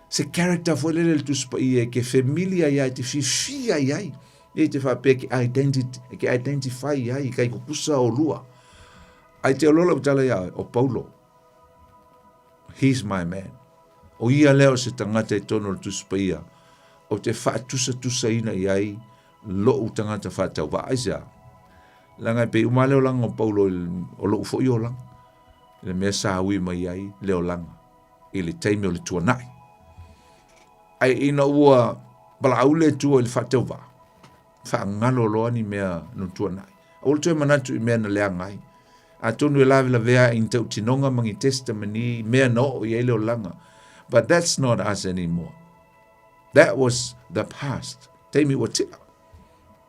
Se character foi le tuspa ia ke familia ia te fifia ia. E te fa pe ke identify ia kai kupusa o lua. Ai te lola utala ia o Paulo. He's my man. O ia leo se tangata e tono le tuspa ia. O te fa tusa ina ia lo utangata fa tau va aisa. Langa pe umale o langa o Paulo o lo ufo i o langa. Le mea sa hui mai ai leo langa. I le taimi o le tuanai. Ai ina ua bala au le tua i le whatau va. Wha ngalo loa ni mea no tuanai. O le tue manatu i mea na lea ngai. A tonu e lawe la vea in tau tinonga mangi testamani mea no i leo langa. But that's not us anymore. That was the past. Taimi wa tia.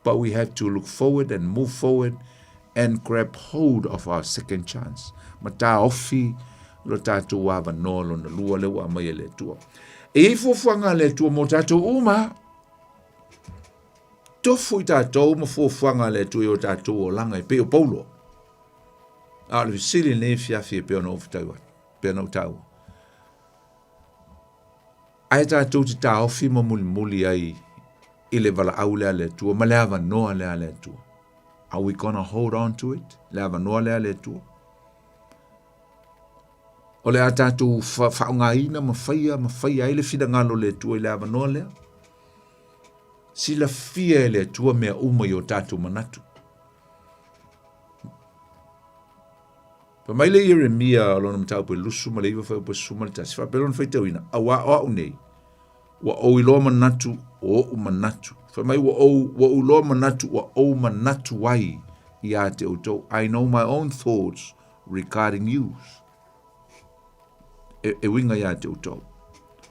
But we have to look forward and move forward and grab hold of our second chance. Mata ofi lo tātou wāwa noa lo na lua le wa mai le tua. E fofuanga le tua mo tātou uma. Tofu i tātou ma fofuanga le tua o tātou o langa i pe o Paulo. A le sili ne fiafi e pe ona ofitau. Pe ona utau. Ai tātou ti tā ofi ma muli ai I le vala au lea le tua, ma le ava noa lea le tua. Are we gonna hold on to it? Le ava noa lea le tua. O le atatu whaungaina ma whaia ele whina ngalo le tua I le ava noa lea. Si la fia le tua mea uma I o tatu manatu. Pa mai le Jeremia alona matau pe lusu ma le iwa whau pa suma le tasi. Whapelon whaitau ina, awa o nei. Wa o ilo manatu o manatu. Fa mai wa o ilo manatu wa o manatu wai I te uto. I know my own thoughts regarding you. E winga I te uto.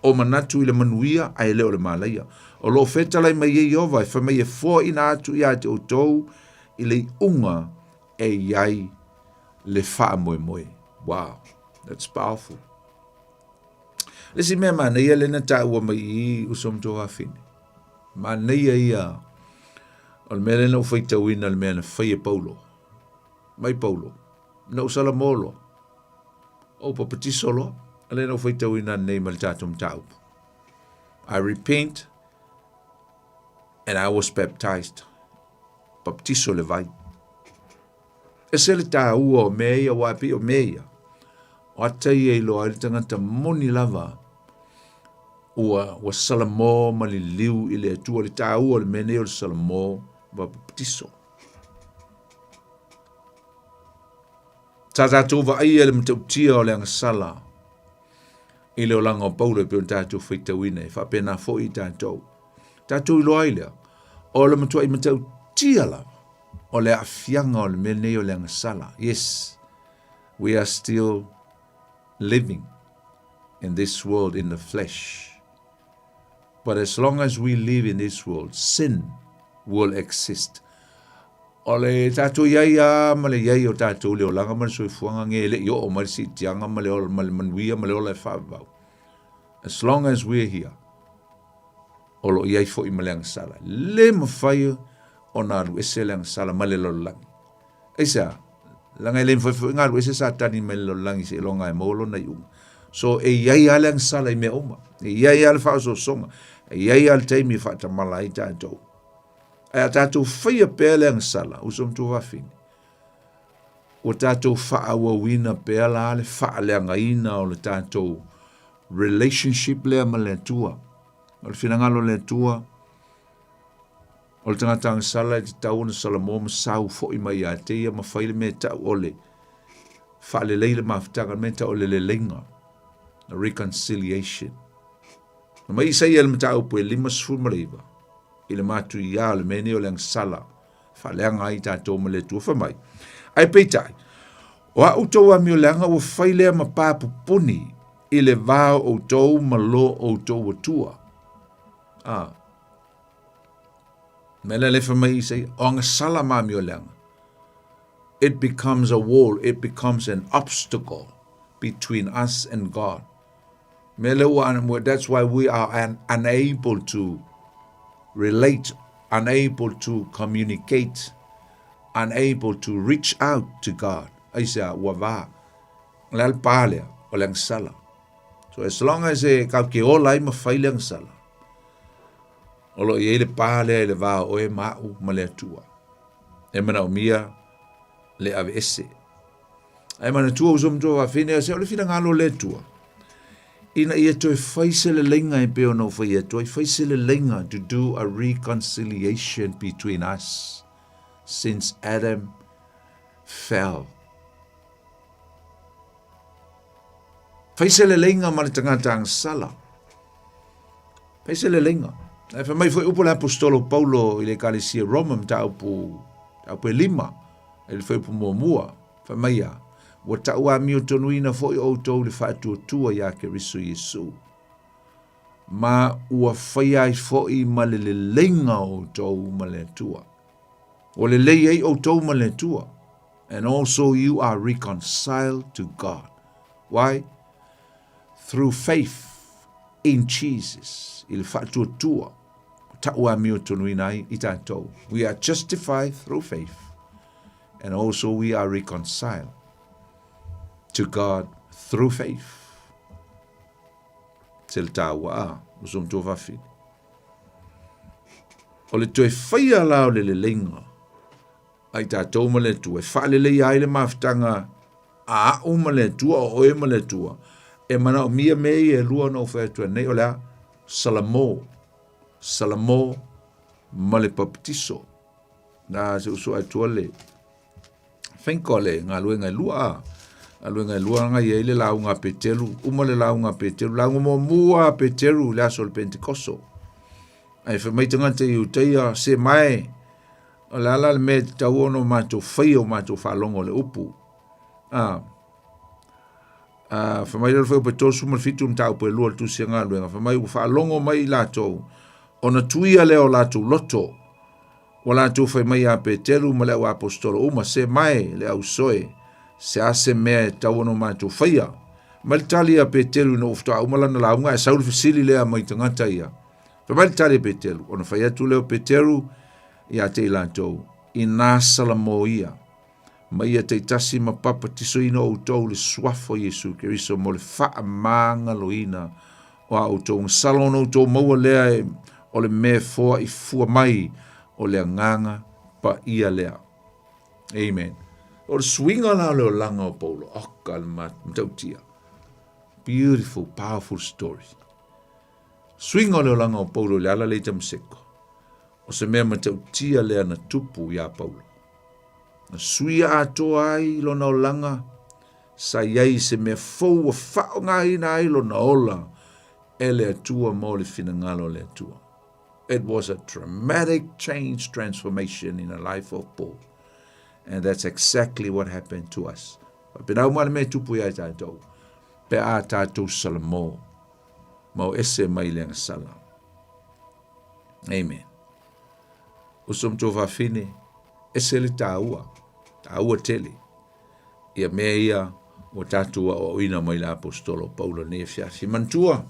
O manatu I le manuia ai leo le malaia. O lo feta lai mai e ova fa mai e fo ina atu I te uto I le unga e iai le wha moe. Wow, that's powerful. Lesi mea mana ia lena ta ua mai I usom tō hawhine. Mana ia o le mea lena uwhaitau ina le mea na whaia Paulo. Mai Paulo. Na usala molo. O papatisolo. A lena uwhaitau ina nei ma le tātum tau. I repent and I was baptized. Baptiso le vai. E se le tā ua o mea ia wapi o mea ia. O atai e loa I tangata moni lava. Ua salamo ma li liu I le atua le tā ua le mene o le salamo wa baptiso. Tātātou wa aia le mtautia o le angasala. I le o langa o Paulo e peon tātou whaitawina e whapena fo I tātou. Tātou I loa ilea. O le matua I mtautia la. O le afianga o le mene o le angasala. Yes, we are still living in this world in the flesh. But as long as we live in this world, sin will exist. O le tātou iai a ma le iai o tātou leo langa ma le soifuanga nge le yo o ma le si tianga ma le o ma le manuia ma le o le whaavau. As long as we're here, o lo iai fo I ma le angasala. Le mawhai o nā ru ese le angasala ma le lolangi. Eisa, langa ele mfo ngā ru ese sa tani ma le lolangi se longa e molo na iunga. So e iai ale angasala I mea oma. E iai ale whao so songa. E iai ale teimi whata mala I tātou. E a tātou whaia pēle angasala, usom tu wawhini. O tātou whaawa wina pēla ale wha le angaina o le tātou relationship lea ma le tua. O le whinangalo le tua. O le tangata angasala I te tau na salamo ma sau fo I mai a teia ma whaile me tau ole. Wha le leile ma whtanga me tau ole le lenga. The reconciliation. Na mai isa ia le matau po e 5 sfumariva. I le matu ia le mene o le angsala. Whaleanga I tātou ma le tua whamai. Ai peitai. O a utou a mio leanga o whailea ma pāpu puni I le vāo o tou ma lo o tou atua. Mele le whamai isa o angasala ma mio leanga. It becomes a wall. It becomes an obstacle between us and God. That's why we are unable to relate, unable to communicate, unable to reach out to God. ai sa ua va le al pale o le sala. So as long as e ka ke ola i ma fai le sala. O lo i le pale le va o e ma u ma le tua. E mana o mia le ave ese. Ai mana tua usum tua fine se o le fina ngalo le tua. Ina ia toi faise le lenga e peo no fai toi faise le lenga to do a reconciliation between us since Adam fell. Faise le lenga ma le tangata ang sala. Faise le lenga. E fa mai foi upo le apostolo Paulo i le kalesia Roma ta upo lima. E le foi upo mua. Fa mai a. Wa ta ua mi o tonuina foi o tau le fatu tua ya ke riso Yesu. Ma ua fai ai foi ma le lenga o tau ma le tua. O le lei ei o tau ma le tua. And also you are reconciled to God. Why? Through faith in Jesus. Il fatu tua. Ta ua mi o tonuina i tātou. We are justified through faith. And also we are reconciled to God through faith. Tel tawa a, usum to vafi. O le toe whaia lao le lenga. Ai tātou ma le tua. E whaale le ai le maftanga a au ma le tua o e ma le tua. E mana o mia mei e lua no whaetua nei o lea salamo. Salamo ma le baptiso. Na se uso atua le. Whenko le ngā luenga lua a. Aluenga lua nga ye le launga petelu, uma le launga petelu, launga mo mua petelu le aso le Pentecoso. Ai fa mai tanga te uteia se mai. O la la me tau ono mato fai o mato falongo le upu. Fa mai le fai peto suma fitu mtau pe lua tu se nga luenga. Fa mai falongo mai lato. Ona tuia le o lato loto. O lato fai mai a petelu ma le o apostolo uma se mai le au soe. Se ase mea tau ono mātou whaia. Malitali a petelu no uftoa umalana launga e saulu fisili lea mai tangata ia. Pa malitali a petelu, ona whaia tu leo petelu ia te ilantou. I nā salamo ia. Ma ia te tasi ma papa tiso ino o tau le swafo Yesu ke riso mo le wha maanga loina o a o tau salono o tau maua lea e o le mea foa i fua mai o lea nganga pa ia lea. Amen. O swinga na leo langa o Paulo. Matautia. Beautiful, powerful story. Swinga leo langa o Paulo le ala le tamseko. O se mea matautia lea na tupu ya Paulo. Na suia atoa ai lo na o langa. Sa iai se mea fau a fao ngai na ai lo na ola. E le atua mo le finangalo le atua. It was a dramatic change, transformation in the life of Paul. And that's exactly what happened to us. Pena umana me tupu ia tātou. Pe a tātou salamo. Mau ese mai lenga sala. Amen. Usum tō whawhine. Ese le tāua. Tāua tele. Ia mea ia o tātua o ina mai la apostolo Paulo ne fiafi mantua.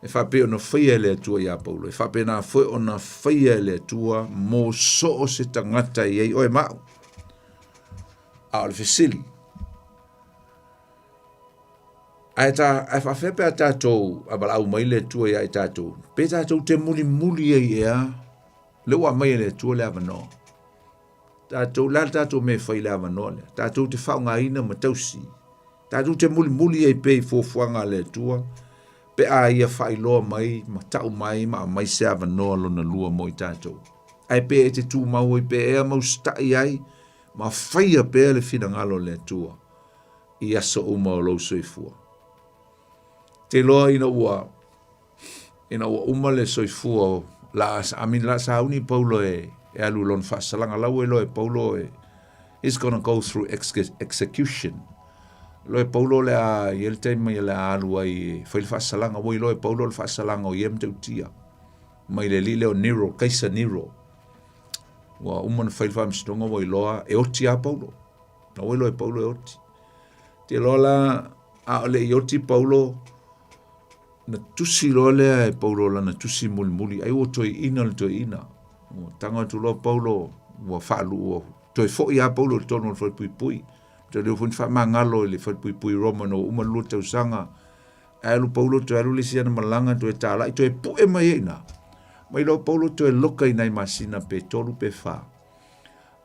E whape o na whaia le atua ia Paulo. E whape na whae o na whaia le atua mō so o se tangata iei oe mau. Al fisili. Ai fa fepe a tātou abala au mai le tua ia i tātou. Pe tātou te muli ei ea. Le ua mai le tua le avano. Tātou la tātou me whai le avano le. Tātou te whaunga ina matausi. Tātou te muli ei pe i fōfuanga le tua. Pe a ia whai loa mai, matau mai, mai se avano lona lua mo i tātou. Ai pe e te tū mau i pe ea mau stai ai. Ma whaia pēr le whina ngalo le tua. I aso uma o lau soifua. Te loa ina ua uma le soifua. La sauni Paulo e alu lon whasalanga lau e loe Paulo e. He's gonna go through execution. Loe Paulo le a yelte mai le alu ai. Whaile whasalanga woi loe Paulo le whasalanga o yem te utia. Mai le li leo Nero, Kaisa Nero. Wa umana whaile whamstonga wa iloa e oti a Paulo. Na wa iloa e Paulo e oti. Te loa la a ole i oti Paulo na tusi loa lea e Paulo la na tusi muli. Ai o toi ina le toi ina. Tanga tu loa Paulo wa whaalu o toi fo i a Paulo le tono le pui. Te leo fun fa mangalo le fa pui Roma no uma lu tau sanga. Alu Paulo to alu lisi ana malanga to e tala to e pu e mai ina. Mai lo Paulo to e loka ina i masina pe tolu pe fa.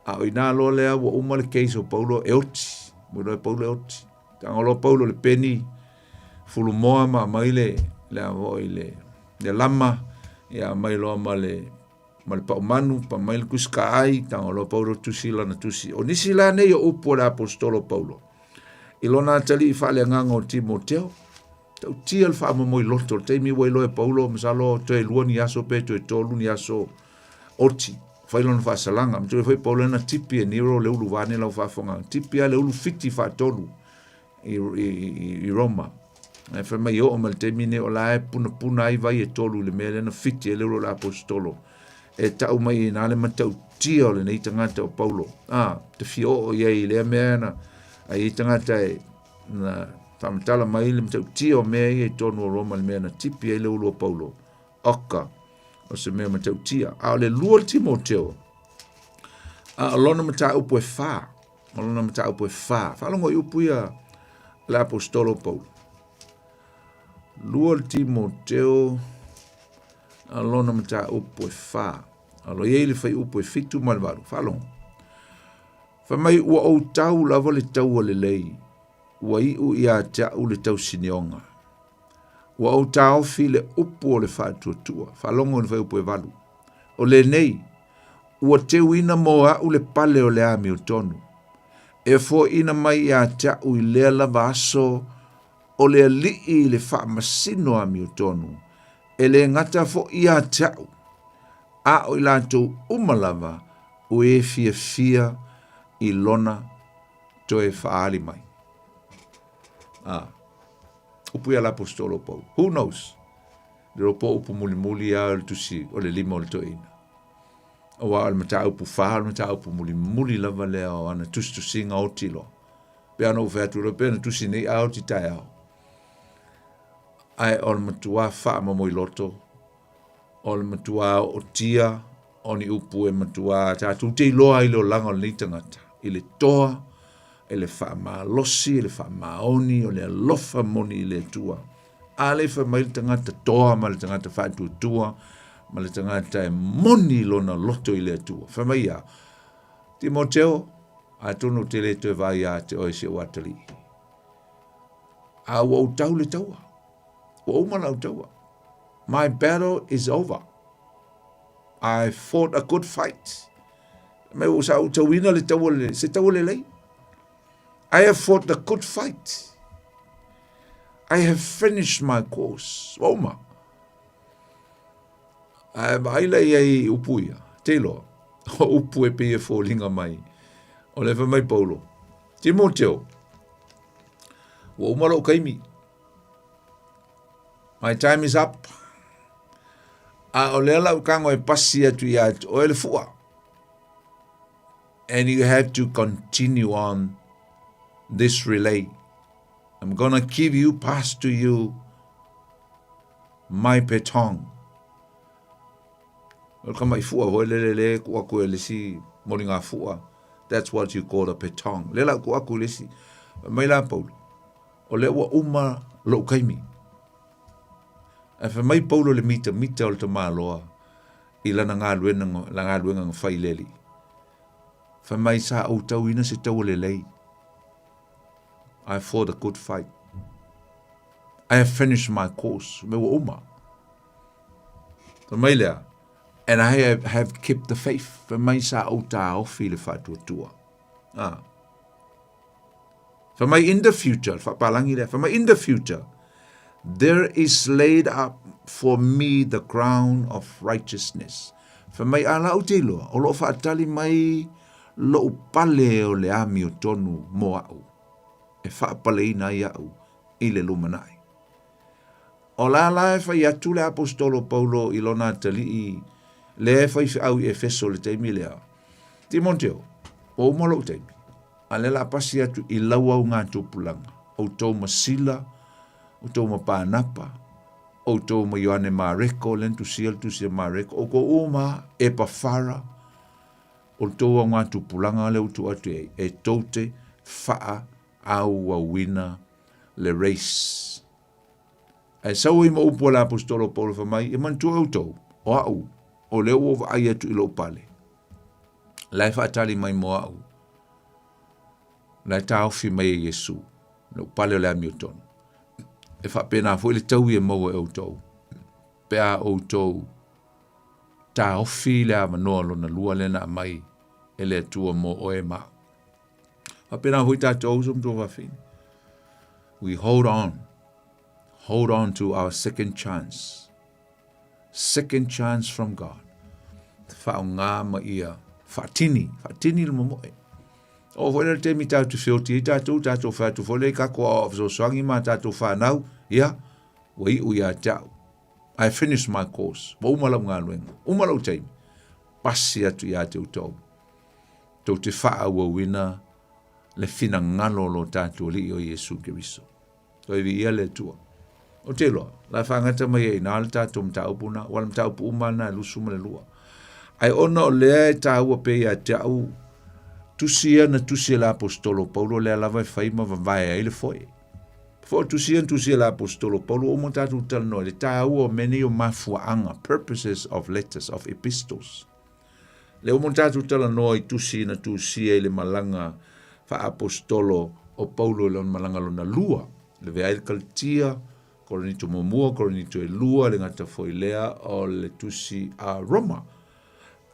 A o ina lo lea wa uma le keiso Paulo e oti. Mai lo e Paulo e oti. Tanga lo Paulo le peni. Fulu moa ma mai le avo le lama. Ia mai lo ma le pa manu pa mai le kuska ai. Tanga lo Paulo tusi lana tusi. O nisi la ne yo upo le apostolo Paulo. Ilona tali i fale nganga o Timoteo. Tau tia le wha mo i loto. Te mi wai loe Paulo, masalo, to e lua ni aso pe, to e tolu ni aso oti. Whailona wha salanga. Mtu e whai Paulo na tipi e niro le ulu vane lau wha whonga. Tipi a le ulu fiti wha tolu i Roma. E wha mai o mal te mine o lae puna ai vai e tolu le mea lena fiti e le ulu la apostolo. E tau mai na le matau tia o le nei tangata o Paulo. Te fio o iei le mea na a i tangata e na tamatala mai le mtau tio mea i e tonu o Roma le mea na tipi e le ulu o Paulo. Oka, o se mea mtau tia. A le lua le Timoteo. A lona mta upo e wha. A lona mta upo e wha. Whalongo i upu ia le apostolo Paulo. Lua le Timoteo. A lona mta upo e wha. A lo iei le whai upo e fitu malvaru. Whalongo. Whamai ua au tau lava le tau a le lei. Ua iu ia tau le tau sinionga. Ua au tau fi le upu o le whātuatua. Whalongo ni whai upu e walu. O le nei, ua teu ina moa u le pale o le ami o tonu. E fo ina mai ia tau i lea lava aso o le alii le whaamasino ami o tonu. E le ngata fo ia tau. A o ilatou umalava u e fia i lona to e whaali mai. Upu ia l'apostolo Paulo. Who knows? Le ropo upu muli a le tusi o le lima o le toina. O wa al mata upu wha, al mata upu muli lava lea o ana tusi nga o tilo. Pe ana uwhea tura, pe ana tusi nei ao ti tai ao. Ai o le matua wha mamoi loto. O le matua o tia, o ni upu e matua tatu te iloa i leo langa o le tangata. I le toa, e le wha maa losi, e le wha maa oni, o le alofa moni i le tua. A le wha mai le tangata toa, ma le tangata wha tua, ma le tangata e moni lona loto i le tua. Wha mai a, Timoteo, a tono te le te vai a te oe se watali. A wa utau le taua. Wa umana utaua. My battle is over. I fought a good fight. Me o sa utawina le taua le, se taua le lei. I have fought the good fight. I have finished my course. Oma. Ai lei ai upuia. Telo. O upu e pe e fōlinga mai. O lewa mai Paulo. Timoteo. Wa umalo kaimi. My time is up. A o lela ukango e pasi atu i atu. O ele fua. And you have to continue on this relay. I'm going to give you, pass to you, my baton. Kama ifua ho lele ku aku lesi moringa fua. That's what you call a baton. Lela ku aku lesi. Mai la Paulo. O le wa uma lo kaimi. E fa mai Paulo le mita o le tamaloa. I lana ngā luenga ngā leli. Fa mai sa au tau ina se tau le lei. I fought a good fight. I have finished my course. Me wa uma. Fa mai lea. And I have kept the faith. Fa mai sa au ta ofi le whātua. Fa mai in the future. Fa palangi lea. Fa mai in the future. There is laid up for me the crown of righteousness. Fa mai ala au te loa. O lo whaatali mai lo pale o le ami o tonu mo au. E whaapale ina i au i le lumanai. O la e whai atu le apostolo Paulo i lona tali i le e whai au i Efeso le teimi lea. Timoteo, o umalo teimi. A le la pasi atu i lau au ngā tūpulanga. O tau masila, o tau mapānapa, o tau ma Ioane Mareko, lentu siel tu sia Mareko, o ko uma e pawhara, o tau au ngā tūpulanga le utu atu e tote, faa au wina le race. Ai sau i maupu la apostolo Paulo fa mai, e mantu autou, o au, o leo o va ai atu ilo pale. Lai fa atali mai mo au. Lai tau fi mai e Yesu, no pale o le amiotonu. E fa pena fo le tau e mau e autou. Pe a autou, ta ofi le a manoa lo na lua le na mai, e le atua mo o e maa. Fa pena hui tātou som tō whawhini. We hold on to our second chance from God. Whao ngā ma ia, whatini le momoe. O whaera te mi tātou whioti, tātou whātou whole, kako a ofso swangi ma tātou whanau, ia, wai uia tau. I finished my course. Wa umalau ngā luenga. Umalau teimi. Pasi atu ia te utau. Tau te wha ua wina le fina ngalo lo tātou li o Yesu Kiriso. Toi vi ia le tua. O te loa. La whangata mai e nā le tātou mtaupuna. Wala mtaupu umana e lusu ma le lua. Ai ona o lea e tā ua pe ia te au. Tusia na tusia la apostolo. Paulo lea lava e whaima vavai a ile foi. Fo tusia la apostolo. Paulo o mo tātou tala noi. Le tā ua meni o mafuanga. Purposes of letters, of epistles. Le o mo tātou tala noi tusia na tusia le malanga fa apostolo o Paulo le malanga lo na lua. Le vea il kaltia, koronito momua, koronito e lua, le ngata foi lea o le tusi a Roma.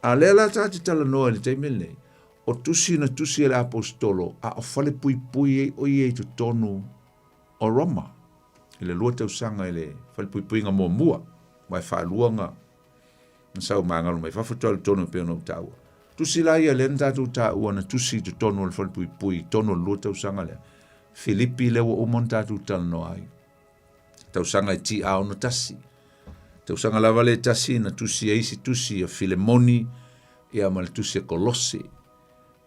A lea la tāti tala noa le teimele, o tusi na tusi le apostolo, a o fale pui pui o i e tu tonu o Roma. Ile lua tau sanga ile fale pui pui nga momua, mai wha luanga, nsau maangalo mai, whawhatoa le tonu pe ono taua. Tusi la ia le ntātou tā ua na tusi tu tonu le fale pui pui, tonu lua tau sanga lea. Filipi le wa umon tātou tala no ai. Tau sanga e ti ao no tasi. Tau sanga lava le tasi na tusi e isi tusi a Filemoni, ia ma le tusi a Kolose.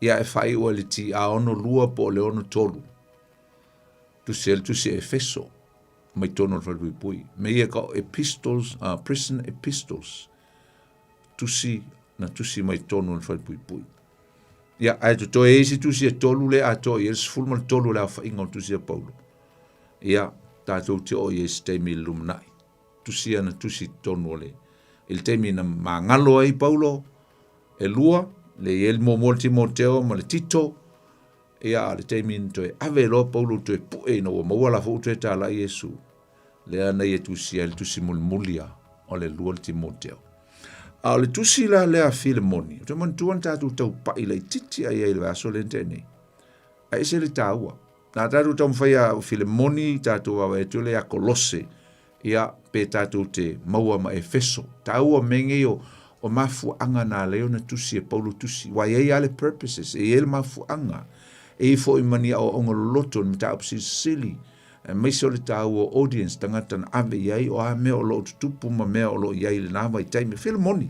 Ia e whai ua le ti ao no lua po le ono tolu. Tusi e le tusi e Efeso, mai tono le whalpui pui. Me ia ka epistles, prison epistles. Tusi na tusi mai tono le whalpui pui. Ia, ai to toe isi tusi e tolu le a to, ia sfulma le tolu le a whainga o tusi a Paulo. Ia, tātou te o ia teimi luminai. Tusi ana tusi tonu le. Il teimi na mangalo ai Paulo, e lua, le el mo molti Timoteo, ma le Tito, ia le teimi toe ave lo Paulo toe pue no o mawala fo toe tala Yesu. Le ana ia tusi a le tusi mulmulia o le lua le Timoteo. A le tusi la lea Filemoni. Te mantuan tātou tau pai lai titi ai le vaso le tene. A ese le tāua. Nā tātou tau mwhai a Filemoni, tātou awa e tule a Kolose. Ia pe tātou te maua ma Efeso. Tāua menge o mafu anga nā leo na tusi e Paulo tusi. Wai ei ale purposes. E ele mafu anga. E fo i mani au onga loto ni tāu pisi sili. Mai se o le tāua audience tangata na ave iai o a mea o lo tutupu ma mea o lo iai le nāwa i taime. Filemoni.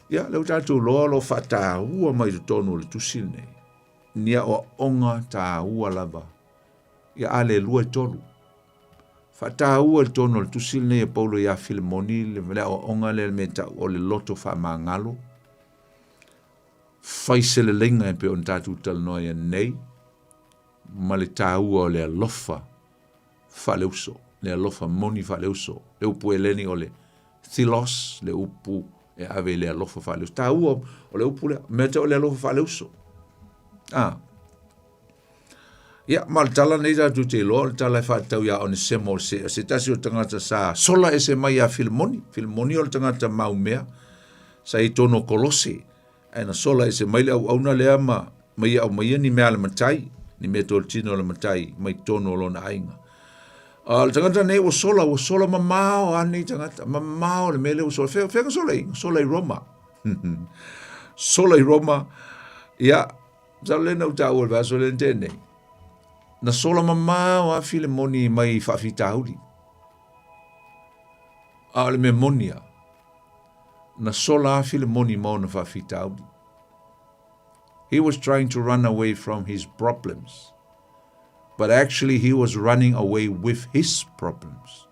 Ia, leo tātou loa lo whata ua mai tu tonu le tusine. Nia o onga tā ua lava. Ia ale lua e tolu. Whata ua le tonu le tusine e Paulo ia Filemoni le mele o onga le meta o le loto wha maa ngalo. Whaise le lenga e pe on tātou talanoia nei. Ma le tāua o le alofa whaleuso, le alofa moni whaleuso, le upu e leni o le thilos, le upu e ave le alofa whaleuso. Tāua o le upu le, meta o le alofa whaleuso. Ia, ma le tala nei tātou te loa, le tala e whaatau ia o ne semo se tasi o tangata sa sola e se mai a Filemoni o le tangata maumea, sa i tono Kolose, e na sola e se mai le au na lea ma, mai au mai ni mea le matai, ni me tol tino le matai mai tono lo na ainga. Le tangata nei o sola mamao ane tangata, mamao le mele o sola, whenga sola i Roma. Sola i Roma, ia, sa lena uta ua vaso le tene. Na sola mamao a Filemoni mai whawhita huri. Le memonia, na sola a Filemoni mau na whawhita huri. He was trying to run away from his problems, but actually he was running away with his problems.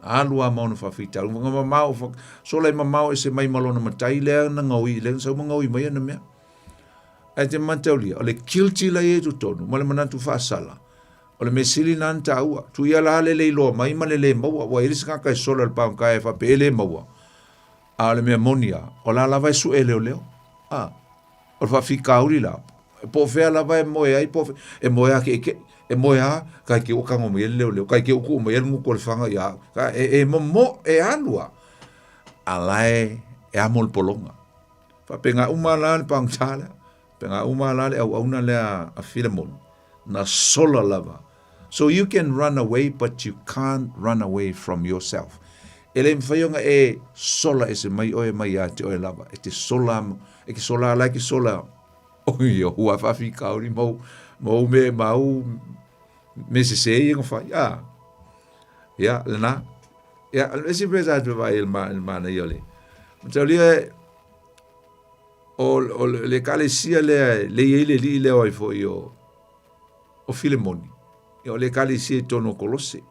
Alua mau na whawhita. Mga mamao, sola i mamao e se mai malo na matai lea na ngaui, lea sa mga ngaui mai na mea. ai te mataulia, o le guilty la e tu tonu, ma le manatu whaasala. O le mesili nan taua, tu ia la le loa mai ma le maua, wa iris kai sola le pao kai fa pe le maua. A le mea monia, o la lava su e leo leo. O fa fi kauri la. Po fea lava e moe ai, e moe a ke, e moe a, kai ke uka ngo me leo leo, kai ke uku me ngu ko le fanga ia, e mo e alua. Alae e amol polonga. Fa penga umala le pao tala, penga umala le au auna le a Filemon, na sola lava. So you can run away, but you can't run away from yourself. Ele mwhayonga e sola e se mai oe mai a te oe lava. E te sola, e ke sola ala ke sola. Oi, o hua whawhi kauri mau me se se i ngawhai. Ya, lena. Ya, esi pesa atu vai il mana i ole. Mtau lia o le kale sia le iele li leo ai fo i o Filemoni. O le kali si tono Kolose.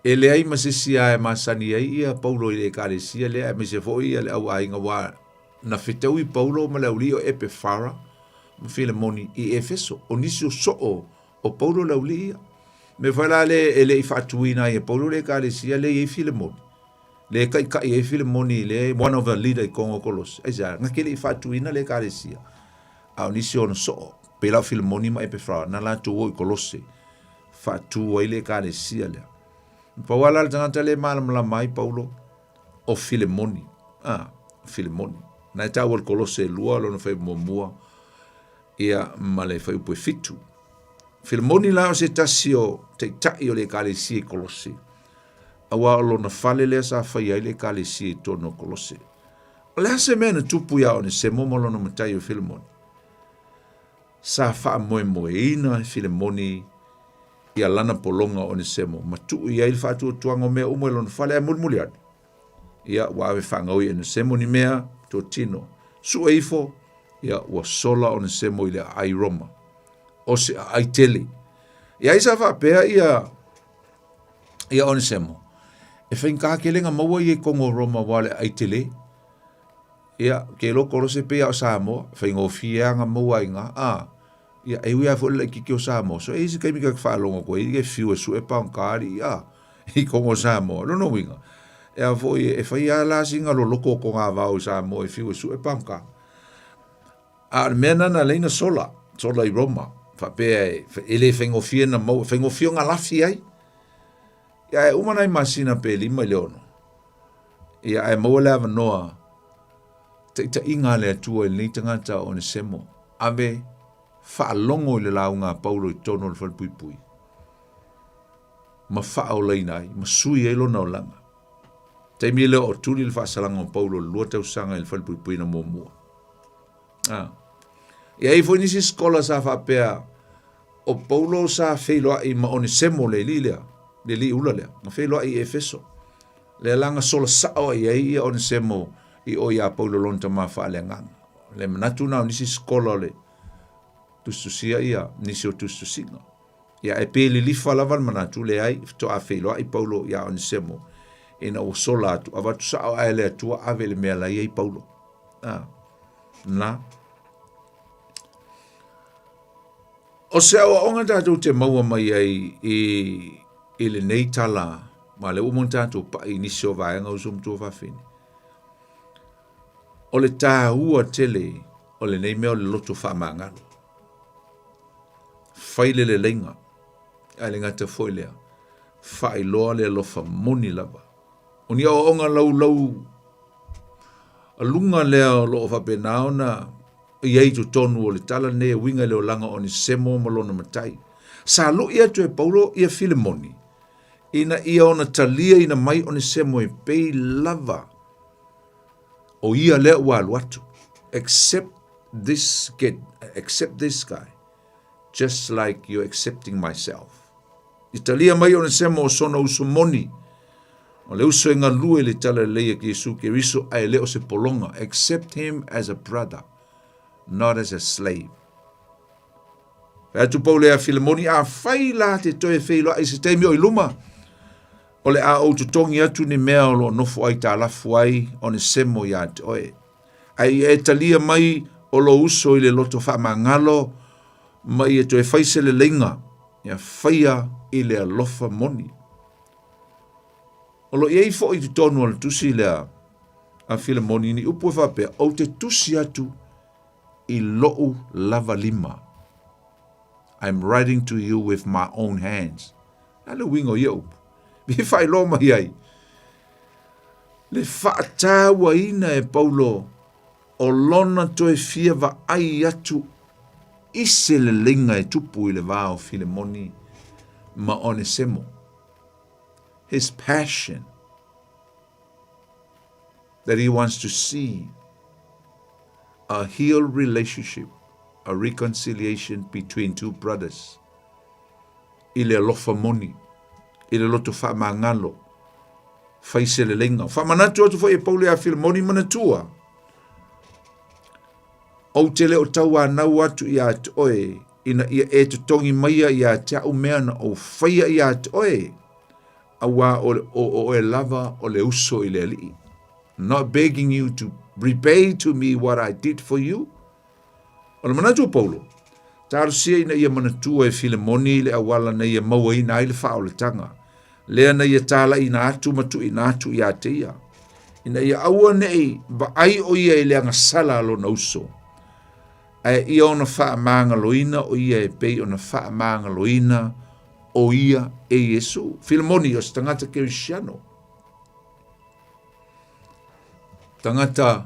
E le ai masisi ai masani ai ia Paulo i le kali si le ai mese foi le au ai ngawa na fitau i Paulo ma le uli o Epifara ma Filemoni i Efeso o nisio o Paulo le uli me fala le ele i fatuina i Paulo le kali si le i Filemoni le kai i Filemoni le one of the leader i Kongo Kolose ai ja ngakele i fatuina le kali si a nisio no pela Filemoni ma Epifra na la tu o Kolose fa tu ai le kale sia le pa wala le tangata le malamala mai Paulo o Filemoni Filemoni na ta o Kolose lua lo no fai momua ia male fai pu fitu Filemoni la se tasio te tai o le kale sia Kolose awa lo na fale le sa fai ai le kale sia tono Kolose la semana tupu ya on se momolo no matai o Filemoni sa fa moe ina Filemoni ia lana polonga o Nesemo ma tu ia il fatu tuanga mea umo lon fale a mulmulian ia wa ave fanga i Nesemo ni mea to tino su eifo ia wa sola o Nesemo ile ai Roma o se ai tele ia isa fa pea ia o Nesemo e finka kelenga maua i Kongo Roma wale ai tele ia ke lo korose pea o Samoa fingo fianga maua inga ia e wia fo le ki o Samoa so e se kai mi ka fa longo ko i ke fiu su e pa ngari i Kongo Samoa no winga e a fo e fa ia la singa lo loko ko nga va o Samoa e fiu su e pa ngka a mena na leina sola i Roma fa pe ele fingo fiena mo fingo fio nga la fi ai ia e umana i masina pe 5 leono ia e mo la noa te inga le tu e ni tangata o Nesemo ave fa longo le launga Paulo i tono le falpui ma fa o leinai ma sui e lo na langa te mi le o tuli le fa salanga Paulo lo te usanga le falpui na momua e ai foi nisi skola sa fa pea o Paulo sa feilo i ma Onesimo le li ula le ma feilo i Efeso le langa sola sa o i Onesimo i o ia Paulo lonta ma fa le ngang le manatu na nisi skola le tustusia ia nisi o tustusinga ia e pele li fala van manatu le ai to a feilo ai Paulo ia Onesimo ina o sola atu avatu sa o ele atu ave le mela ia Paulo na o se o onga tatu te maua mai ai i le nei tala ma le umon tatu pa inisio vaenga usum tu fafini o le tāua tele o le nei mea o le loto whamangalo faile le lenga a le ngata foilea fai loa le lofa moni lava o ni o onga lau a lunga lea lo fa penao na iai tu tonu o le tala ne winga le o langa o Nesemo malona matai sa lo ia tu e Paulo ia Filemoni ina ia ona talia ina mai o Nesemo e pei lava o ia le wa watu accept this guy just like you're accepting myself italia mai o Nesemo o sono usumoni o le uso inga lue le tala leia ki Yesu ke riso ai leo se polonga accept him as a brother not as a slave. Atu Paulo a Filemoni a fai la te toe feilo ai se teimi o iluma. O le a o tutongi atu ni mea o lo nofo ai ta lafu ai o Nesemo ia te oe. Ai e talia mai o lo uso i le loto whaamangalo ma ia toe whaise le lenga ia whaia i le alofa moni. O lo iei fo i tonu al tusi lea a fila moni ni upo whapea o te tusi atu i lou lava lima. I'm writing to you with my own hands. Ale wingo ia upo. Vi whai lo mai ai. Le whaatawa ina e Paulo o lona toe fia wa ai atu ise le linga e tupu i le vao Filemoni ma Onesimo. His passion that he wants to see a healed relationship, a reconciliation between two brothers. I le alofa moni, i le loto whaamangalo, whaise le lenga. Whamanatu atu whai e Paulo a Filemoni manatua. O te leo tau anau atu i a te oe, ina ia e te tongi maia i a te au mea na o whaia i a te oe, a wā o e lava o le uso i le ali. Not begging you to repay to me what I did for you. O le manatu Paulo, tāru sia ina ia manatua e Filemoni le awala na ia maua ina i le wha o le tanga. Lea na ia tāla ina atu matu ina atu i a te ia. Ina ia aua nei, ba ai o ia i le anga sala alo na uso. Ai ia ona wha maanga loina o ia e pei ona wha maanga loina o ia e Yesu. Filemoni o tangata Kerisiano. Tangata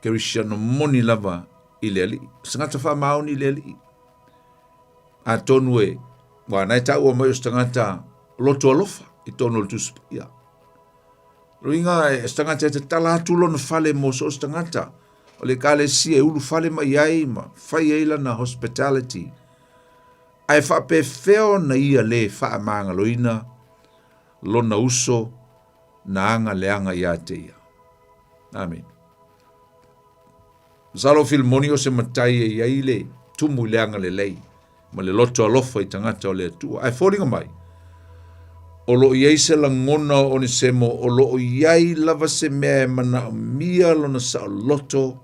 Kerisiano moni lava i le ali. Tangata wha maoni i le ali. A tonu e, wa nai tau o mai o tangata loto alofa i tonu o tuspia. Roinga e tangata e te tala atulo na fale mo so tangata. O le kale si e ulu fale mai ai ma fai eila na hospitality. Ai wha pe feo na ia le wha maanga loina, lona uso na anga leanga ia te ia. Amen. Zalo Filemoni o se matai e ia le tumu leanga le lei, ma le loto alofa i tangata o le atua. Ai fōringa mai. O lo iei se la ngona o ni semo, o lo iei lava se mea mana mia lona sa loto,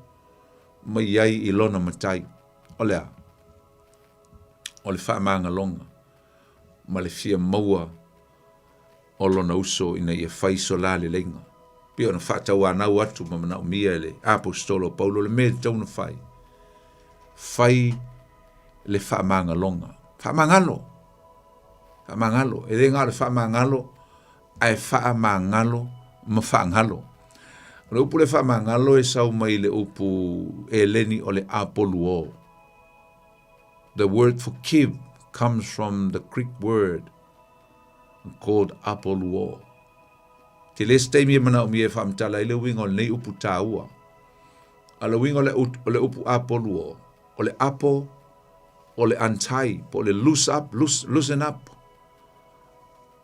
ma iei i lona matai. O lea. O le wha maanga longa, ma le fia maua o lona uso ina ia whaiso la le lenga. Pia na whatau anau atu ma mana umia le apostolo Paulo le mea tau na whai. Whai le wha maanga longa. Wha maangalo. Wha maangalo. E re ngā le wha maangalo, ai wha maangalo ma wha ngalo. Le upu le wha maangalo e sau mai le upu e leni o le apoluo. The word forgive comes from the Greek word called apoluo. Te le steimi e mana umi e whamtala i le wingo nei upu tāua. A le wingo le upu apoluo. O le apo, o le untie, o le loosen up.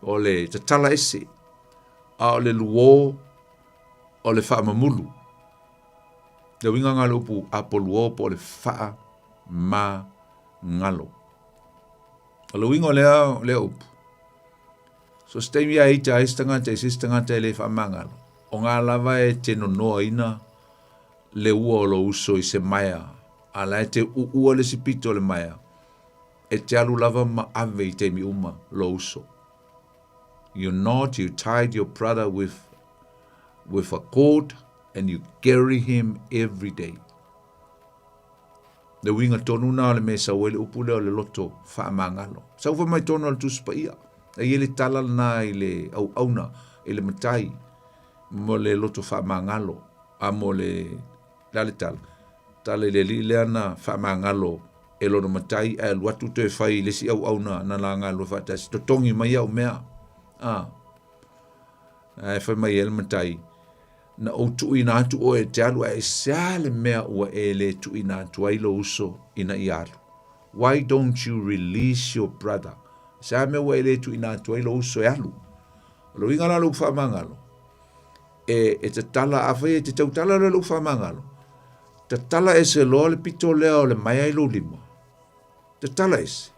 O le tatala ese. A o le luo, o le whaamamulu. Le winga ngā le upu apoluo po le wha ma ngalo. O le wingo le upu. So steimi a ita istangata e le wha ma ngalo. O ngā lava e te nonoa ina le ua o lo uso i se maia. Ala e te ua le sipito le maia. E te alu lava ma ave i te mi uma lo uso. You tied your brother with a cord and you carry him every day. Le winga tonu na le mesa wele upule o le loto wha mangalo. Sau wha mai tonu al tuspa ia. E ele tala na ile au auna, ele matai, mo le loto wha mangalo, a mo le lale tala. Tala le li leana wha mangalo, e lono matai, e luatu te whai lesi au auna na la ngalo wha tasi. Totongi mai au mea. E whai mai ele matai. Na o tu ina atu o e te alu e seale mea ua e le tu ina atu ailo uso ina i alu. Why don't you release your brother? Seale mea ua e le tu ina atu ailo uso e alu. Lo inga la lupa mangalo. E te tala awhai e te tau tala la lupa mangalo. Te tala e se loa le pito lea o le mai ailo lima. Te tala e se.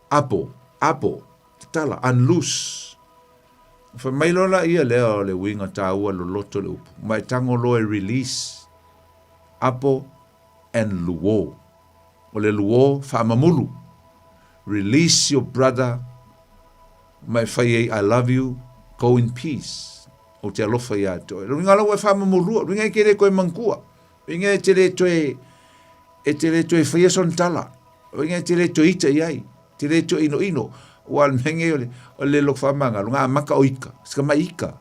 Apo. Te tala. Unloose. Fa mai lola ia lea o le winga tāua lo loto le upu. Mai tango lo e release. Apo and luo. O le luo whaamamulu. Release your brother. Mai whai I love you. Go in peace. O te alofa ia toi. Ringa lau e whaamamulu. Ringa i kere koe mangkua. Ringa e tere toe whaia son tala. Ringa e tere toe ita iai. Tere toe ino ino. Wal menge o le lok whamanga. Runga maka o ika. Sika mai ika.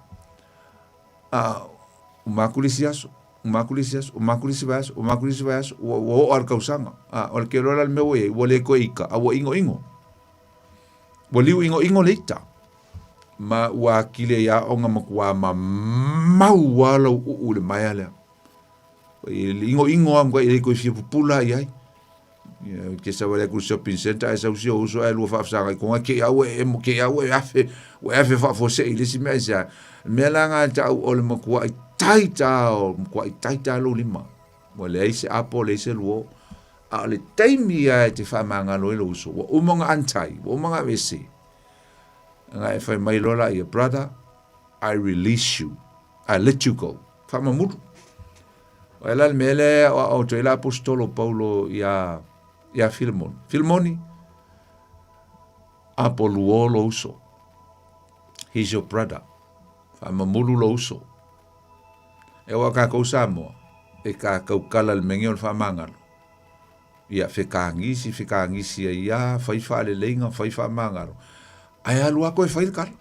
Umakulisi aso. Umakulisi vai aso. O al kausanga. O le kero la meo e. O le koe ika. A o ingo ingo. O liu ingo leita. Ma ua kile ia o nga makua ma mau wala u le mai alea. Ingo am kwa ile koe fia pupula iai. Ke sa wale ku shopping center ai sa usio uso ai lua whaafsanga i konga ke au e afe whaafose i lisi mea isa. Mea langa tau o le makua i taita lo lima. Mo le aise apo le aise luo. A le taimi ai te whamanga lo ilo uso. Wa umanga antai, wa umanga vese. Nga e whai mai lola i a brother, I release you. I let you go. Whamamuru. O e lal mele o to ila apostolo Paulo ia Filemoni. Filemoni, apo luo lo uso. He's your brother. Whamamuru lo uso. E wa kako Samoa. E ka kaukala le mengi o le whamangalo. Ia whikangisi ia whaifa le leinga, whaifa mangaro. Ai alu ako e whai kala.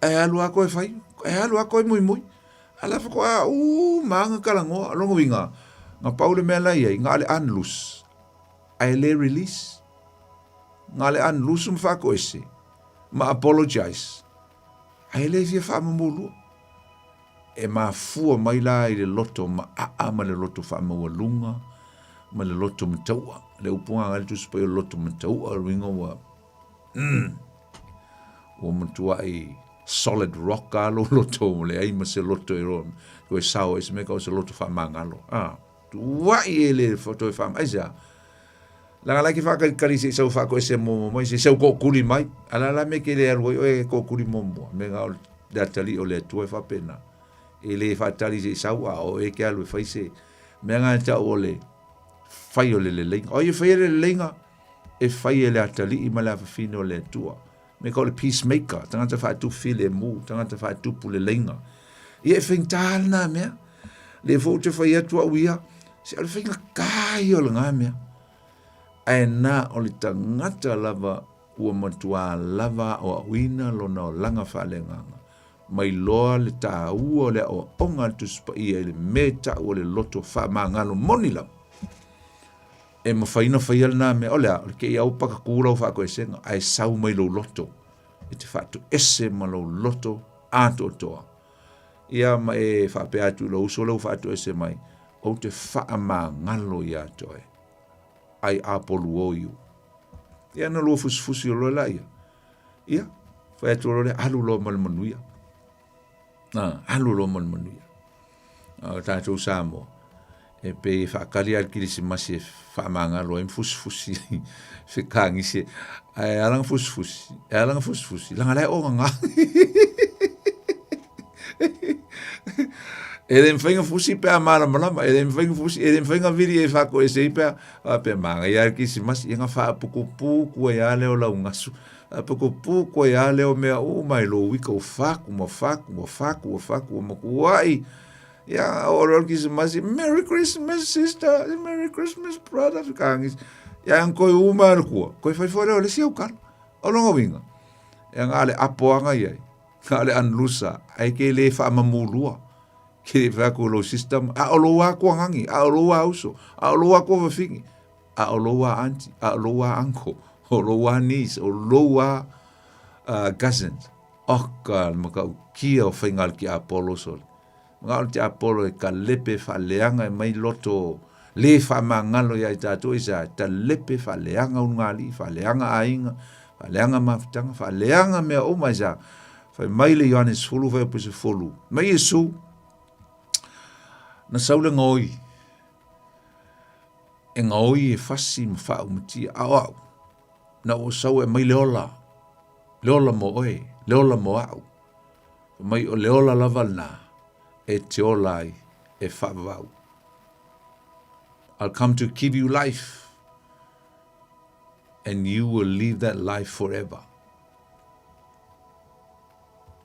Ai alu ako e whai. Ai alu ako e mui mui. Ala whako maanga kala ngoa. Longo winga. Nga paule mea lai ai. Nga le unloose. Ai le release. Nga le unloose mwhako ese. Ma apologize. Ai le fia whamamulu. E ma fua mai la i le loto. Ma ma le loto whamawalunga. Ma le loto mtaua. Le upunga ngali tu supai loto mtaua. Ringa wa. Wa mtua i solid rock alo loto. Le ai ma se loto i ro. Koe sao e se meka o se loto whamangalo. Tua i e le foto e wham. Aisa. Langa laki whakari se sau whako e se momo mai. Se sau kōkuri mai. Ala la me ke le arwoi o e kōkuri momo. Me ngā o datali o le atua e whapena. E le whatali se sau a o e ke alu e whaise. Me ngā ta o le fai o le lenga. O i fai le lenga. E fai le atali i mala whawhine o le atua. Me ka o le peacemaker. Tangata whaatu while mu. Tangata whaatu pu le lenga. I e whaintāla nā mea. Le fō te whai atua uia. Se o le whainga kai o le ngā mea. Ai nā o le tangata lava ua matua lava o awina lona o langa whalenganga. Mai loa le tā ua le o onga tuspa ia le meta o le loto whamangalo moni lau. E mawhaina whaiala nā mea, olea, ke i au paka kūrau whako e senga, ai sau mai lau loto. E te whātu ese ma lau loto ato toa. Ia ma e whape atu lau uso lau whātu ese mai, o te whaama ngalo i ato e. Ai apolu o iu. Ia na lua fusi o loa ia. Ia, whai atu loa alu loa malmanuia. Alu loa malmanuia. Tātou Samoa. E pe whakari al kirisi masi e whaamanga loa im fusi whikangi se ai alanga fusi langa lai o ngā e den whainga fusi pe a mara malama e den whainga viri e whako e se pe pe manga i al kirisi masi i ngā whaapukupuku e ale o lau ngasu pukupuku e ale o mea o mai lo wika o whaku o makuai. Ya, orang kisah masih Merry Christmas sister, Merry Christmas brother, kangis. Yang koi umar kuah, koi fai fora oleh siau kan, orang ngawinga. Yang ale apo anga yai, ale anlusa, ai ke le fa mamulua, ke fa ko lo system, a olowa ko ngangi, a olowa uso, a olowa ko vafingi, a olowa auntie, a olowa uncle, olowa niece, olowa cousins. Okal maka kia o fengal ki Apollo sol. Ngal te Apollo e ka lepe whaleanga e mai loto le whamangalo ia i tātou isa ta lepe whaleanga ungali, whaleanga ainga, whaleanga mafutanga, whaleanga mea o mai sa whai mai le Ioannes fulu whai puse fulu mai Yesu na saule ngoi e ngoi e whasi ma wha umatia au na o sau e mai leola mo oe, leola mo au mai o leola laval na e te olai e whavau. I'll come to give you life, and you will live that life forever.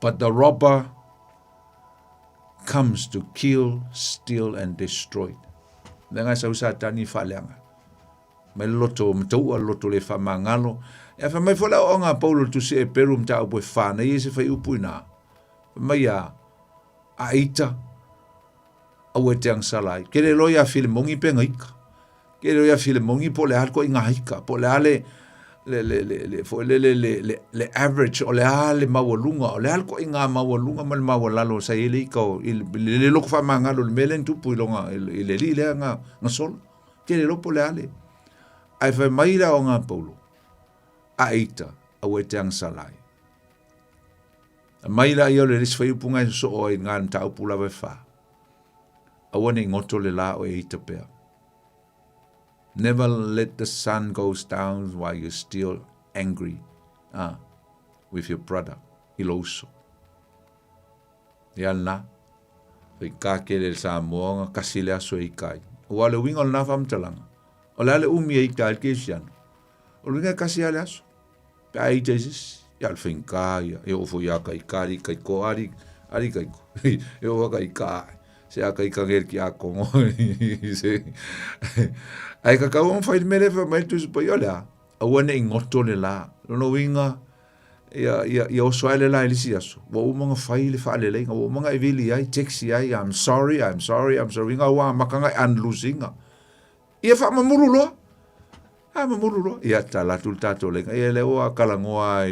But the robber comes to kill, steal, and destroy. Nenga sa tani faleanga. Mai loto mtua loto le famangalo. E fa mai fola o nga Paulo tu se perum ta o fana i se fai upuina. Mai a aita o tang salai. Kele loya filmongi pengaika. Kele loya filmongi po le alko inga hika, po le ale le average o le ale mawalunga o le alko inga mawalunga mal mawalalo sa ile ko le lo fa mangalo le melen tu puilonga ile le nga sol. Kele lo po le ale. Ai fa mai la o nga Paulo. Aita a tang salai. Mai la yo le risfai punga so o ngan ta pula ve fa. Awane ngoto le la o eita pea. Never let the sun goes down while you're still angry with your brother. Iloso. Yalna. Ka kele Samoa kasi le aso ikai. Wale wingol na fam talanga. Ola le umi ikai kesian. Olinga kasi ale aso. Ai Jesus, ya al finca, eu fui a kai ko ari kai ko. Eu kai se a kai kanger ki a ko. Se ai ka on fai mele fa mai tu po yola. A wone ngoto le la. No winga ya o swale la elisiaso. Wo mo fai le fa le le, wo mo evili ai taxi ai I'm sorry. Nga wa makanga an losinga. Ia fa mamurulo. Mamurulo. Ia tala tu tato le. Ia le o kalangoa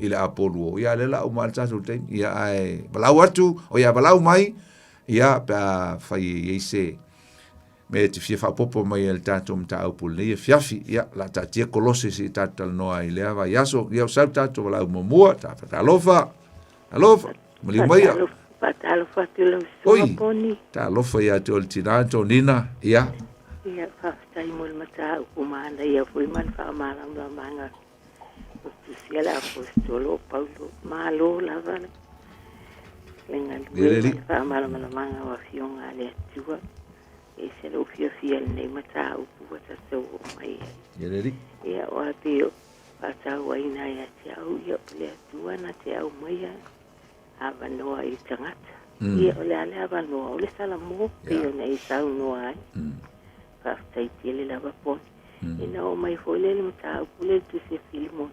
ile apolu. Ia le la o mal tato te. Ia ai balau atu o ia balau mai. Ia pa fai ese me te fia fa popo mai el tato mta apul le fiafi. Ia la tatia kolose si tatal noa ile ava yaso. Ia sa tato balau momua ta lofa. Alofa. Mali mai. Alofa tu lo suaponi. Ta lofa ia te oltinato nina. Ia. Ia whaftai mol mata ukumanda ia fui man whaamalang la manga o tusiala apostolo Paulo malo lava lenga luwe whaamalang la manga wa fionga le atua e se lo fia nei mata ukuwata so o mai ia o ateo atau aina ia te au ia le atua na te au mai ava noa i tangata ia o le ale ava noa o le salamo ia nei sau noa ai Faftai tele lava pon. Ina o mai foi le mata pule tu se filmon.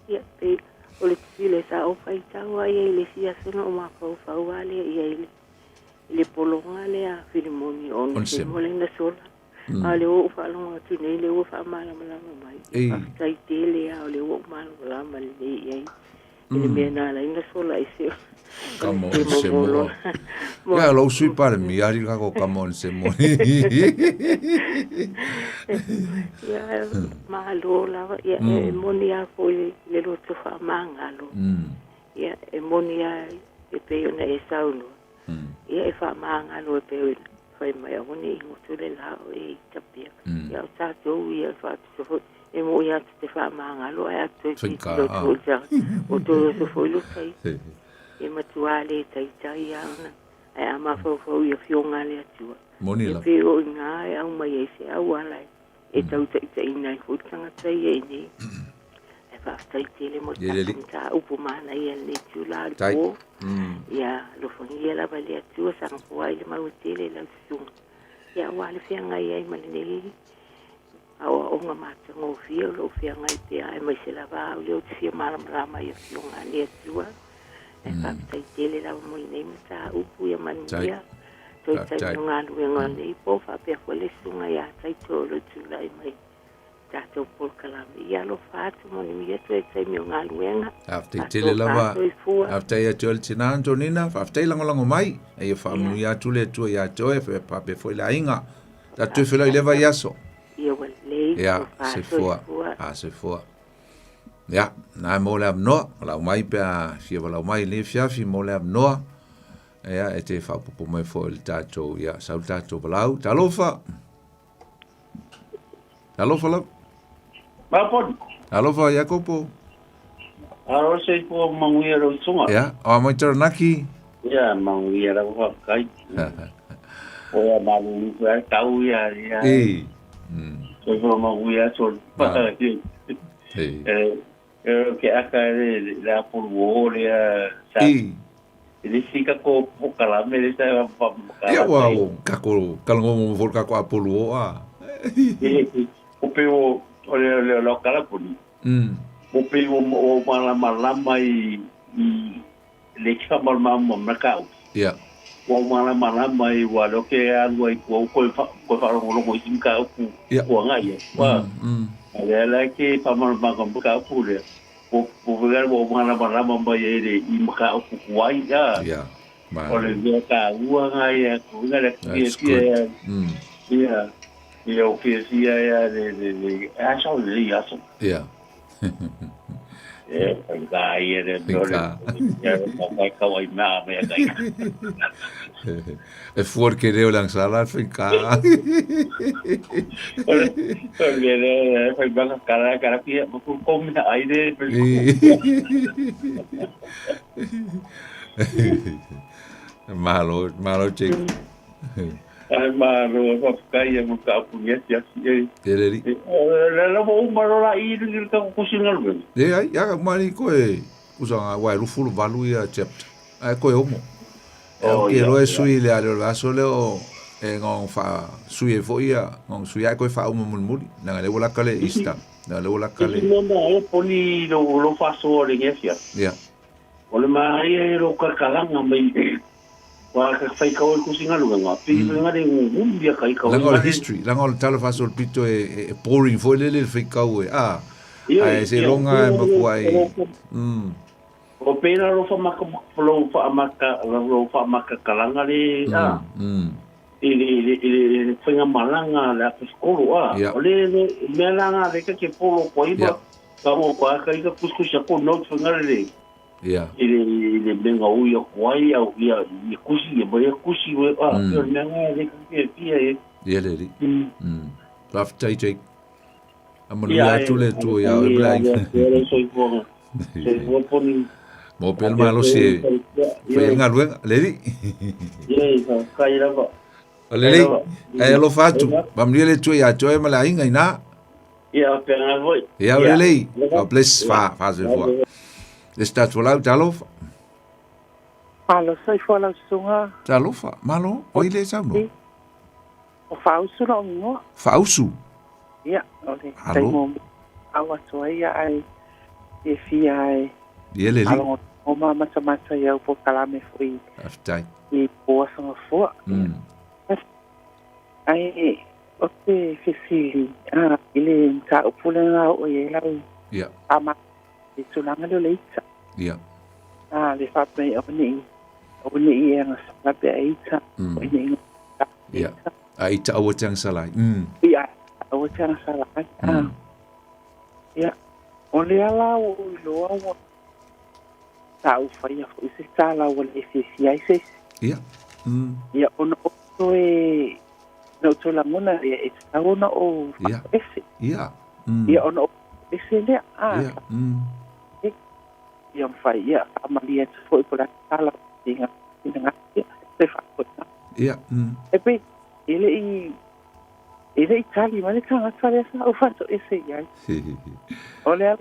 Ia pe o le file sa o fai tawa ia ile sia sona o ma fa wale ia ile polonga le a filmoni on se mole na sola. Ale o fa longa tu nei le o fa mala mai. Faftai tele a le o mala le ia. Ile me na la ina sola ise. Come on, Semo. Ya lo sui para mi ari kako come on, Semo. Ya malo la ya monia foi le lo tu fa mangalo. Ya monia e pe ona e saulo. Ya e fa mangalo e pe foi mai oni o tu le la e tapia. Ya sa tu ya fa tu e mo ya te fa mangalo e tu o tu so foi lo sai. E matuale tai ana e ama fo ia fionga le atua monila e o nga e au mai se au ala e tau tai nai fo tanga tai e ni e fa tai tele mo ta upu mana ia le tula ko ia lo fongia la vale atua sa ko ai le mau tele la sung ia wale fianga ia mai nei au o nga mata ngo fio lo fianga ia e mai se la va o fia mala mai fionga le atua e whaktai tele lau mo nei mata upu ia manuia toi tai nunga luenga nei po whapea kwele sunga ia tai tolo tula i mai tato pol kalami ia lo whatu mo ni mia toi tai mio ngā luenga whaktai tele lawa whaktai a tole tina antonina whaktai langolango mai e ia whamu ia tule tua ia toe whapea fwoi la inga ta tui whila i lewa iaso ia wale ia se fua se fua Ya, na mo le abnoa, la mai pa fia la mai le fiafi mo le abnoa. Ya, e te fa popo mai fo il tato, ya, sa il tato blau, talofa. Talofa la. Bapon. Talofa Jacopo. Aro se po manguia ro sunga. Ya, o mai taranaki. Ya, manguia ra ko kai. O malu ya tau ya ya. So ko mau ya so. Que aka la por ya sa. Ele fica com o calame, ele está Ia wow, kako kalongo mo for kako apolo o peo o lo kala puni. O peo o malama i le kama mama kau. Yeah. O malama i wa lo ke algo i ko fa lo mo sim ka ku ko ngai. Wa. Ale ke pa mama ka pu le. O ver o malama i maka ku wai ya. Yeah. Oleh dia tahu ya, aku nak dia ya, dia okey ya, asal dia asal. Yeah. Gaya dia ya, pakai kau ina me gaya. E for que deu lang sala fica. Oleh dia, fai bang cara dia, aku kom na aire. Malo chico. Ai malo, va caia mo ka punya sia sia. Ele. La mo malo la i ni ka kusingal ben. Ai, ya mari ko usanga wa lu fulu valu ya chapter. Ai ko homo. Que lo es sui le alo la sole o ngon fa sui fo ia, ngon sui ai ko fa mo mulmuli. Na le wala kale ista. Na le wala kale. No no, poni lo fa so le ngesia. Ya. Ole mai ro ka kalanga mai. Wa ka fai ka o kusinga lu nga pi nga de ngum dia kai ka la history la ngol talo fa sol pito e boring fo le fai ka o ai se longa ma kuai o pena ro fa maka ro fa maka kalanga le ele foi nga malanga la skolo ole melanga de ke polo ko iba ka mo ko ka ka kuskusha ko no nga le. Yeah. Ele benga uia kwai au ia kusi e boia kusi we yo nanga de pia ele raf tai amolu ya tule tu ya blai soy bon se poni mo pel malo se foi ngalwe leli kaira ba leli ai lo fatu bam le tu ya joy mala inga ina ya pena voi ya leli bless fa se vo Está tu lau talofa. Malo sai fala sunga. Talofa, malo, oile samo. O fausu no ngo. Fausu. Ya, ole. Taimo awa toia ai e fia ai. Ele li. O mama masa ya po kalame foi. Aftai. E po sanga fo. Ai o te fisi. Ile ta upulanga o ye la. Ya. Ama tulanga lo leitsa. Ja. Le fa me oni yang sa pe aita. Oni. Ja. Aita o tang salai. Ja, o tang salai. Ja. Ole ala o lo o. Ta u fa ya fu se sala o le se si ai se. Ja. Ja, ono o no tulanga na e sta ono o. Ja. Ja. Ja, ono ese le Ja. Yang fai ya amalia foi por aquela tinha se fa coisa. Ja. Epe ele Itali mas kan asale sa o fato esse ya. Olha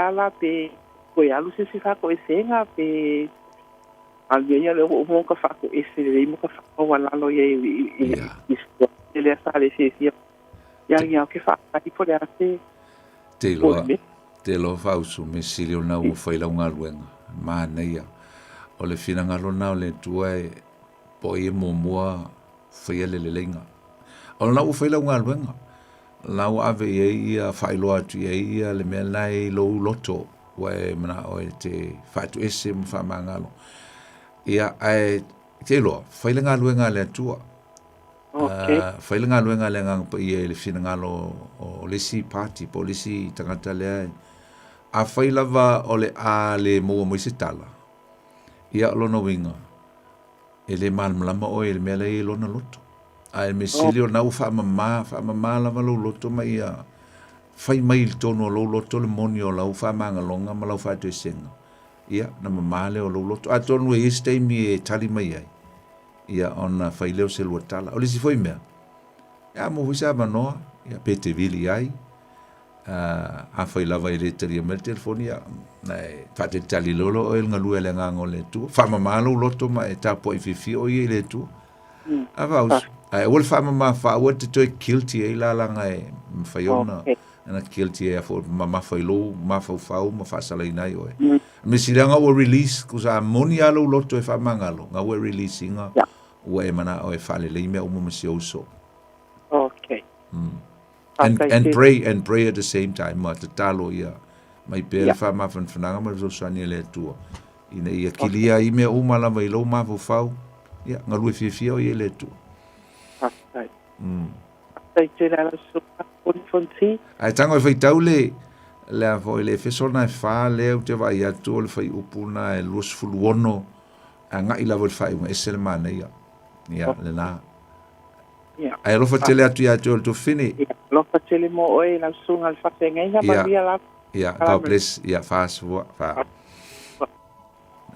ala pe ko ya lu se fa ko esse nga pe alguém le o mo ka fa ko esse le mo ka fa ko wala lo ye ele sale se ya que fa aí por arte te lo fausu me silio na u fai la unga luenga ma neia o le fina ngalo na le tuai po i mo mua fai le lenga o na u fai la unga luenga la u ave ia fai lo atu ia le me nai lo loto we mana o te fatu ese mo fa mangalo ia ai te lo fai la luenga le tua fai la luenga le ngang po i le fina ngalo o le si party polisi tangata le a fai lava o le a le mo se tala ia lo no winga ele mal malama o ele mele e lo na loto a el mesilio na u fa mama lava lo loto mai ia fai mai il tono lo loto le monio la u fa manga longa ma la fa te senga ia na mama le o lo loto a tono e stay mi e tali mai ai ia ona faileo se lua tala. O le si foi mea. Ia mo wisa manoa, ia pete vili ai. A fai lava i le teria me telefoni ia. Nei, fate tali lolo o il ngalua le ngango le tu. Fama malo loto ma e tapo i fifi o i le tu. A vaus. Ai, ol fama ma fa ua te toi guilty e la langa e mwhaiona. Ana guilty e a fo ma whailo, ma fau, ma whasala i nai oe. Me siranga ua release, kusa moni alo loto e whamangalo. Nga ua release inga. Ua e mana o e whale le mea umu masi oso. Okay. And pray at the same time. Ma te talo ia. Mai pere whama whanwhananga ma riso sani le tua. Ina ia kilia i mea umala mai lo ma fau. Ia, nga lue fia o i le tua. Okay. Tai te rara suka fonti. Ai tango e whaitau le a foi le fesona e wha leo te vai atu o le whai upuna e luas fuluono a nga i lawa le whai unga e sele mana ia. Ia, le nā. Ai rofa tele atu ia atu o le to fini. Rofa tele mo oe la sunga al whawhenga inga maria la. Ia, God bless. Ia, whaasua.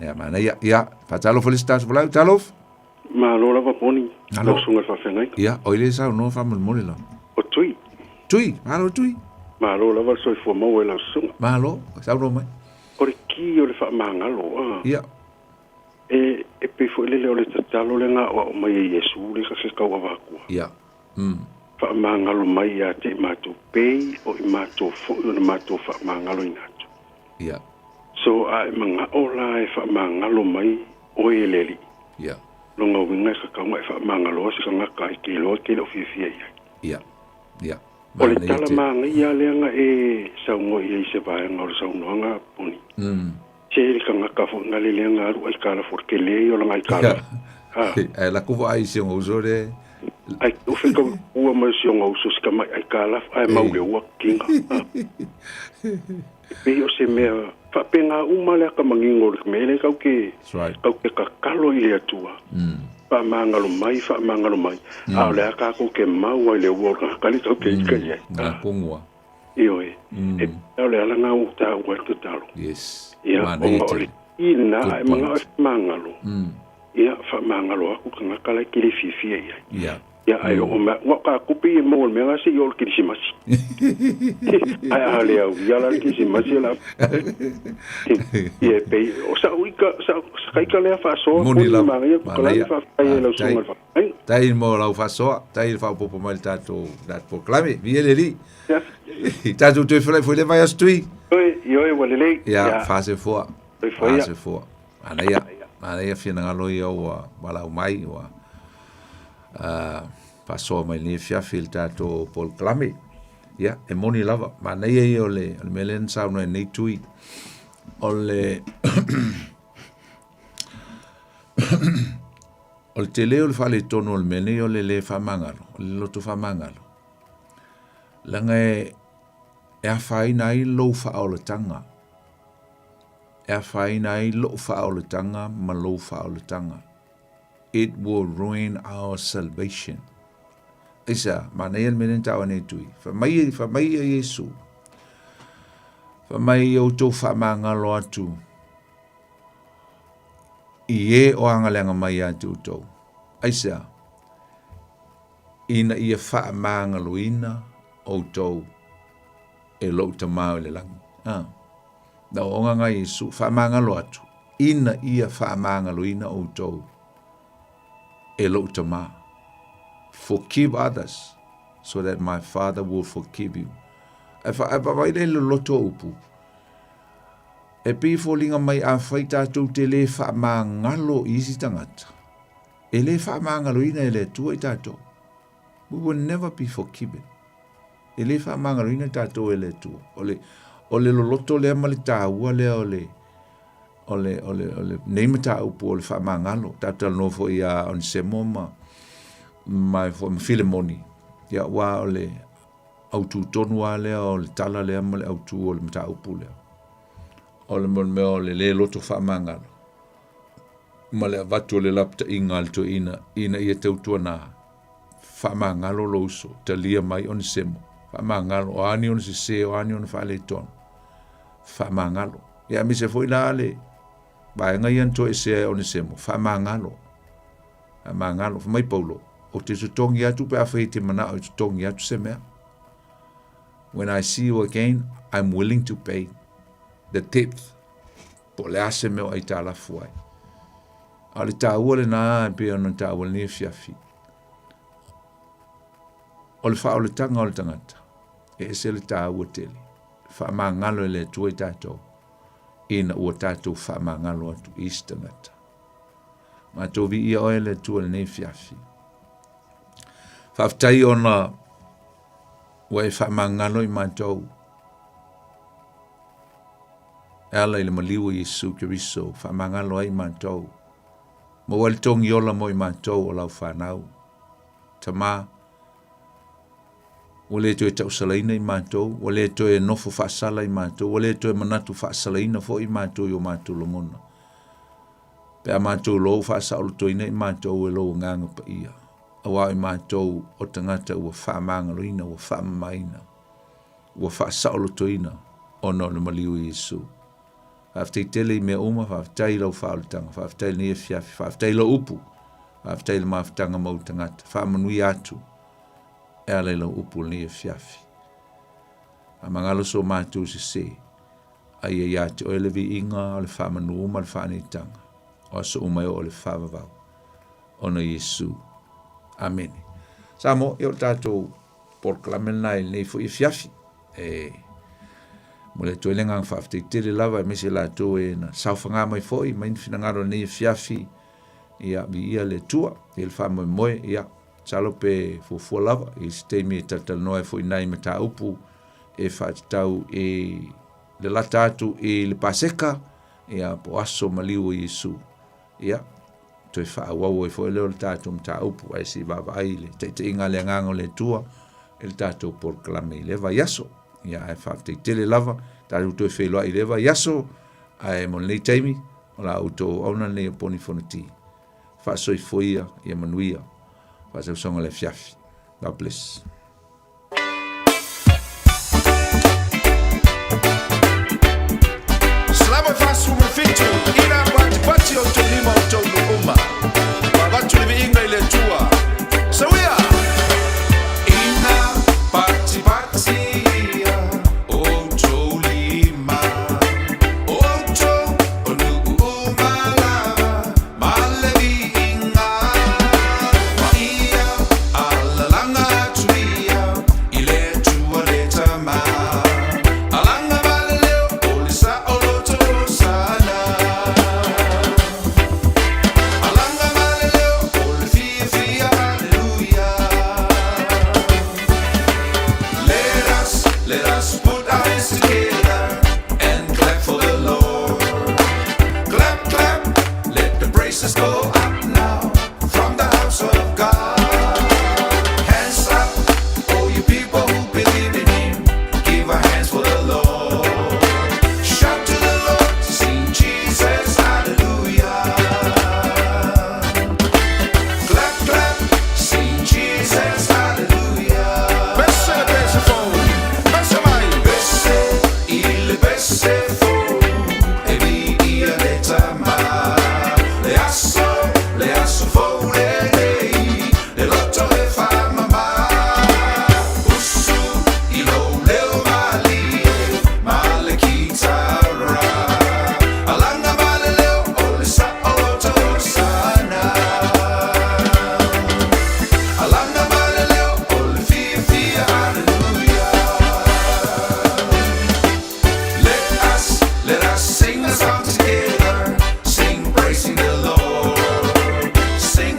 Ia, mana ia. Whatalo fo le statu fulau, talof? Malo lava poni. Halo. Sunga al whawhenga. Ia, oile sau no whamulmole la. O tui. Tui, malo tui. Malo lava soi fua mau e la sunga. Malo, sau no mai. O re ki o le whamangalo. Ia. E pe fo ele o le tatalo le nga o mai e Yesu le ka se kau avakua. Ia. Whamangalo mai a te mātou pei o i mātou fo o le mātou whamangalo i nātou. Ia. So a e mga ola e whamangalo mai o e leli. Ia. Longa winga e kakau mai whamangalo se ka ngaka i ke loa ke lo fifia ia. Ia. Ia. O le tala maanga ia leanga e saungo i se vaenga o le saunoanga puni. Se e ka ngaka fo ngale leanga aru ai kala for ke le o langa i kala. E la kuwa ai se ngozore. Ai ufika ua mai se ngauso ska mai ai kala ai maule ua kinga. Pe o se mea fa penga umale ka mangingo le mele kau ke kalo i le atua. Fa mangalo mai. A le aka ko ke mau ai le ua ka li tau ke ika ia. Na kongua. Io e. E le ala nga uta ua te talo. Yes. Ia o le ina ai mga mangalo. Ia fa mangalo aku ka nga kala ki le fifia ia. Ia. Ia ai o ma ka kupi e mo me nga se yo ki simasi. Ai ale au ia la ki simasi la. Ia pe o sa uika sa ka le fa so Moni la. Kala fa ai la so ma. Tai mo la fa so, tai fa popo mal tato dat proclame, viele li. Tato tu foi le vai astui. Oi, walele. Ia, fase fo. Fase fo. Ana ia fina ngalo ia wa wala mai wa. Pasó mai ni fia filta to Paul Clame. Ya, e moni lava. Ma nei e ole melen sa no nei tui. Ole Ol tele ol fale tono ol mene ole le famangalo, le loto famangalo. Langa e a fai nai lo fa o tanga. E a fai nai lo fa o tanga, ma lo fa o tanga. It will ruin our salvation. Isa, mana yan menen tawa ne tui. Fa mai Yesu. Fa mai o to fa mangalo atu. Ie o angalenga mai atu to. Isa, ina ia fa mangalo ina o to e lo tamau le lang. Da onga nga Yesu fa mangalo atu. Ina ia fa mangalo ina o to. Elo tama. Forgive others so that my Father will forgive you. If I vai le loto upu. E pi folinga mai a faita tu te le fa mangalo isi tangata. E le fa mangalo ina ele tu i tato. We will never be forgiven. E le fa mangalo ina tato ele tu. Ole lo loto le malita wale ole neimata upu ole fa mangalo tatal no fo ia on semoma mai fo filemoni ya wa ole autu tonu ale ole tala le amale autu ole mata upu le ole mon me ole le loto fa mangalo male vatu le lapta ingal to ina ia tautu na fa mangalo loso talia mai on semo fa mangalo ani on se ani on fa le ton fa mangalo ya mi se foi la ale ba nga yan to ese on semo fa mangalo Mangalo, mai paulo. O te tutongi atu pe awhi te mana o tutongi atu se mea. When I see you again, I'm willing to pay the depth. Po le ase meo ai tā lafu ai. A le tā ua le nā pe ona tā ua le fiafi. O le wha o le tanga o le tangata. E se le tā ua tele. Wha mangalo e le tuai tātou. Ina ua tātou wha mangalo atu isi tangata. Ma tō vi ia oe le tua le nei fiafi. Whaftai ona wai wha mangalo I mātou. Ala I le maliwa Yesu Kiriso, wha mangalo ai mātou. Mo wali tongi ola mo I mātou o lau whanau. Tamā, wale to e tau salaina I mātou, wale to e nofo whaasala I mātou, wale to e manatu whaasalaina fo I mātou I o mātou lomona. Pea mātou lou whaasaulo toina I mātou e lou nganga pa ia. Awa I mātou o tangata ua whaamangaloina, ua whaamamaina, ua whaasaulo toina ono le maliu Yesu. Whaaftei tele I mea uma, whaaftei lau whaaulitanga, whaaftei le nia fiafi, whaaftei lau upu, whaaftei le maaftanga mau tangata, whaamanui atu, ea le lau upu le nia fiafi. A mangalo so mātou se, ai e iati o ele vi inga o le whaamanu uma le whaanitanga. O so umai o le whaavavau. Ona Yesu. Amen. Samo, e o tātou porklamen nei fu I fiafi. Mo le toe lengang whaaftei tere lava e mese la tō e na sauwhanga mai foi, main finangaro nei fiafi. Ia bi ia le tua, I le whaamoe moe, ia salope fufua lava, I steimi e tatal noe foi nai me tā upu, e whaatitau e le lata atu e le paseka, ia po aso maliu Yesu. Ia, toi whaawau e foi leo le tātou mta upu, ai si baba ai le, te inga le ngango le tua, e le tātou porklame I leva yaso. Ia, e whaaftei tele lava, tātou toi wheloa I leva yaso, ai mon lei taimi, o la auto auna le poni fonati. Whaasoi foia, ia manuia, whaasau songa le fiafi. God bless. Slava fasu mfitu ina pati o tolima o tolu uma wabatu livi inga ile tua sawia ina pati o tolima o to onu umala malevi inga maia alalanga tuia ile tua letama alanga maleo olisa Sing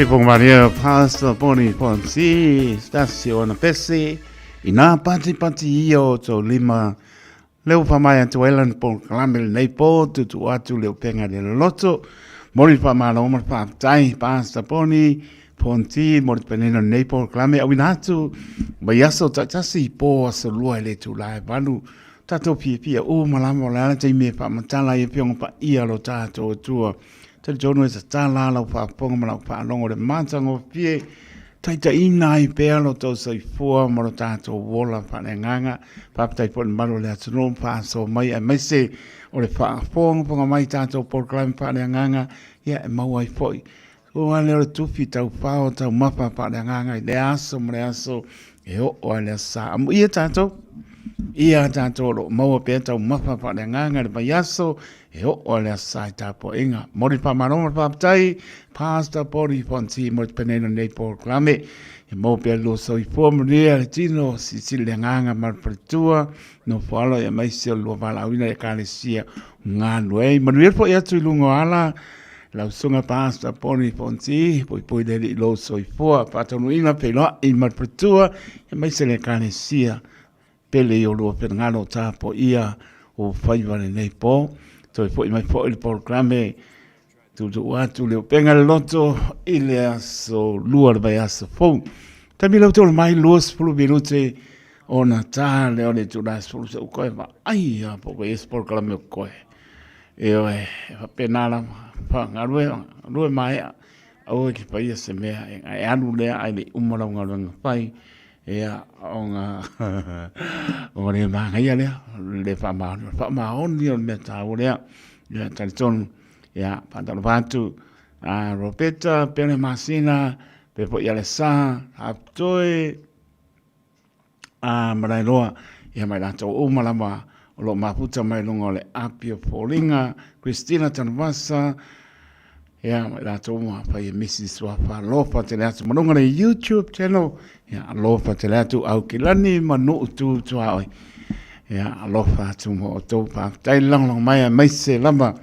Tipo Maria Pastor Boni Ponsi, Stazione Pessi, ina pati io to lima leu famai atu elan po kalamel nei po tu atu leu penga de loto, mori famai lo mar pa tai Pastor Boni Ponti mori penena nei po kalame awinatu, bayaso tatasi po so lua le tu lai balu tato pia o malama la te me pa matala e piong pa ia lo tato tua. Te jono e sa tala lau pa ponga ma lau pa longo de mantango pie taita ina i pea lo tau sa i fua ma lo tato wola pa ne nganga pa ptai po ni maro le atuno pa so mai e mai se o le pa ponga mai tato por klaim pa ne nganga ia e maua i foi o ale o le tufi tau pao tau mapa pa ne nganga i le aso ma le aso e o le sa amu ia tato lo maua pea tau mapa pa ne nganga le payaso e o le sai tapo inga mori pa maroma pa tai pasta pori fonti mo penena nei por klame e mo pe lo so i form le tino si le nganga mar pretua no falo e mai se lo vala wina e kalesia nga noi manuel po ya tu lungo ala la sunga pasta pori fonti poi de lo so i fo pa tonu ina pe lo in mar pretua e mai se le kalesia pele o lo per ngano tapo ia o fai vale nei po so foi mai foi il programme tu atu le penga loto ile aso luar vai aso fo tami lo to mai los flu minuti o natale o le tu das flu so ko va ai po ko es programme ko e fa penala fa ngarwe mai o ki pai se me e anu le ai umora ngalo pai e onga o le ma ia le fa ma on dio me ta o le ya tradition ya pantalo vatu a ropeta pele masina pe po ya le sa aptoi a marailo ya mai la to o malama o lo maputa mai lungo le apio polinga Cristina Tanvasa ya la to ma pa ye Mrs. Wafa lo pa te la to mononga le YouTube channel ya lo fa te la tu au kilani manu tu ai ya lo fa tu mo to pa tai long mai se lama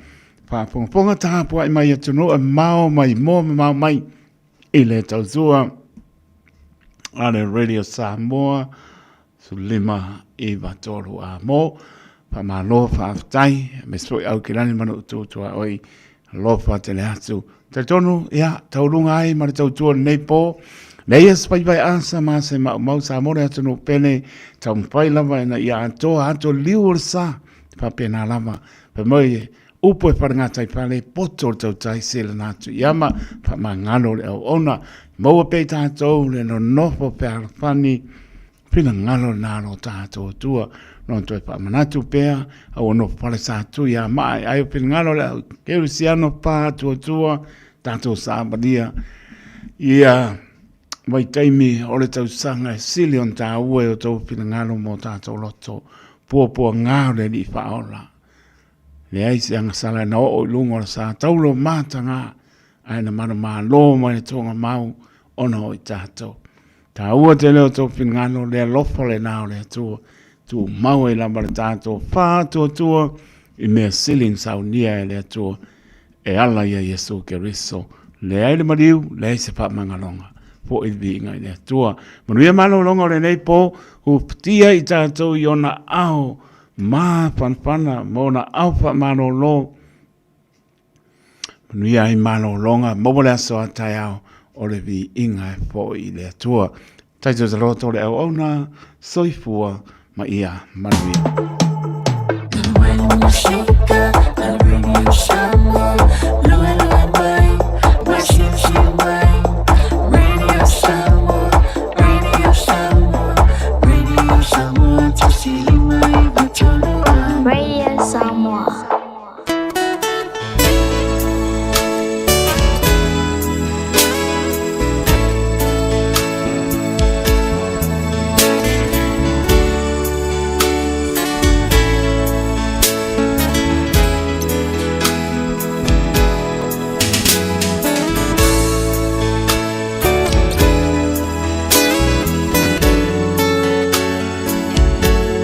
pa ponga ta po mai tu no mau mai mo mai ile tau zua ale radio Samoa su lima Eva tolu a mo pa ma lo fa tai me so au kilani manu tu ai lo fa te la tu te tonu ya tau lunga ai ma tau tu nei po nei es pai ansa ma se mau sa mo atu no pene tau pai lava na ia to liur sa pa pena lava pe mai upo e parangata i pale poto tau tai sele natu yama pa mangano le ona mo pe tato le no nofo pe alfani pina ngalo na no tato tua non to pa manatu pe o no pale sa tu ya mai ai pina ngalo le ke luciano pa tua tato sa badia ia vai taimi o le tau sanga silion ta ue o tau pina ngalo mo tato loto po ngao le di faola le ai se anga sala na o lungo sa taulo matanga ai na mana lo mai tonga mau ona o tato ta ua te leo to pingano le lofo le nao le tu mau e la tato fa to i me siling saunia le tu e ala ia Yesu Keriso le ai le mariu le ai se pa mangalonga po i vinga le tua manuia malo longa le nei po hu ptia i tato i ona ao ma fanfana mona alfa mano lo nui ai mano longa mobile so atao o le vi inga fo i le tua taito zalo to le ona soifua ma ia manuia.